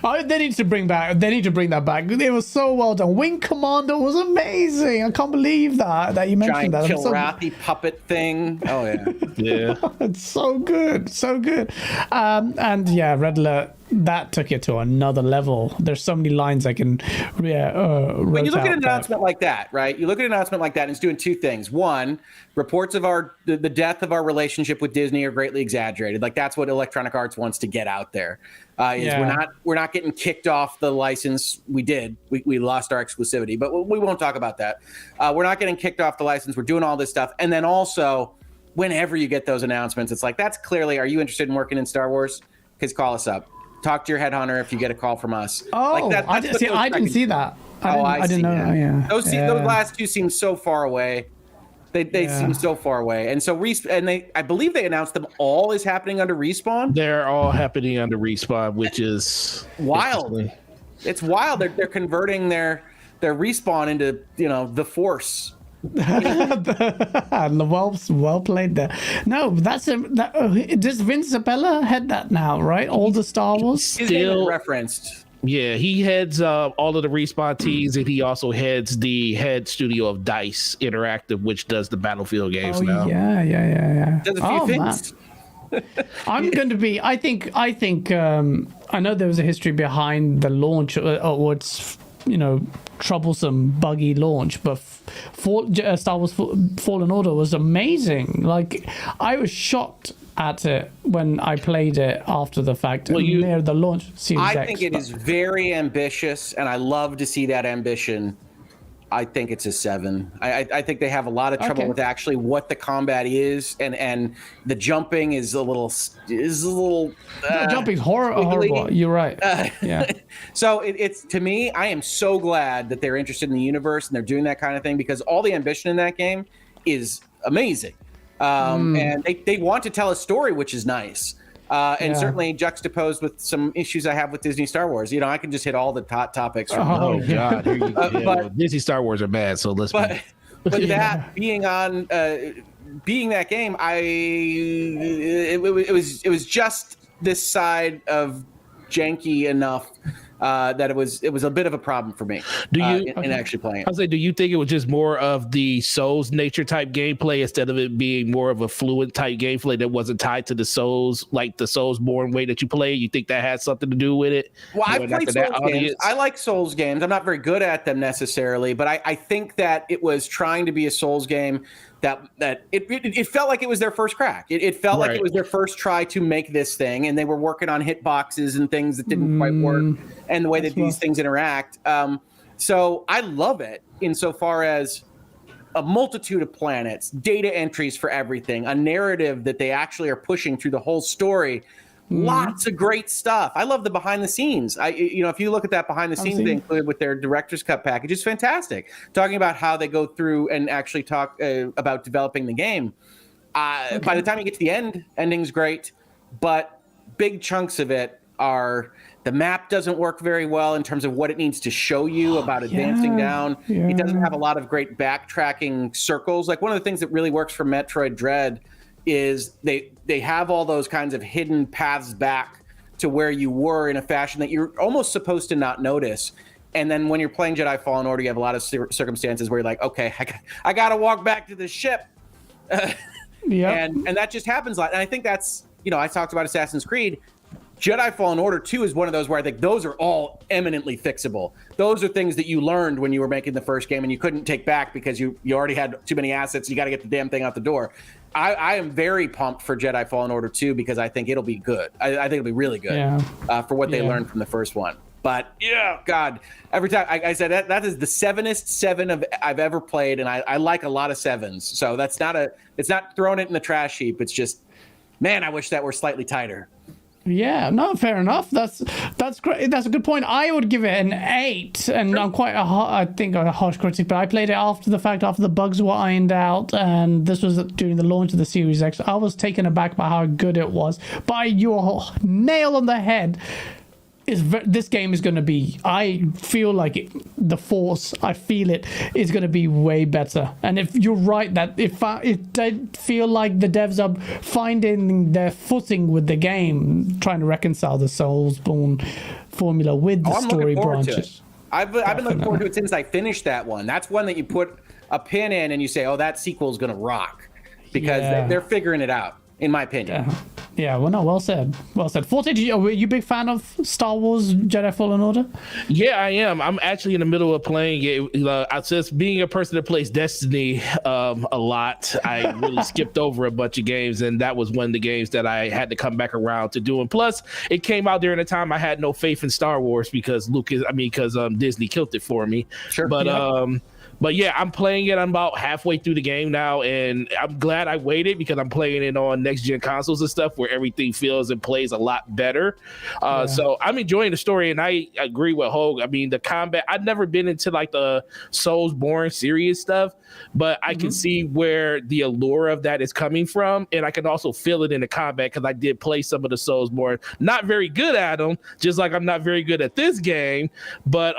They need to bring that back. It was so well done. Wing Commander was amazing. I can't believe that you mentioned Giant that. It's so- Kilrathi puppet thing. Oh yeah. Yeah. It's so good, so good. And yeah, Red Alert, that took it to another level. There's so many lines I can When you look at an announcement announcement like that, right? You look at an announcement like that, and it's doing two things. One, reports of the death of our relationship with Disney are greatly exaggerated. Like that's what Electronic Arts wants to get out there. We're not getting kicked off the license. We did. We lost our exclusivity, but we won't talk about that. We're not getting kicked off the license. We're doing all this stuff, and then also, whenever you get those announcements, it's like that's clearly. Are you interested in working in Star Wars? Because call us up. Talk to your headhunter if you get a call from us. Oh, I didn't see that. I didn't know. that. Yeah. Those last two seem so far away. They seem so far away, and so I believe they announced them all is happening under Respawn. They're all happening under Respawn, which is Wild. It's wild. They're converting their Respawn into the Force. Well played there. No, does Vince Zabella head that now, right? All the Star Wars. His name is Still- referenced. Yeah, he heads all of the Respawn teams, and he also heads the head studio of DICE Interactive, which does the Battlefield games now. Yeah. Does a few things. I'm going to be. I think. I know there was a history behind the launch, or its troublesome, buggy launch, but Star Wars Fallen Order was amazing. Like I was shocked at it when I played it after the fact, near the launch. Series I X, think it but- is very ambitious, and I love to see that ambition. I think it's a 7. I think they have a lot of trouble Okay. with actually what the combat is, and the jumping is a little. Jumping's horrible. squiggly. You're right. Yeah. So it's to me, I am so glad that they're interested in the universe and they're doing that kind of thing because all the ambition in that game is amazing, and they want to tell a story, which is nice. And certainly juxtaposed with some issues I have with Disney Star Wars. I can just hit all the hot topics. From Oh God, here you go. but- Disney Star Wars are bad, so let's. But that being on, being that game, it was just this side of janky enough that it was a bit of a problem for me. Do you- in actually playing I it? was like, do you think it was just more of the Souls nature type gameplay instead of it being more of a fluid type gameplay that wasn't tied to the Souls, like the Soulsborne way that you play? You think that had something to do with it? Well, I Going played after that Souls games. audience? I like Souls games. I'm not very good at them necessarily, but I think that it was trying to be a Souls game that it felt like it was their first crack. It felt like it was their first try to make this thing, and they were working on hitboxes and things that didn't quite work, and the way that these things interact. So I love it insofar as a multitude of planets, data entries for everything, a narrative that they actually are pushing through the whole story. Lots of great stuff. I love the behind the scenes. If you look at that behind the scenes they included with their director's cut package, it's fantastic. Talking about how they go through and actually talk about developing the game. By the time you get to the ending's great, but big chunks of it are the map doesn't work very well in terms of what it needs to show you about advancing down. It doesn't have a lot of great backtracking circles. Like one of the things that really works for Metroid Dread is they have all those kinds of hidden paths back to where you were in a fashion that you're almost supposed to not notice. And then when you're playing Jedi Fallen Order, you have a lot of circumstances where you're like, okay, I got to walk back to the ship. And that just happens a lot. And I think that's, I talked about Assassin's Creed. Jedi Fallen Order 2 is one of those where I think those are all eminently fixable. Those are things that you learned when you were making the first game and you couldn't take back because you already had too many assets. You got to get the damn thing out the door. I am very pumped for Jedi Fallen Order 2 because I think it'll be good. I think it'll be really good for what they learned from the first one. But God, every time I said that is the 7th 7 I've ever played, and I like a lot of 7s. So it's not throwing it in the trash heap. It's just, man, I wish that were slightly tighter. Yeah, no, fair enough. That's great. That's a good point. I would give it an 8, and I'm quite a harsh critic, but I played it after the fact, after the bugs were ironed out, and this was during the launch of the Series X. I was taken aback by how good it was. By your nail on the head. This game is going to be, I feel like the Force, I feel it is going to be way better. And if you're right that if they feel like the devs are finding their footing with the game, trying to reconcile the Soulsborne formula with the story branches. I've been looking forward to it since I finished that one. That's one that you put a pin in and you say, oh, that sequel is going to rock, because they're figuring it out, in my opinion. Yeah, well, no, well said. Well said. Forte, are you a big fan of Star Wars Jedi Fallen Order? Yeah, I am. I'm actually in the middle of playing it. Just being a person that plays Destiny a lot, I really skipped over a bunch of games, and that was one of the games that I had to come back around to doing. Plus, it came out during a time I had no faith in Star Wars because Disney killed it for me. Sure. But yeah, I'm playing it. I'm about halfway through the game now, and I'm glad I waited because I'm playing it on next-gen consoles and stuff where everything feels and plays a lot better. So I'm enjoying the story, and I agree with Hogue. I mean, the combat, I've never been into like the Soulsborne serious stuff, but I can see where the allure of that is coming from, and I can also feel it in the combat because I did play some of the Soulsborne. Not very good at them, just like I'm not very good at this game, but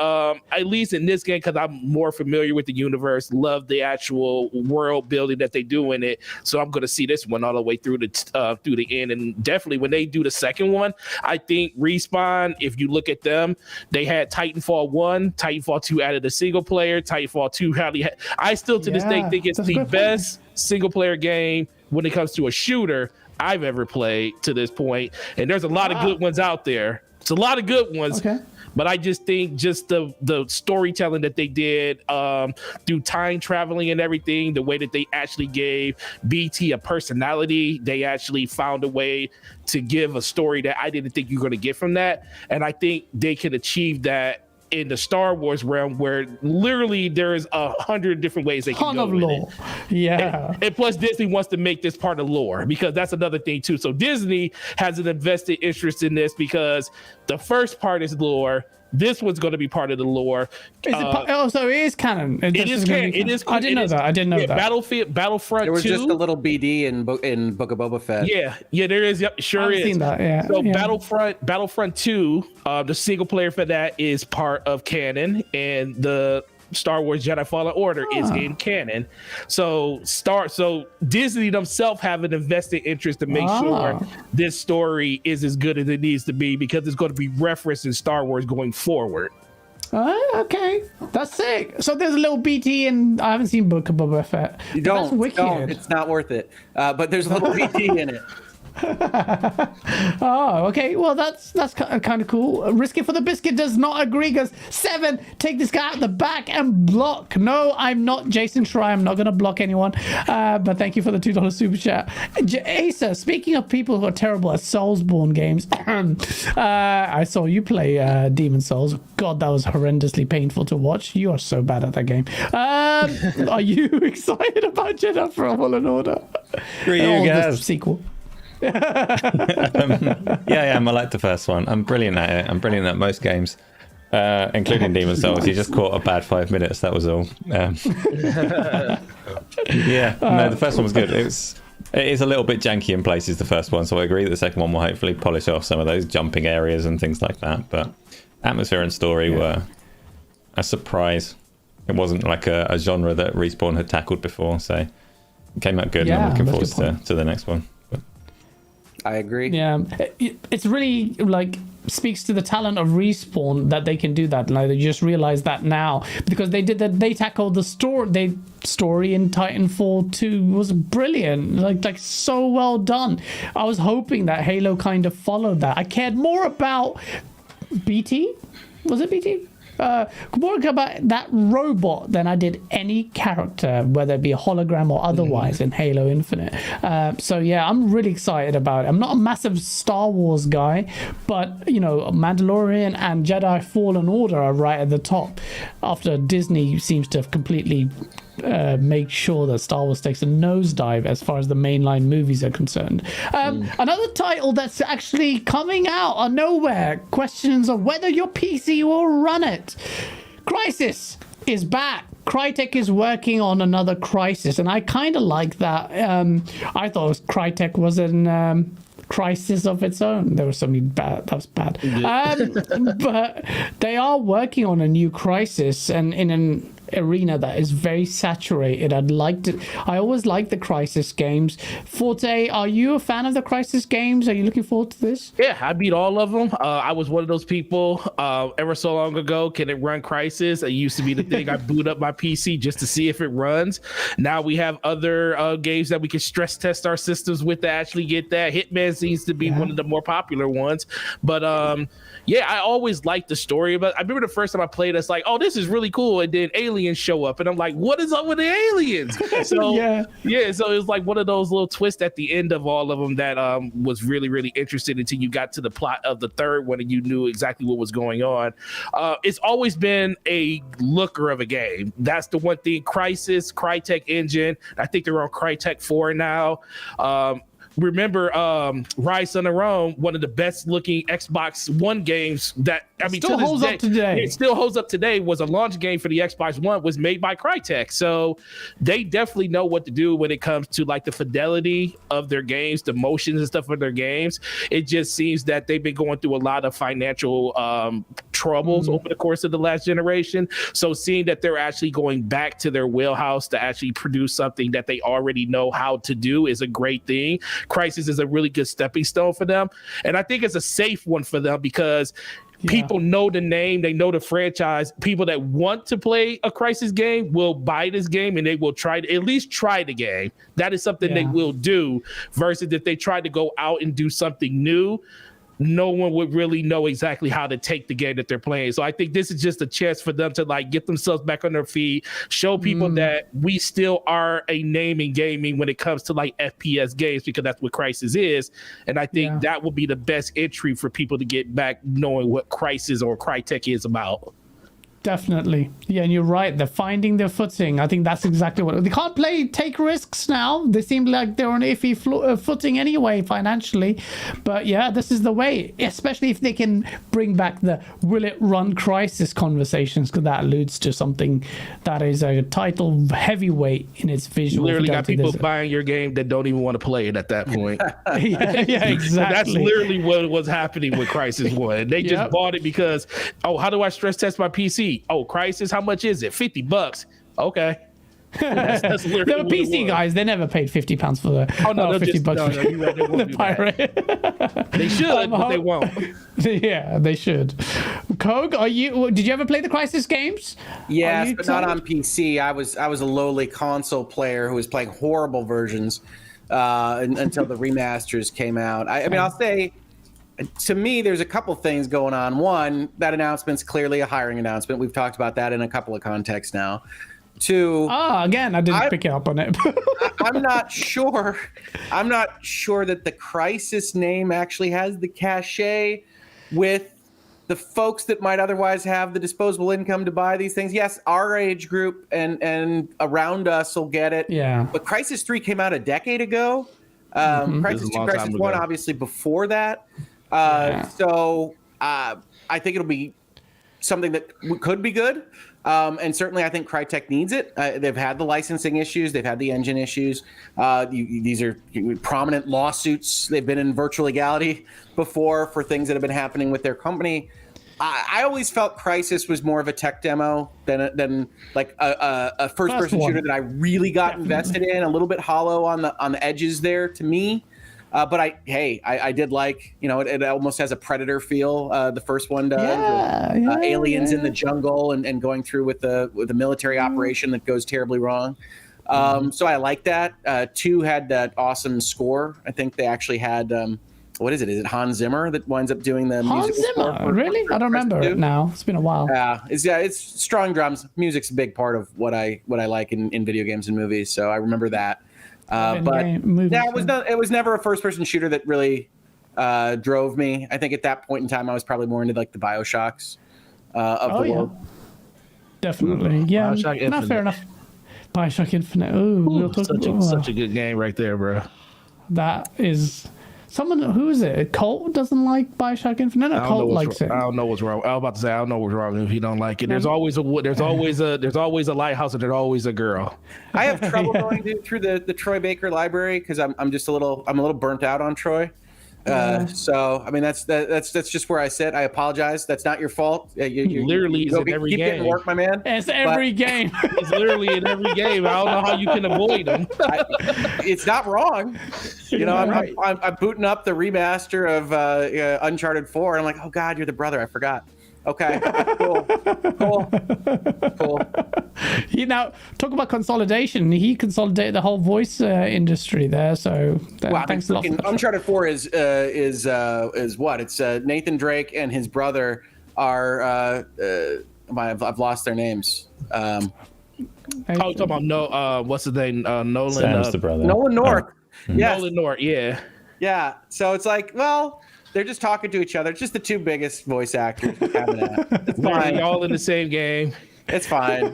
at least in this game, because I'm more familiar with the universe, love the actual world building that they do in it. So I'm going to see this one all the way through the end. And definitely when they do the second one, I think Respawn, if you look at them, they had Titanfall 1, Titanfall 2 added a single player, Titanfall 2, I still to this day think it's the best single player game when it comes to a shooter I've ever played to this point. And there's a lot of good ones out there. It's a lot of good ones. Okay. But I just think just the storytelling that they did through time traveling and everything, the way that they actually gave BT a personality, they actually found a way to give a story that I didn't think you were going to get from that. And I think they can achieve that in the Star Wars realm, where literally there's 100 different ways they can go with it. Yeah. And plus Disney wants to make this part of lore, because that's another thing too. So Disney has an invested interest in this because the first part is lore. This one's going to be part of the lore. So it is canon. It is canon. I didn't know that. I didn't know that. Battlefront 2. There was just a little BD in Book of Boba Fett. Yeah, there is. Yep, sure is. I've seen that. Yeah. So Battlefront 2, the single player for that is part of canon, and the Star Wars Jedi Fallen Order is in canon. So Disney themselves have an invested interest to make sure this story is as good as it needs to be, because it's going to be referenced in Star Wars going forward. Okay, that's sick. So there's a little BT, and I haven't seen Book of Boba Fett. Don't. It's not worth it. But there's a little BT in it. Oh, okay. Well, that's kind of cool. Risky for the Biscuit does not agree. Goes 7. Take this guy out the back and block. No, I'm not Jason Schreier. I'm not going to block anyone. But thank you for the $2 super chat. Asa, speaking of people who are terrible at Soulsborne games, I saw you play Demon Souls. God, that was horrendously painful to watch. You are so bad at that game. Are you excited about Jedi Fallen Order? You guys. Sequel. Yeah, I am. I like the first one. I'm brilliant at it. I'm brilliant at most games, including Demon Souls. You just caught a bad 5 minutes. That was all. No, the first one was good. It is a little bit janky in places, the first one. So I agree that the second one will hopefully polish off some of those jumping areas and things like that. But atmosphere and story were a surprise. It wasn't like a genre that Respawn had tackled before, so it came out good. And I'm looking forward to the next one. I agree. Yeah, it's really like speaks to the talent of Respawn that they can do that. Like they just realized that now because they did that. They tackled the story in Titanfall 2 was brilliant. Like so well done. I was hoping that Halo kind of followed that. I cared more about BT. Was it BT? More about that robot than I did any character, whether it be a hologram or otherwise in Halo Infinite. So yeah, I'm really excited about it. I'm not a massive Star Wars guy, but you know, Mandalorian and Jedi Fallen Order are right at the top after Disney seems to have completely make sure that Star Wars takes a nosedive as far as the mainline movies are concerned. Another title that's actually coming out of nowhere, questions of whether your PC will run it. Crysis is back. Crytek is working on another Crysis, and I kind of like that. I thought Crytek was in crisis of its own. There was something bad. That was bad. But they are working on a new Crysis, and in an arena that is very saturated. I always like the Crysis games. Forte, are you a fan of the Crysis games? Are you looking forward to this? Yeah, I beat all of them. I was one of those people ever so long ago. Can it run Crysis? It used to be the thing. I boot up my PC just to see if it runs. Now we have other games that we can stress test our systems with to actually get that. Hitman seems to be one of the more popular ones. But I always liked the story. But I remember the first time I played, it's like, oh, this is really cool. And then aliens show up, and I'm like, what is up with the aliens? So so it was like one of those little twists at the end of all of them that was really, really interesting until you got to the plot of the third one and you knew exactly what was going on. It's always been a looker of a game. That's the one thing. Crysis, Crytek engine. I think they're on Crytek 4 now. Remember Rise on the Rome, one of the best looking Xbox One games that still holds up today. It still holds up today. Was a launch game for the Xbox One, was made by Crytek. So they definitely know what to do when it comes to like the fidelity of their games, the motions and stuff of their games. It just seems that they've been going through a lot of financial troubles over the course of the last generation. So seeing that they're actually going back to their wheelhouse to actually produce something that they already know how to do is a great thing. Crysis is a really good stepping stone for them. And I think it's a safe one for them because people know the name, they know the franchise. People that want to play a Crysis game will buy this game and they will at least try the game. That is something they will do, versus if they try to go out and do something new, no one would really know exactly how to take the game that they're playing. So I think this is just a chance for them to like get themselves back on their feet, show people that we still are a name in gaming when it comes to like FPS games, because that's what Crysis is. And I think that will be the best entry for people to get back knowing what Crysis or Crytek is about. Definitely. Yeah, and you're right. They're finding their footing. I think that's exactly what... They can't take risks now. They seem like they're on iffy footing anyway, financially. But yeah, this is the way, especially if they can bring back the will it run Crysis conversations, because that alludes to something that is a title heavyweight in its visual. Literally got people buying your game that don't even want to play it at that point. yeah, exactly. That's literally what was happening with Crysis 1. They just bought it because, how do I stress test my PC? Oh, Crysis, how much is it? $50. Okay. That's they were PC guys. They never paid £50 for the $50. No, you're right, they won't do pirate. They should, but they won't. Yeah, they should. Kogue, did you ever play the Crysis games? Yes, but not on PC. I was a lowly console player who was playing horrible versions. until the remasters came out. I mean, I'll say, to me, there's a couple things going on. One, that announcement's clearly a hiring announcement. We've talked about that in a couple of contexts now. Two, again, I didn't pick up on it. I'm not sure. I'm not sure that the Crysis name actually has the cachet with the folks that might otherwise have the disposable income to buy these things. Yes, our age group and around us will get it. Yeah. But Crysis 3 came out a decade ago. Crysis 2, Crysis 1, obviously before that. So I think it'll be something that could be good. And certainly I think Crytek needs it. They've had the licensing issues. They've had the engine issues. These are prominent lawsuits. They've been in virtual legality before for things that have been happening with their company. I always felt Crysis was more of a tech demo than like a first-person shooter that I really got invested in. A little bit hollow on the edges there to me. But I did like, it almost has a Predator feel. The first one does. Aliens in the jungle and going through with the military operation that goes terribly wrong. So I like that. 2 had that awesome score. I think they actually had, what is it? Is it Hans Zimmer that winds up doing the music? Hans Zimmer, really? I don't remember it now. It's been a while. It's strong drums. Music's a big part of what I like in video games and movies. So I remember that. But it was never a first-person shooter that really drove me. I think at that point in time, I was probably more into like the BioShocks of the world. Definitely, yeah. Not fair enough. BioShock Infinite. Ooh, such a good game right there, bro. That is. Someone, who is it? Colt doesn't like BioShock Infinite. Or Colt likes it. I don't know what's wrong. I was about to say I don't know what's wrong if you don't like it. There's always a lighthouse and there's always a girl. I have trouble going through the Troy Baker library because I'm just a little burnt out on Troy. So I mean that's just where I sit. I apologize. That's not your fault. You literally is in every keep game. Getting work, my man. It's every game. It's literally in every game. I don't know how you can avoid them. It's not wrong. I'm booting up the remaster of Uncharted 4, and I'm like, oh God, you're the brother. I forgot. Okay, cool. Talk about consolidation. He consolidated the whole voice industry there. So thanks a lot. Uncharted 4 is what? It's Nathan Drake and his brother are. I've lost their names. Talking about what's his name? Nolan. Sam's the brother. Nolan North. Yes. Nolan North. Yeah. Yeah. So it's like, well, they're just talking to each other. It's just the 2 biggest voice actors having that. It's fine. All in the same game. It's fine.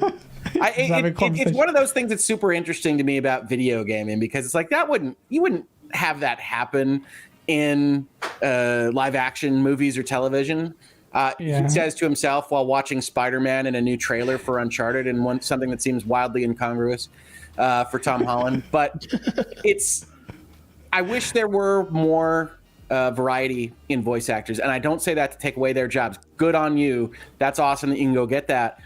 It's one of those things that's super interesting to me about video gaming because it's like you wouldn't have that happen in live action movies or television. He says to himself while watching Spider-Man in a new trailer for Uncharted and something that seems wildly incongruous for Tom Holland. But I wish there were more variety in voice actors. And I don't say that to take away their jobs. Good on you. That's awesome that you can go get that.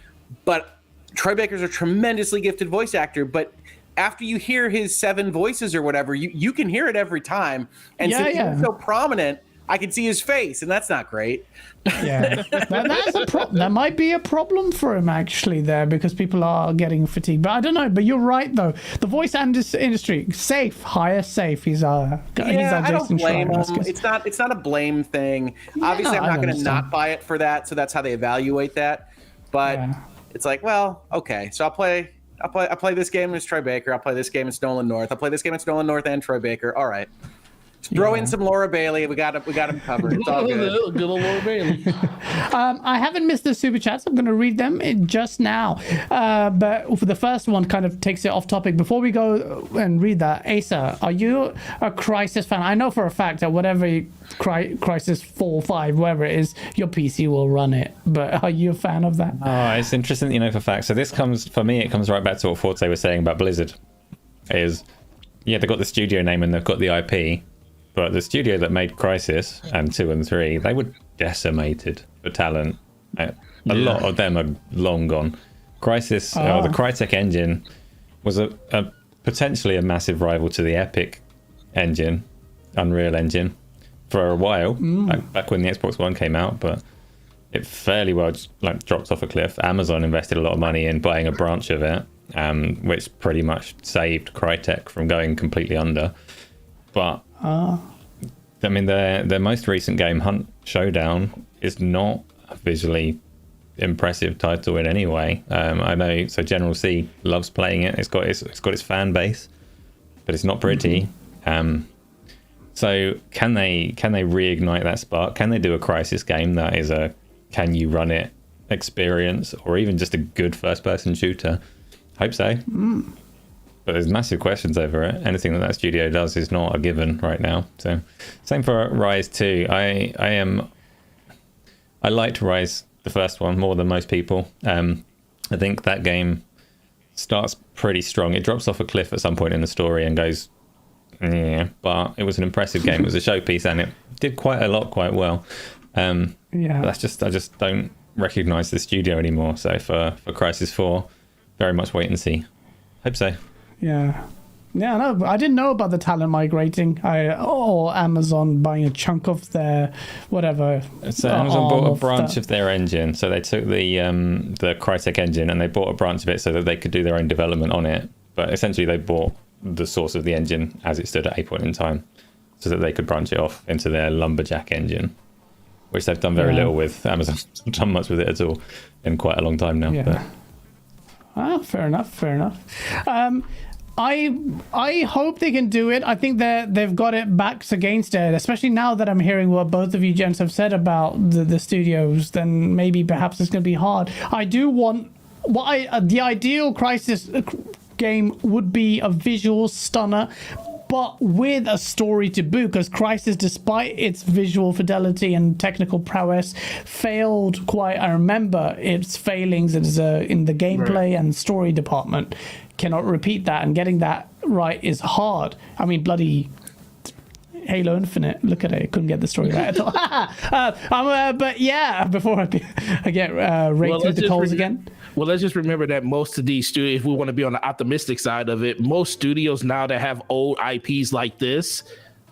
But Troy Baker's a tremendously gifted voice actor, but after you hear his 7 voices or whatever, you can hear it every time. And since he's so prominent, I can see his face, and that's not great. Yeah, that's a problem. That might be a problem for him actually there because people are getting fatigued. But I don't know. But you're right though. The voice industry, hire safe. He's our I don't blame him. It's not a blame thing. Obviously, I'm not going to not buy it for that. So that's how they evaluate that. But it's like, well, okay. So I play this game as Troy Baker. I'll play this game as Nolan North. I'll play this game as Nolan North and Troy Baker. All right. Throw in some Laura Bailey. We got him covered. It's all good. Good old Laura Bailey. I haven't missed the super chats. I'm going to read them just now. But for the first one, kind of takes it off topic. Before we go and read that, Asa, are you a Crysis fan? I know for a fact that whatever Crysis 4, 5, whatever it is, your PC will run it. But are you a fan of that? Oh, it's interesting, for fact. So this comes right back to what Forza was saying about Blizzard. They've got the studio name and they've got the IP. But the studio that made Crysis and 2 and 3, they were decimated for talent. A lot of them are long gone. Crysis, the Crytek engine, was a potentially a massive rival to the Epic engine, Unreal Engine, for a while, back when the Xbox One came out. But it fairly well dropped off a cliff. Amazon invested a lot of money in buying a branch of it, which pretty much saved Crytek from going completely under. But I mean, their most recent game, Hunt Showdown, is not a visually impressive title in any way. I know, so General C loves playing it. It's got its fan base, but it's not pretty. So can they reignite that spark? Can they do a Crysis game that is a can you run it experience, or even just a good first person shooter? Hope so. But there's massive questions over it. Anything that studio does is not a given right now. So same for Rise 2. I liked Rise, the first one, more than most people. I think that game starts pretty strong. It drops off a cliff at some point in the story and goes, yeah, but it was an impressive game. It was a showpiece and it did quite a lot, quite well. But I just don't recognize the studio anymore. So for Crysis 4, very much wait and see. Hope so. Yeah, no, I didn't know about the talent migrating. Or Amazon buying a chunk of their whatever. So Amazon bought a branch of their engine. So they took the Crytek engine and they bought a branch of it so that they could do their own development on it. But essentially, they bought the source of the engine as it stood at a point in time, so that they could branch it off into their Lumberjack engine, which they've done very little with. Amazon hasn't done much with it at all in quite a long time now. Yeah. But. Fair enough. I hope they can do it. I think they've got it backs against it, especially now that I'm hearing what both of you gents have said about the studios. Then maybe perhaps it's going to be hard. I do want the ideal Crysis game would be a visual stunner, but with a story to boot, because Crysis, despite its visual fidelity and technical prowess, failed quite. I remember its failings in the gameplay and story department. Cannot repeat that, and getting that right is hard. I mean, bloody Halo Infinite, look at it, couldn't get the story right at all. But yeah, before I get raked through the coals again. Well, let's just remember that most of these studios, if we want to be on the optimistic side of it, most studios now that have old IPs like this,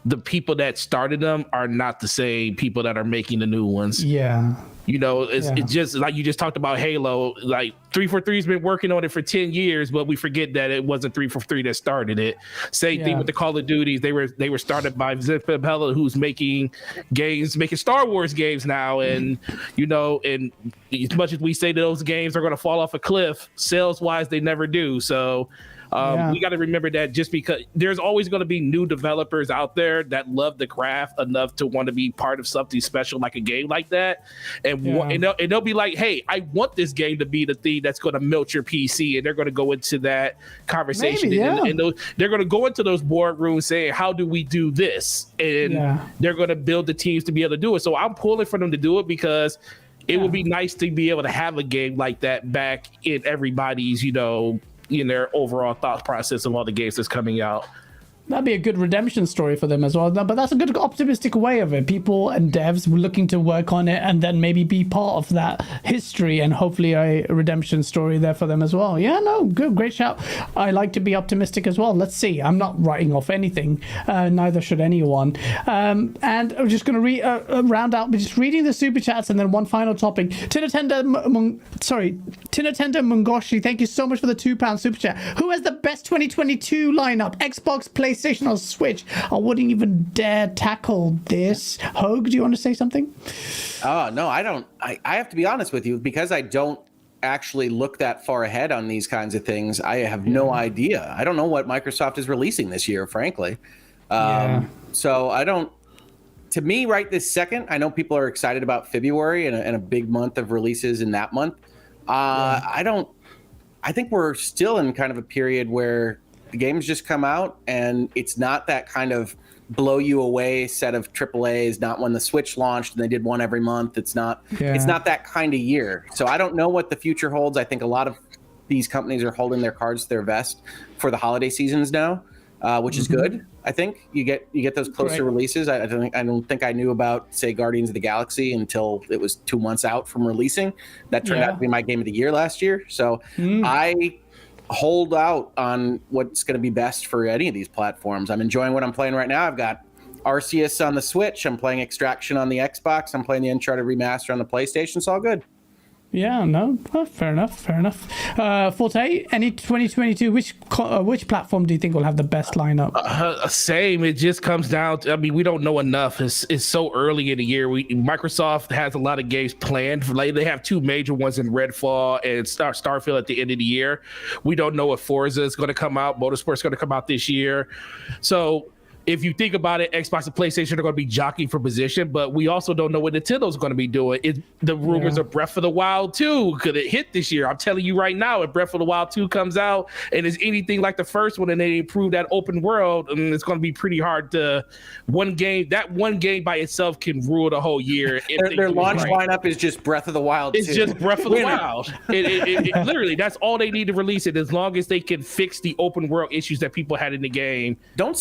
the people that started them are not the same people that are making the new ones. Yeah. You know, it's just like you just talked about Halo. Like 343's been working on it for 10 years, but we forget that it wasn't 343 that started it. Same thing with the Call of Duties. They were started by Zip Pella, who's making Star Wars games now. And you know, and as much as we say that those games are going to fall off a cliff, sales wise, they never do. So. We got to remember that just because there's always going to be new developers out there that love the craft enough to want to be part of something special like a game like that. And they'll be like, hey, I want this game to be the thing that's going to melt your PC. And they're going to go into that conversation. Maybe, and they're going to go into those boardrooms saying, how do we do this? And they're going to build the teams to be able to do it. So I'm pulling for them to do it because it would be nice to be able to have a game like that back in everybody's, in their overall thought process of all the games that's coming out. That'd be a good redemption story for them as well. But that's a good optimistic way of it. People and devs were looking to work on it and then maybe be part of that history and hopefully a redemption story there for them as well. Yeah, no, good, great shout. I like to be optimistic as well. Let's see. I'm not writing off anything. Neither should anyone. And I'm just going to round out by just reading the super chats and then one final topic. Tinatenda Mungoshi, thank you so much for the £2 super chat. Who has the best 2022 lineup? Xbox, PlayStation, or Switch? I wouldn't even dare tackle this. Hogue, do you want to say something? No, I don't. I have to be honest with you, because I don't actually look that far ahead on these kinds of things. I have no idea. I don't know what Microsoft is releasing this year, frankly. So I don't. To me, right this second, I know people are excited about February and a big month of releases in that month. I don't. I think we're still in kind of a period where the games just come out and it's not that kind of blow you away set of AAAs, not when the Switch launched and they did one every month. It's not that kind of year. So I don't know what the future holds. I think a lot of these companies are holding their cards to their vest for the holiday seasons now, which is good. I think you get those closer releases. I don't think I knew about, say, Guardians of the Galaxy until it was 2 months out from releasing. That turned out to be my game of the year last year. So I hold out on what's going to be best for any of these platforms. I'm enjoying what I'm playing right now. I've got Arceus on the Switch. I'm playing Extraction on the Xbox. I'm playing the Uncharted remaster on the PlayStation. It's all good. Yeah, no, fair enough. Forte, any 2022, which platform do you think will have the best lineup? Same. It just comes down to, I mean, we don't know enough. It's so early in the year. Microsoft has a lot of games planned. Like, they have two major ones in Redfall and Starfield at the end of the year. We don't know if Forza is going to come out. Motorsport's going to come out this year. So if you think about it, Xbox and PlayStation are going to be jockeying for position, but we also don't know what Nintendo's going to be doing. The rumors of Breath of the Wild 2 could it hit this year. I'm telling you right now, if Breath of the Wild 2 comes out and is anything like the first one and they improve that open world, it's going to be pretty hard to one game by itself can rule the whole year. Their launch lineup is just Breath of the Wild 2. It's just Breath of the Wild. It literally, that's all they need to release it, as long as they can fix the open world issues that people had in the game. Don't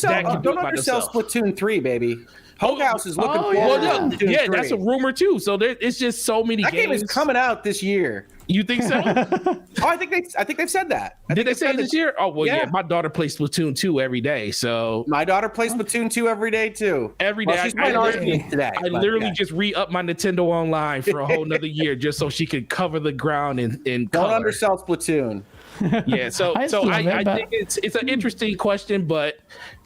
undersell Splatoon 3 baby. Hogue House is looking forward to Splatoon 3. That's a rumor too. So it's just so many games. That game is coming out this year. You think so? I think they've said that. Did they say it this year? Oh well, yeah. My daughter plays Splatoon 2 every day. So my daughter plays Splatoon 2 every day too. Every day. She's playing Arceus today. I literally just re-up my Nintendo Online for a whole nother year just so she could cover the ground in Don't color. undersell Splatoon. Yeah. So I think it's an interesting question, but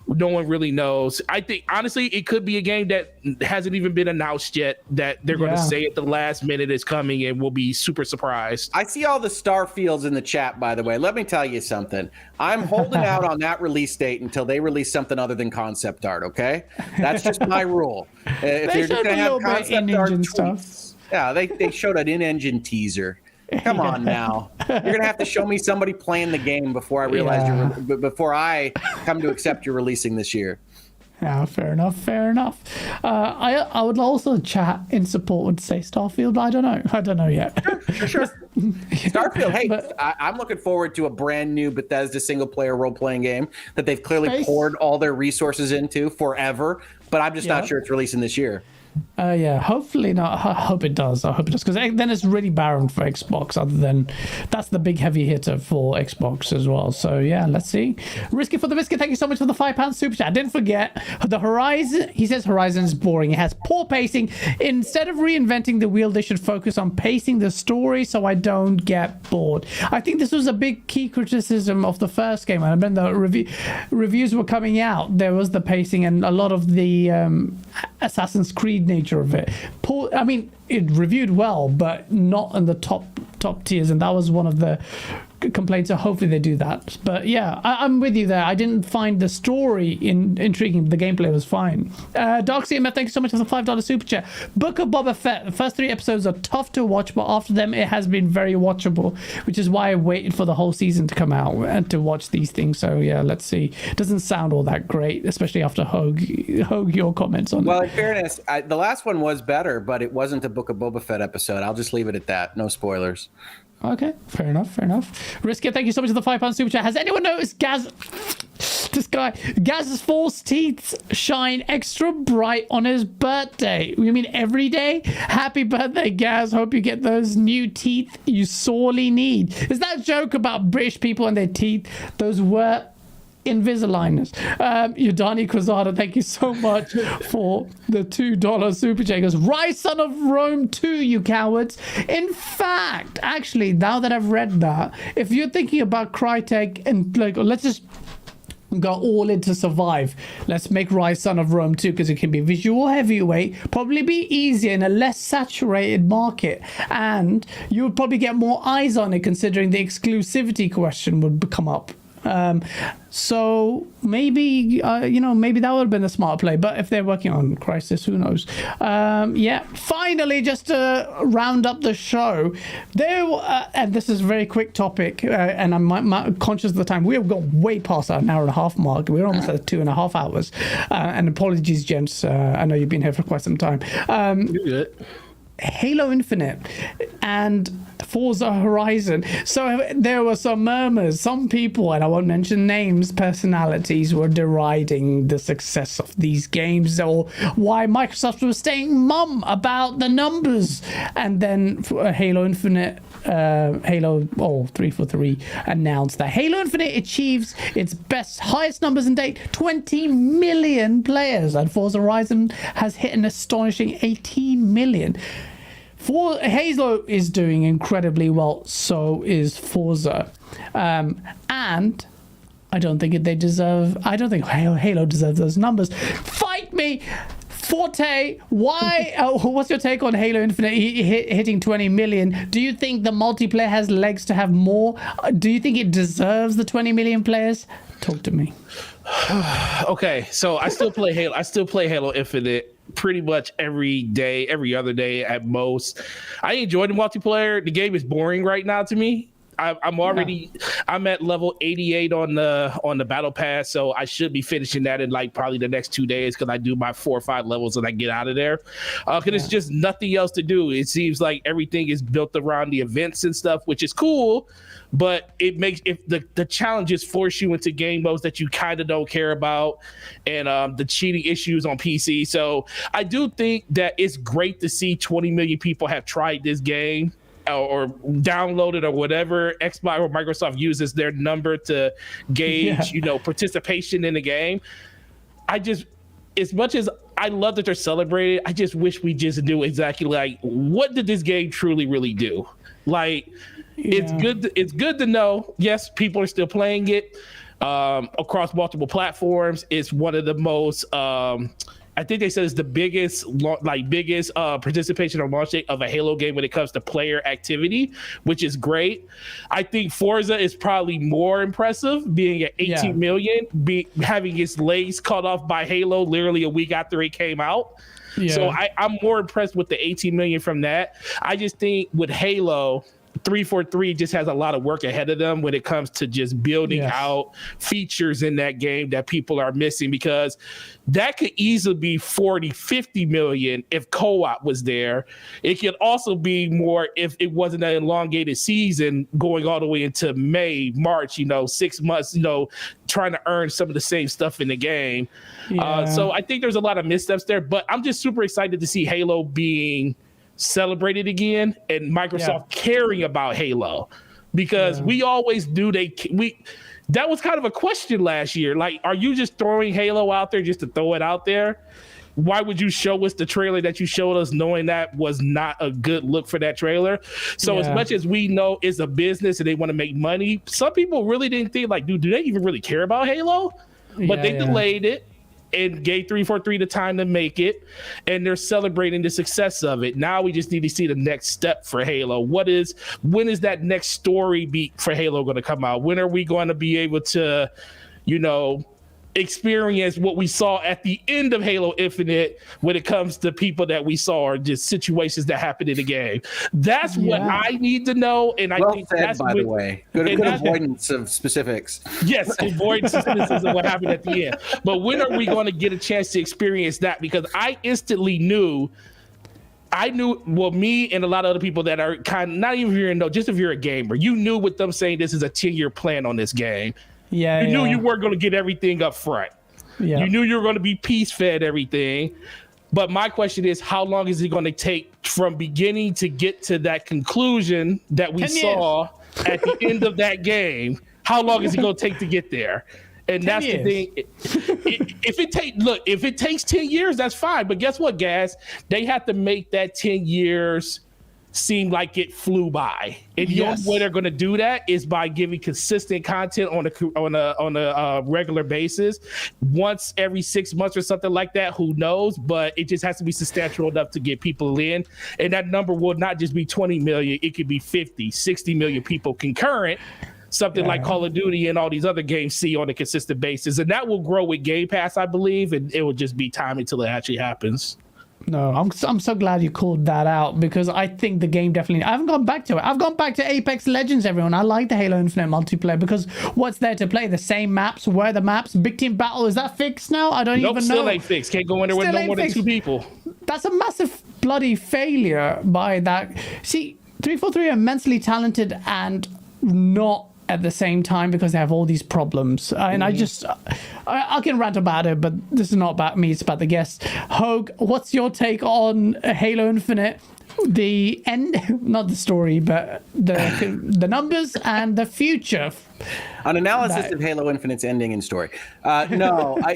no one really knows. I think honestly, it could be a game that hasn't even been announced yet, that they're going to say at the last minute is coming, and we'll be super surprised. I see all the Starfields in the chat, by the way. Let me tell you something. I'm holding out on that release date until they release something other than concept art, okay? That's just my rule. If you're just going to have concept art tweets, yeah, they showed an in-engine teaser. Come on now. You're going to have to show me somebody playing the game before I realize before I come to accept you're releasing this year. Yeah, fair enough. I would also chat in support and say Starfield, but I don't know yet. Sure. Starfield, hey, I'm looking forward to a brand new Bethesda single-player role-playing game that they've clearly poured all their resources into forever, but I'm just not sure it's releasing this year. Hopefully not. I hope it does, because then it's really barren for Xbox, other than that's the big heavy hitter for Xbox as well. So yeah, let's see. Risky for the biscuit, thank you so much for the £5 super chat. I didn't forget the Horizon. He says Horizon is boring. It has poor pacing. Instead of reinventing the wheel, they should focus on pacing the story so I don't get bored. I think this was a big key criticism of the first game. I remember the reviews were coming out. There was the pacing and a lot of the Assassin's Creed nature of it. I mean, it reviewed well, but not in the top tiers, and that was one of the complaints. So hopefully they do that. But yeah, I'm with you there. I didn't find the story intriguing. The gameplay was fine. Dark CMF, thank you so much for the $5 super chat. Book of Boba Fett. The first 3 episodes are tough to watch, but after them it has been very watchable, which is why I waited for the whole season to come out and to watch these things. So yeah, let's see. It doesn't sound all that great, especially after Hogue your comments on it. Well, in fairness, the last one was better, but it wasn't a Book of Boba Fett episode. I'll just leave it at that. No spoilers. Okay, fair enough. Risky, thank you so much for the £5 super chat. Has anyone noticed Gaz's false teeth shine extra bright on his birthday? You mean every day? Happy birthday, Gaz. Hope you get those new teeth you sorely need. Is that a joke about British people and their teeth? Those were Invisaligners. Yudani Cruzada, thank you so much for the $2 super chat. He goes, Rise Son of Rome 2, you cowards. In fact, actually, now that I've read that, if you're thinking about Crytek and like, let's just go all in to survive, let's make Rise Son of Rome 2, because it can be visual heavyweight, probably be easier in a less saturated market, and you would probably get more eyes on it, considering the exclusivity question would come up. So maybe maybe that would have been a smart play, but if they're working on Crysis, who knows? Finally, just to round up the show, and this is a very quick topic, and I'm conscious of the time. We have got way past our 1.5 hour mark. We're almost at 2.5 hours, and apologies, gents, I know you've been here for quite some time. You're good. Halo Infinite and Forza Horizon. So there were some murmurs. Some people, and I won't mention names, personalities, were deriding the success of these games, or why Microsoft was staying mum about the numbers. And then Halo Infinite, Halo 343 announced that Halo Infinite achieves its highest numbers in date, 20 million players, and Forza Horizon has hit an astonishing 18 million. Halo is doing incredibly well. So is Forza, and I don't think I don't think Halo deserves those numbers. Fight me, Forte. Why? What's your take on Halo Infinite hitting 20 million? Do you think the multiplayer has legs to have more? Do you think it deserves the 20 million players? Talk to me. Okay, so I still play Halo. I still play Halo Infinite pretty much every day, every other day at most. I enjoy the multiplayer. The game is boring right now to me. I'm at level 88 on the battle pass, so I should be finishing that in like probably the next 2 days because I do my 4 or 5 levels and I get out of there. It's just nothing else to do. It seems like everything is built around the events and stuff, which is cool. But it makes the challenges force you into game modes that you kind of don't care about, and the cheating issues on PC. So I do think that it's great to see 20 million people have tried this game or downloaded or whatever Xbox or Microsoft uses their number to gauge, participation in the game. As much as I love that they're celebrated, I just wish we just knew exactly like what did this game truly really do. Like, it's good to know. Yes, people are still playing it across multiple platforms. It's one of the most. I think they said it's the biggest participation or launch date of a Halo game when it comes to player activity, which is great. I think Forza is probably more impressive, being at 18 million, having its legs cut off by Halo literally a week after it came out. Yeah. So I'm more impressed with the 18 million from that. I just think with Halo, 343 just has a lot of work ahead of them when it comes to just building out features in that game that people are missing, because that could easily be 40, 50 million if co-op was there. It could also be more if it wasn't an elongated season going all the way into May, March, 6 months, trying to earn some of the same stuff in the game. So I think there's a lot of missteps there, but I'm just super excited to see Halo being celebrated again and Microsoft caring about Halo, because we always do. That was kind of a question last year. Like, are you just throwing Halo out there just to throw it out there? Why would you show us the trailer that you showed us knowing that was not a good look for that trailer? So as much as we know it's a business and they want to make money, some people really didn't think like, dude, do they even really care about Halo? But they delayed it and gave 343 the time to make it, and they're celebrating the success of it. Now we just need to see the next step for Halo. When is that next story beat for Halo going to come out? When are we going to be able to, experience what we saw at the end of Halo Infinite when it comes to people that we saw or just situations that happened in the game? That's what I need to know. And I think that's, by the way, good avoidance of specifics. Yes, avoidance of specifics of what happened at the end. But when are we going to get a chance to experience that? Because I instantly knew, me and a lot of other people that are kind of not even just if you're a gamer, you knew with them saying this is a 10-year plan on this game. You knew you weren't going to get everything up front. You knew you were going to be piece fed everything. But my question is, how long is it going to take from beginning to get to that conclusion that we saw at the end of that game? How long is it going to take to get there? And that's the thing. If it takes 10 years, that's fine. But guess what, guys? They have to make that 10 years seem like it flew by, and the only way they're going to do that is by giving consistent content on a regular basis, once every 6 months or something like that. Who knows? But it just has to be substantial enough to get people in, and that number will not just be 20 million. It could be 50, 60 million people concurrent. Something like Call of Duty and all these other games see on a consistent basis, and that will grow with Game Pass, I believe, and it will just be time until it actually happens. No, I'm so glad you called that out, because I think the game definitely. I haven't gone back to it. I've gone back to Apex Legends, everyone. I like the Halo Infinite multiplayer because what's there to play? The same maps. Where are the maps? Big Team Battle, is that fixed now? I don't even know. Still ain't fixed. Can't go in there with no more than 2 people. That's a massive bloody failure by that. See, 343 are immensely talented and not at the same time, because they have all these problems. And I can rant about it, but this is not about me, it's about the guests. Hogue, what's your take on Halo Infinite? The end, not the story, but the numbers and the future. An analysis of Halo Infinite's ending and story.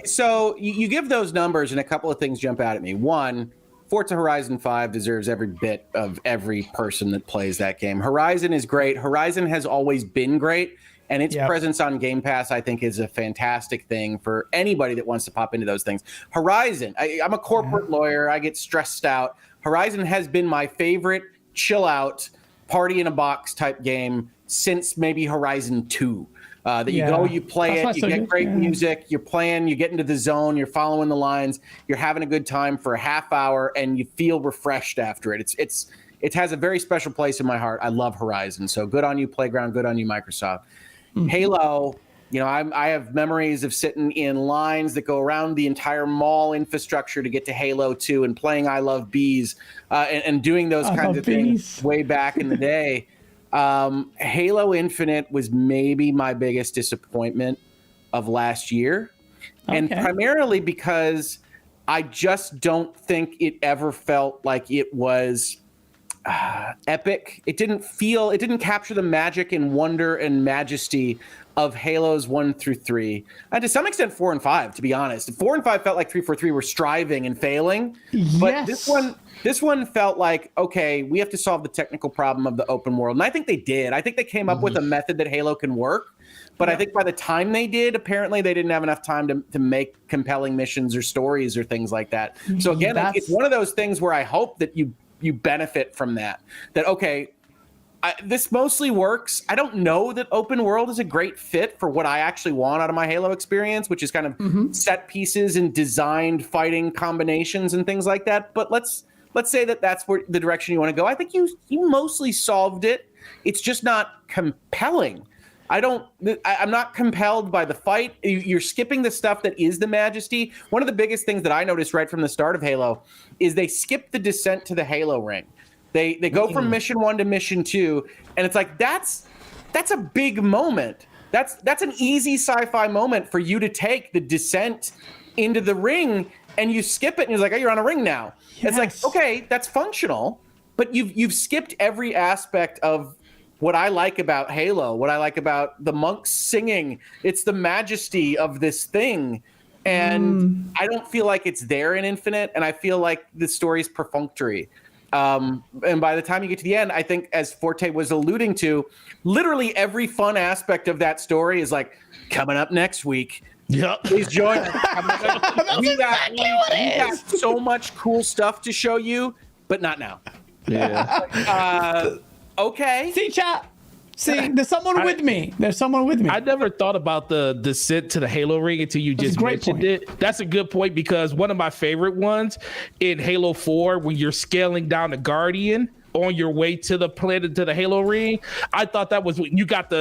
So you give those numbers and a couple of things jump out at me. One, Forza Horizon 5 deserves every bit of every person that plays that game. Horizon is great. Horizon has always been great, and its presence on Game Pass, I think, is a fantastic thing for anybody that wants to pop into those things. Horizon, I'm a corporate lawyer. I get stressed out. Horizon has been my favorite chill out, party in a box type game since maybe Horizon 2. That you go, you play it, you get great music, you're playing, you get into the zone, you're following the lines, you're having a good time for a half hour, and you feel refreshed after it. It has a very special place in my heart. I love Horizon. So good on you, Playground. Good on you, Microsoft. Halo, I have memories of sitting in lines that go around the entire mall infrastructure to get to Halo 2 and playing I Love Bees and doing those kinds of things way back in the day. Halo Infinite was maybe my biggest disappointment of last year. And primarily because I just don't think it ever felt like it was epic. It didn't capture the magic and wonder and majesty of Halos 1 through 3. And to some extent 4 and 5, to be honest. 4 and 5 felt like 343 were striving and failing. But this one felt like, okay, we have to solve the technical problem of the open world. And I think they did. I think they came up with a method that Halo can work. But I think by the time they did, apparently they didn't have enough time to make compelling missions or stories or things like that. So again, it's one of those things where I hope that you benefit from that. That, okay, this mostly works. I don't know that open world is a great fit for what I actually want out of my Halo experience, which is kind of set pieces and designed fighting combinations and things like that. But let's say that that's where the direction you want to go. I think you mostly solved it. It's just not compelling. I'm not compelled by the fight. You're skipping the stuff that is the majesty. One of the biggest things that I noticed right from the start of Halo is they skip the descent to the Halo ring. They go from mission 1 to mission 2, and it's like that's a big moment. That's an easy sci-fi moment for you to take the descent into the ring, and you skip it, and you're like, oh, you're on a ring now. It's like, okay, that's functional, but you've skipped every aspect of what I like about Halo, what I like about the monks singing. It's the majesty of this thing. And I don't feel like it's there in Infinite, and I feel like the story's perfunctory. And by the time you get to the end, I think, as Forte was alluding to, literally every fun aspect of that story is like, coming up next week. Yep. Please join us. We got so much cool stuff to show you, but not now. Yeah. Okay. See, chat. See, there's someone with me. I never thought about the descent to the Halo ring until you just mentioned it. That's a good point, because one of my favorite ones in Halo 4, when you're scaling down the Guardian on your way to the planet, to the Halo ring, I thought that was when you got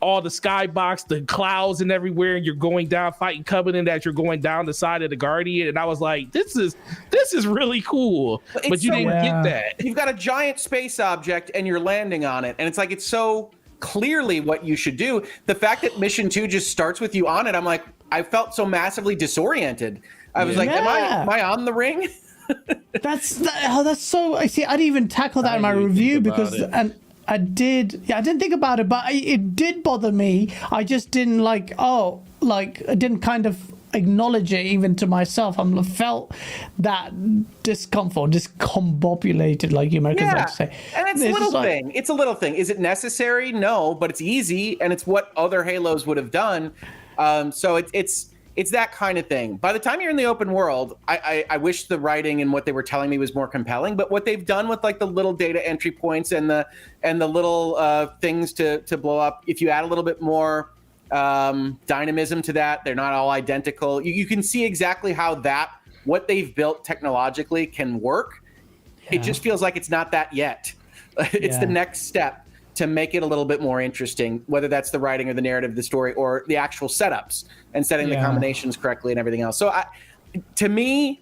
all the skybox, the clouds and everywhere, and you're going down fighting Covenant as you're going down the side of the Guardian, and I was like, this is really cool. But you didn't get that. You've got a giant space object and you're landing on it, and it's like, it's so clearly what you should do. The fact that mission 2 just starts with you on it, I'm like, I felt so massively disoriented. I was like, am I on the ring? That's so. I see. I didn't even tackle that in my review because I didn't think about it, but it did bother me. I just didn't I didn't kind of acknowledge it even to myself. I felt that discomfort, discombobulated, like you Americans like to say. And it's a little thing. It's a little thing. Is it necessary? No, but it's easy, and it's what other Halos would have done. So it's that kind of thing. By the time you're in the open world, I wish the writing and what they were telling me was more compelling. But what they've done with like the little data entry points and the little things to blow up, if you add a little bit more dynamism to that, they're not all identical. You can see exactly how what they've built technologically can work. It just feels like it's not that yet. It's the next step to make it a little bit more interesting, whether that's the writing or the narrative of the story or the actual setups and setting the combinations correctly and everything else. So to me,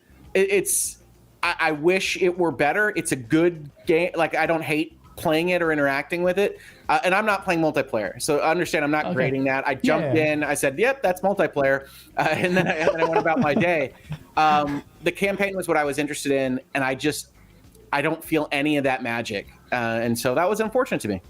I wish it were better. It's a good game. Like, I don't hate playing it or interacting with it. And I'm not playing multiplayer. So understand, I'm not grading that. I jumped in, I said, yep, that's multiplayer. And then I went about my day. The campaign was what I was interested in. And I don't feel any of that magic. And so that was unfortunate to me.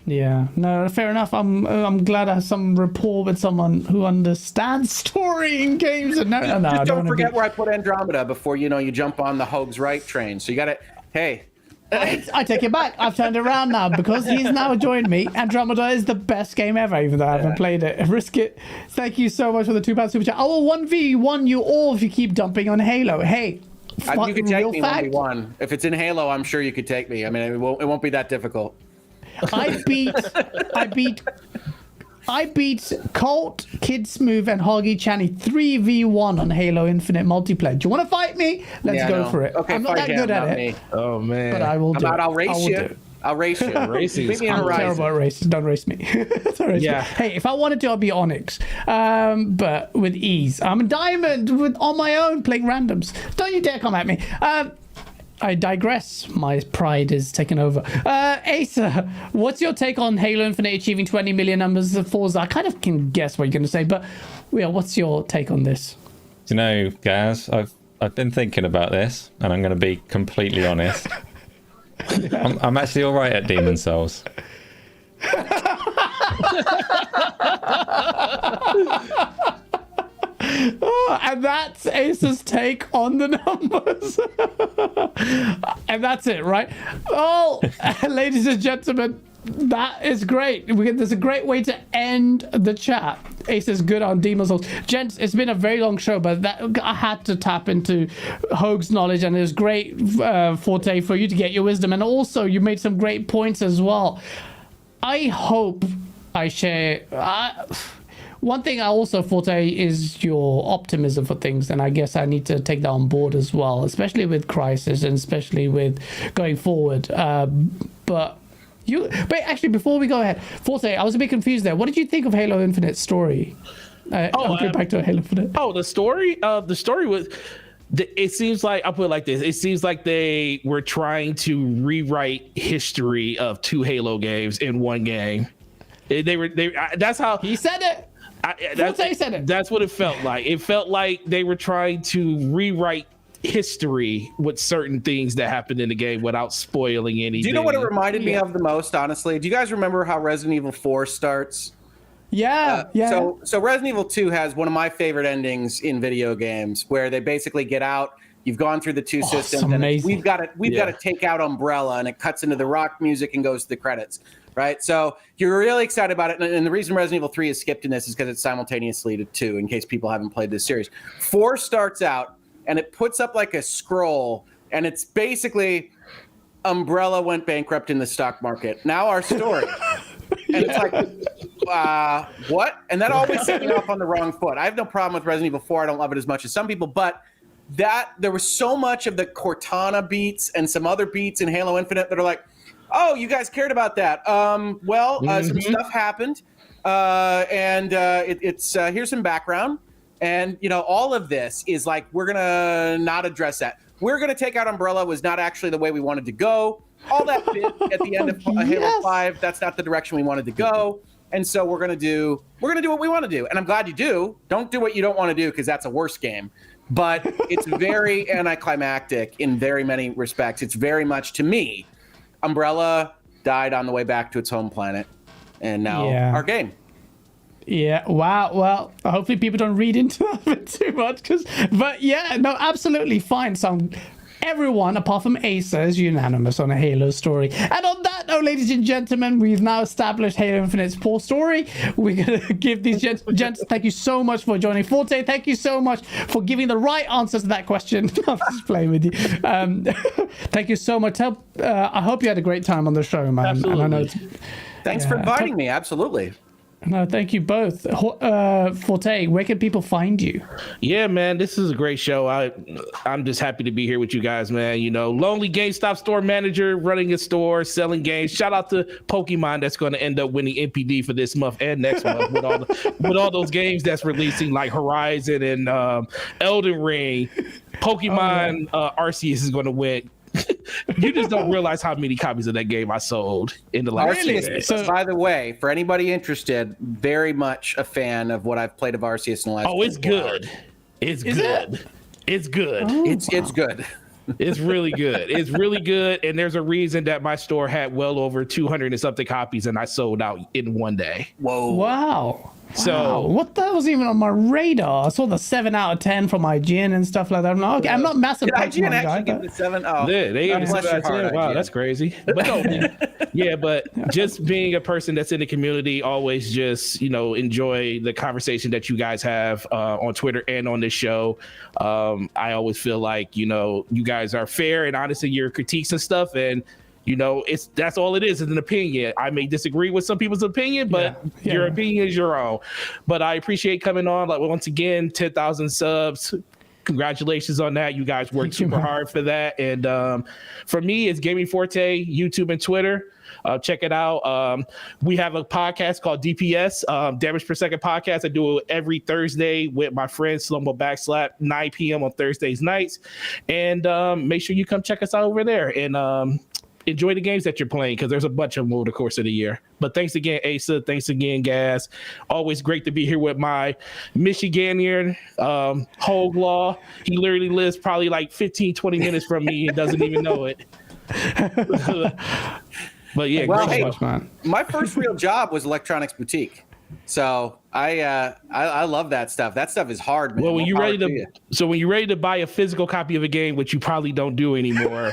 Yeah, no, fair enough. I'm glad I have some rapport with someone who understands story in games. And no, Just don't forget where I put Andromeda before you jump on the Hogs Right train. So you got to, hey. I take it back. I've turned around now because he's now joined me. Andromeda is the best game ever, even though I haven't played it. Risk it. Thank you so much for the £2 super chat. I will 1v1 you all if you keep dumping on Halo. Hey, you could take me 1v1. If it's in Halo, I'm sure you could take me. I mean, it won't be that difficult. I beat Colt, Kid Smooth, and Hoggy Channy 3v1 on Halo Infinite multiplayer. Do you want to fight me? Let's go for it. Okay, I'm not that good at it. Me. Oh man! But I will do it. I'll race you. I'll race you. Racing. I'm terrible at races. Don't race me. Don't race me. Hey, if I wanted to, I'd be Onyx. But with ease. I'm a diamond on my own playing randoms. Don't you dare come at me. I digress. My pride is taken over. Asa, what's your take on Halo Infinite achieving 20 million numbers of Forza? I kind of can guess what you're going to say, but what's your take on this? Do you know, Gaz, I've been thinking about this, and I'm going to be completely honest. I'm actually all right at Demon Souls. And that's Ace's take on the numbers. And that's it, right? Oh, ladies and gentlemen, that is great. There's a great way to end the chat. Ace is good on Demon Souls. Gents, it's been a very long show, but I had to tap into Hoag's knowledge, and it was great, Forte, for you to get your wisdom. And also, you made some great points as well. I hope I share... One thing I also, Forte, is your optimism for things, and I guess I need to take that on board as well, especially with Crysis and especially with going forward. But actually, before we go ahead, Forte, I was a bit confused there. What did you think of Halo Infinite's story? I'll get back to Halo Infinite. Oh, the story was... It seems like, I'll put it like this. It seems like they were trying to rewrite history of 2 Halo games in one game. That's how... He said it. That's what it felt like. It felt like they were trying to rewrite history with certain things that happened in the game without spoiling anything. Do you know what it reminded me of the most, honestly? Do you guys remember how Resident Evil 4 starts? Yeah. So Resident Evil 2 has one of my favorite endings in video games, where they basically get out. You've gone through the 2 systems, and we've got to take out Umbrella, and it cuts into the rock music and goes to the credits. Right, so you're really excited about it, and the reason Resident Evil 3 is skipped in this is because it's simultaneously to 2, in case people haven't played this series. 4 starts out, and it puts up like a scroll, and it's basically Umbrella went bankrupt in the stock market. Now our story. And it's like, what? And that always set me off on the wrong foot. I have no problem with Resident Evil 4. I don't love it as much as some people, but there was so much of the Cortana beats and some other beats in Halo Infinite that are like, oh, you guys cared about that. Some stuff happened, and it's here's some background, and all of this is like, we're gonna not address that. We're gonna take out Umbrella was not actually the way we wanted to go. All that bit at the end of Halo 5, that's not the direction we wanted to go, and so we're gonna do what we want to do. And I'm glad you do. Don't do what you don't want to do, because that's a worse game. But it's very anticlimactic in very many respects. It's very much, to me, Umbrella died on the way back to its home planet, and now our game. Yeah. Wow. Well, hopefully people don't read into that too much. But yeah, no, absolutely fine. So everyone apart from Asa is unanimous on a Halo story. And on that note, ladies and gentlemen, we've now established Halo Infinite's poor story. We're going to give these gents, thank you so much for joining. Forte, thank you so much for giving the right answers to that question. I'm just playing with you. Thank you so much. I hope you had a great time on the show, man. Absolutely. And I know Thanks for inviting me. Absolutely. No, thank you both. Forte, where can people find you? Yeah, man, this is a great show. I'm just happy to be here with you guys, man. Lonely GameStop store manager, running a store, selling games. Shout out to Pokemon, that's going to end up winning NPD for this month and next month with all those games that's releasing, like Horizon and Elden Ring. Pokemon Arceus is going to win. You just don't realize how many copies of that game I sold in the last year. So, by the way, for anybody interested, very much a fan of what I've played of Arceus in the last. Oh, it's good. It's good. It's good. Oh, it's good. It's really good. It's really good. And there's a reason that my store had well over 200 and something copies and I sold out in one day. Whoa. Wow. So Wow. What that was even on my radar? I saw the 7 out of 10 from IGN and stuff like that. I'm like, okay, I'm not massive Did Pokemon IGN guy, actually give but it a 7? Oh, they gave God it bless your heart, wow, IGN. that's crazy. But no, yeah, but just being a person that's in the community, always just, enjoy the conversation that you guys have on Twitter and on this show. I always feel like, you guys are fair and honest in your critiques and stuff. And that's all it is an opinion. I may disagree with some people's opinion, but your opinion is your own. But I appreciate coming on. Like, once again, 10,000 subs. Congratulations on that. You guys worked super hard for that. And for me, it's Gaming Forte, YouTube and Twitter. Check it out. We have a podcast called DPS, Damage Per Second Podcast. I do it every Thursday with my friend Slumbo Backslap, 9 p.m. on Thursdays nights. And make sure you come check us out over there. And enjoy the games that you're playing, because there's a bunch of them over the course of the year. But thanks again, Asa. Thanks again, Gaz. Always great to be here with my Michiganian, Hogue Law. He literally lives probably like 15, 20 minutes from me and doesn't even know it. But yeah, Well, great hey, stuff, man. My first real job was Electronics Boutique. So I love that stuff. That stuff is hard, man. Well, when More you're power ready to to, you. so when you're ready to buy a physical copy of a game, which you probably don't do anymore,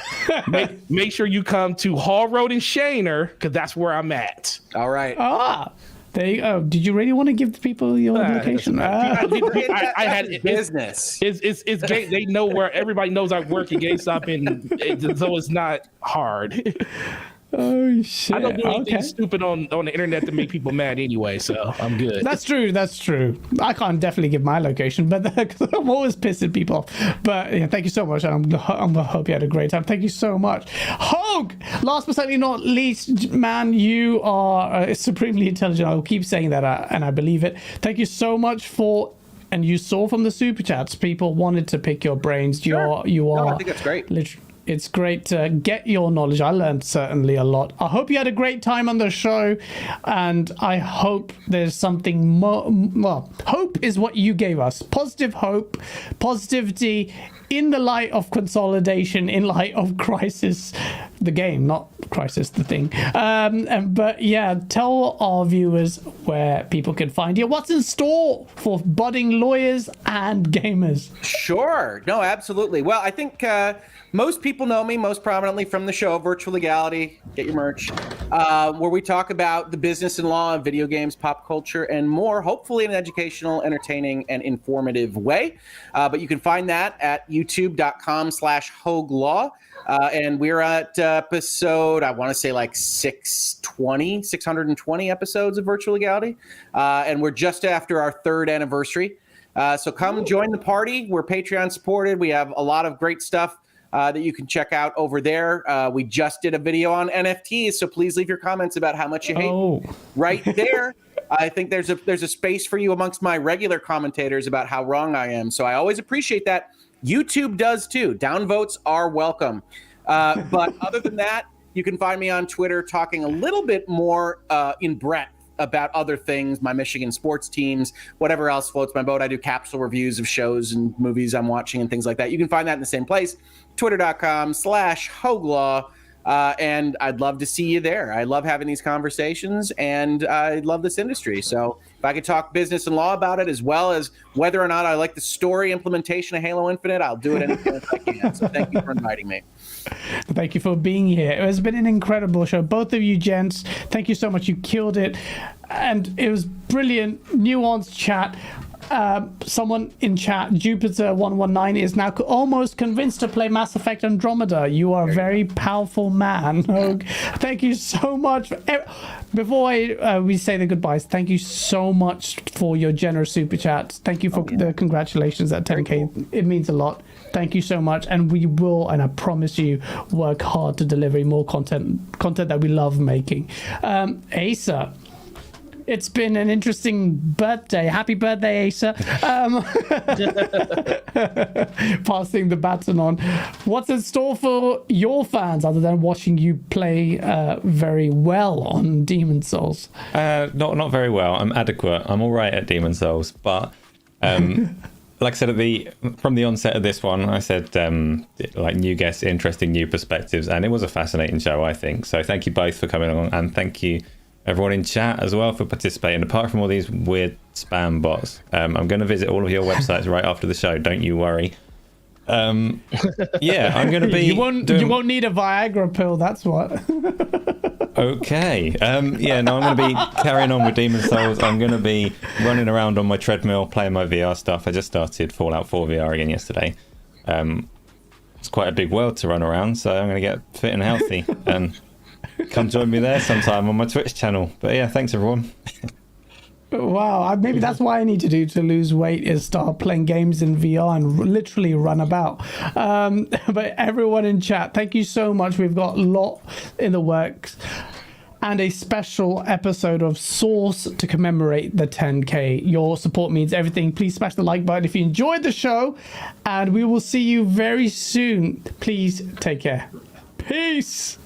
make sure you come to Hall Road in Shaner, because that's where I'm at. All right. There you go. Did you really want to give the people your location? I had That's business. It's game. They know where everybody knows I work at GameStop, and so it's not hard. Oh shit! I don't do anything stupid on the internet to make people mad anyway, so I'm good. That's true. That's true. I can't definitely give my location, but I'm always pissing people off. But yeah, thank you so much. I'm gonna hope you had a great time. Thank you so much, Hogue. Last but certainly not least, man, you are supremely intelligent. I'll keep saying that, and I believe it. Thank you so much for. And you saw from the super chats, people wanted to pick your brains. Sure. You are. I think that's great. It's great to get your knowledge. I learned certainly a lot. I hope you had a great time on the show, and I hope there's something more. Well, hope is what you gave us. Positive hope, positivity in the light of consolidation, in light of Crysis, the game, not Crysis, the thing. But yeah, tell our viewers where people can find you. What's in store for budding lawyers and gamers? Sure. No, absolutely. Well, I think most people know me most prominently from the show Virtual Legality, get your merch, where we talk about the business and law of video games, pop culture, and more, hopefully in an educational, entertaining, and informative way. But you can find that at youtube.com/Hogue Law. And we're at episode, I want to say like 620 episodes of Virtual Legality. And we're just after our 3rd anniversary. So come join the party. We're Patreon supported. We have a lot of great stuff that you can check out over there. We just did a video on NFTs, so please leave your comments about how much you hate right there. I think there's a space for you amongst my regular commentators about how wrong I am. So I always appreciate that. YouTube does too. Downvotes are welcome. But other than that, you can find me on Twitter talking a little bit more in breadth about other things, my Michigan sports teams, whatever else floats my boat. I do capsule reviews of shows and movies I'm watching and things like that. You can find that in the same place, twitter.com/Hogue Law. And I'd love to see you there. I love having these conversations, and I love this industry. So if I could talk business and law about it, as well as whether or not I like the story implementation of Halo Infinite, I'll do it anytime I can. So thank you for inviting me. Thank you for being here. It has been an incredible show. Both of you gents, thank you so much. You killed it. And it was brilliant, nuanced chat. Someone in chat, Jupiter119, is now almost convinced to play Mass Effect Andromeda. You are a very powerful man. Thank you so much. Before we say the goodbyes, thank you so much for your generous super chats. Thank you for the congratulations at 10K. Cool. It means a lot. Thank you so much. And we will, and I promise you, work hard to deliver more content that we love making. Asa, it's been an interesting birthday. Happy birthday, Asa. Passing the baton on. What's in store for your fans other than watching you play very well on Demon Souls? Not very well. I'm adequate. I'm all right at Demon Souls, but like I said from the onset of this one, I said like new guests, interesting new perspectives, and it was a fascinating show, I think. So thank you both for coming along, and thank you everyone in chat as well for participating. Apart from all these weird spam bots, I'm going to visit all of your websites right after the show. Don't you worry. Yeah, I'm going to be. You won't need a Viagra pill. That's what. Okay. Yeah, no, I'm going to be carrying on with Demon Souls. I'm going to be running around on my treadmill, playing my VR stuff. I just started Fallout 4 VR again yesterday. It's quite a big world to run around, so I'm going to get fit and healthy. And come join me there sometime on my Twitch channel. But yeah, thanks everyone. Wow, maybe that's what I need to do to lose weight is start playing games in VR and literally run about. But everyone in chat, thank you so much. We've got a lot in the works and a special episode of Source to commemorate the 10K. Your support means everything. Please smash the like button if you enjoyed the show, and we will see you very soon. Please take care. Peace.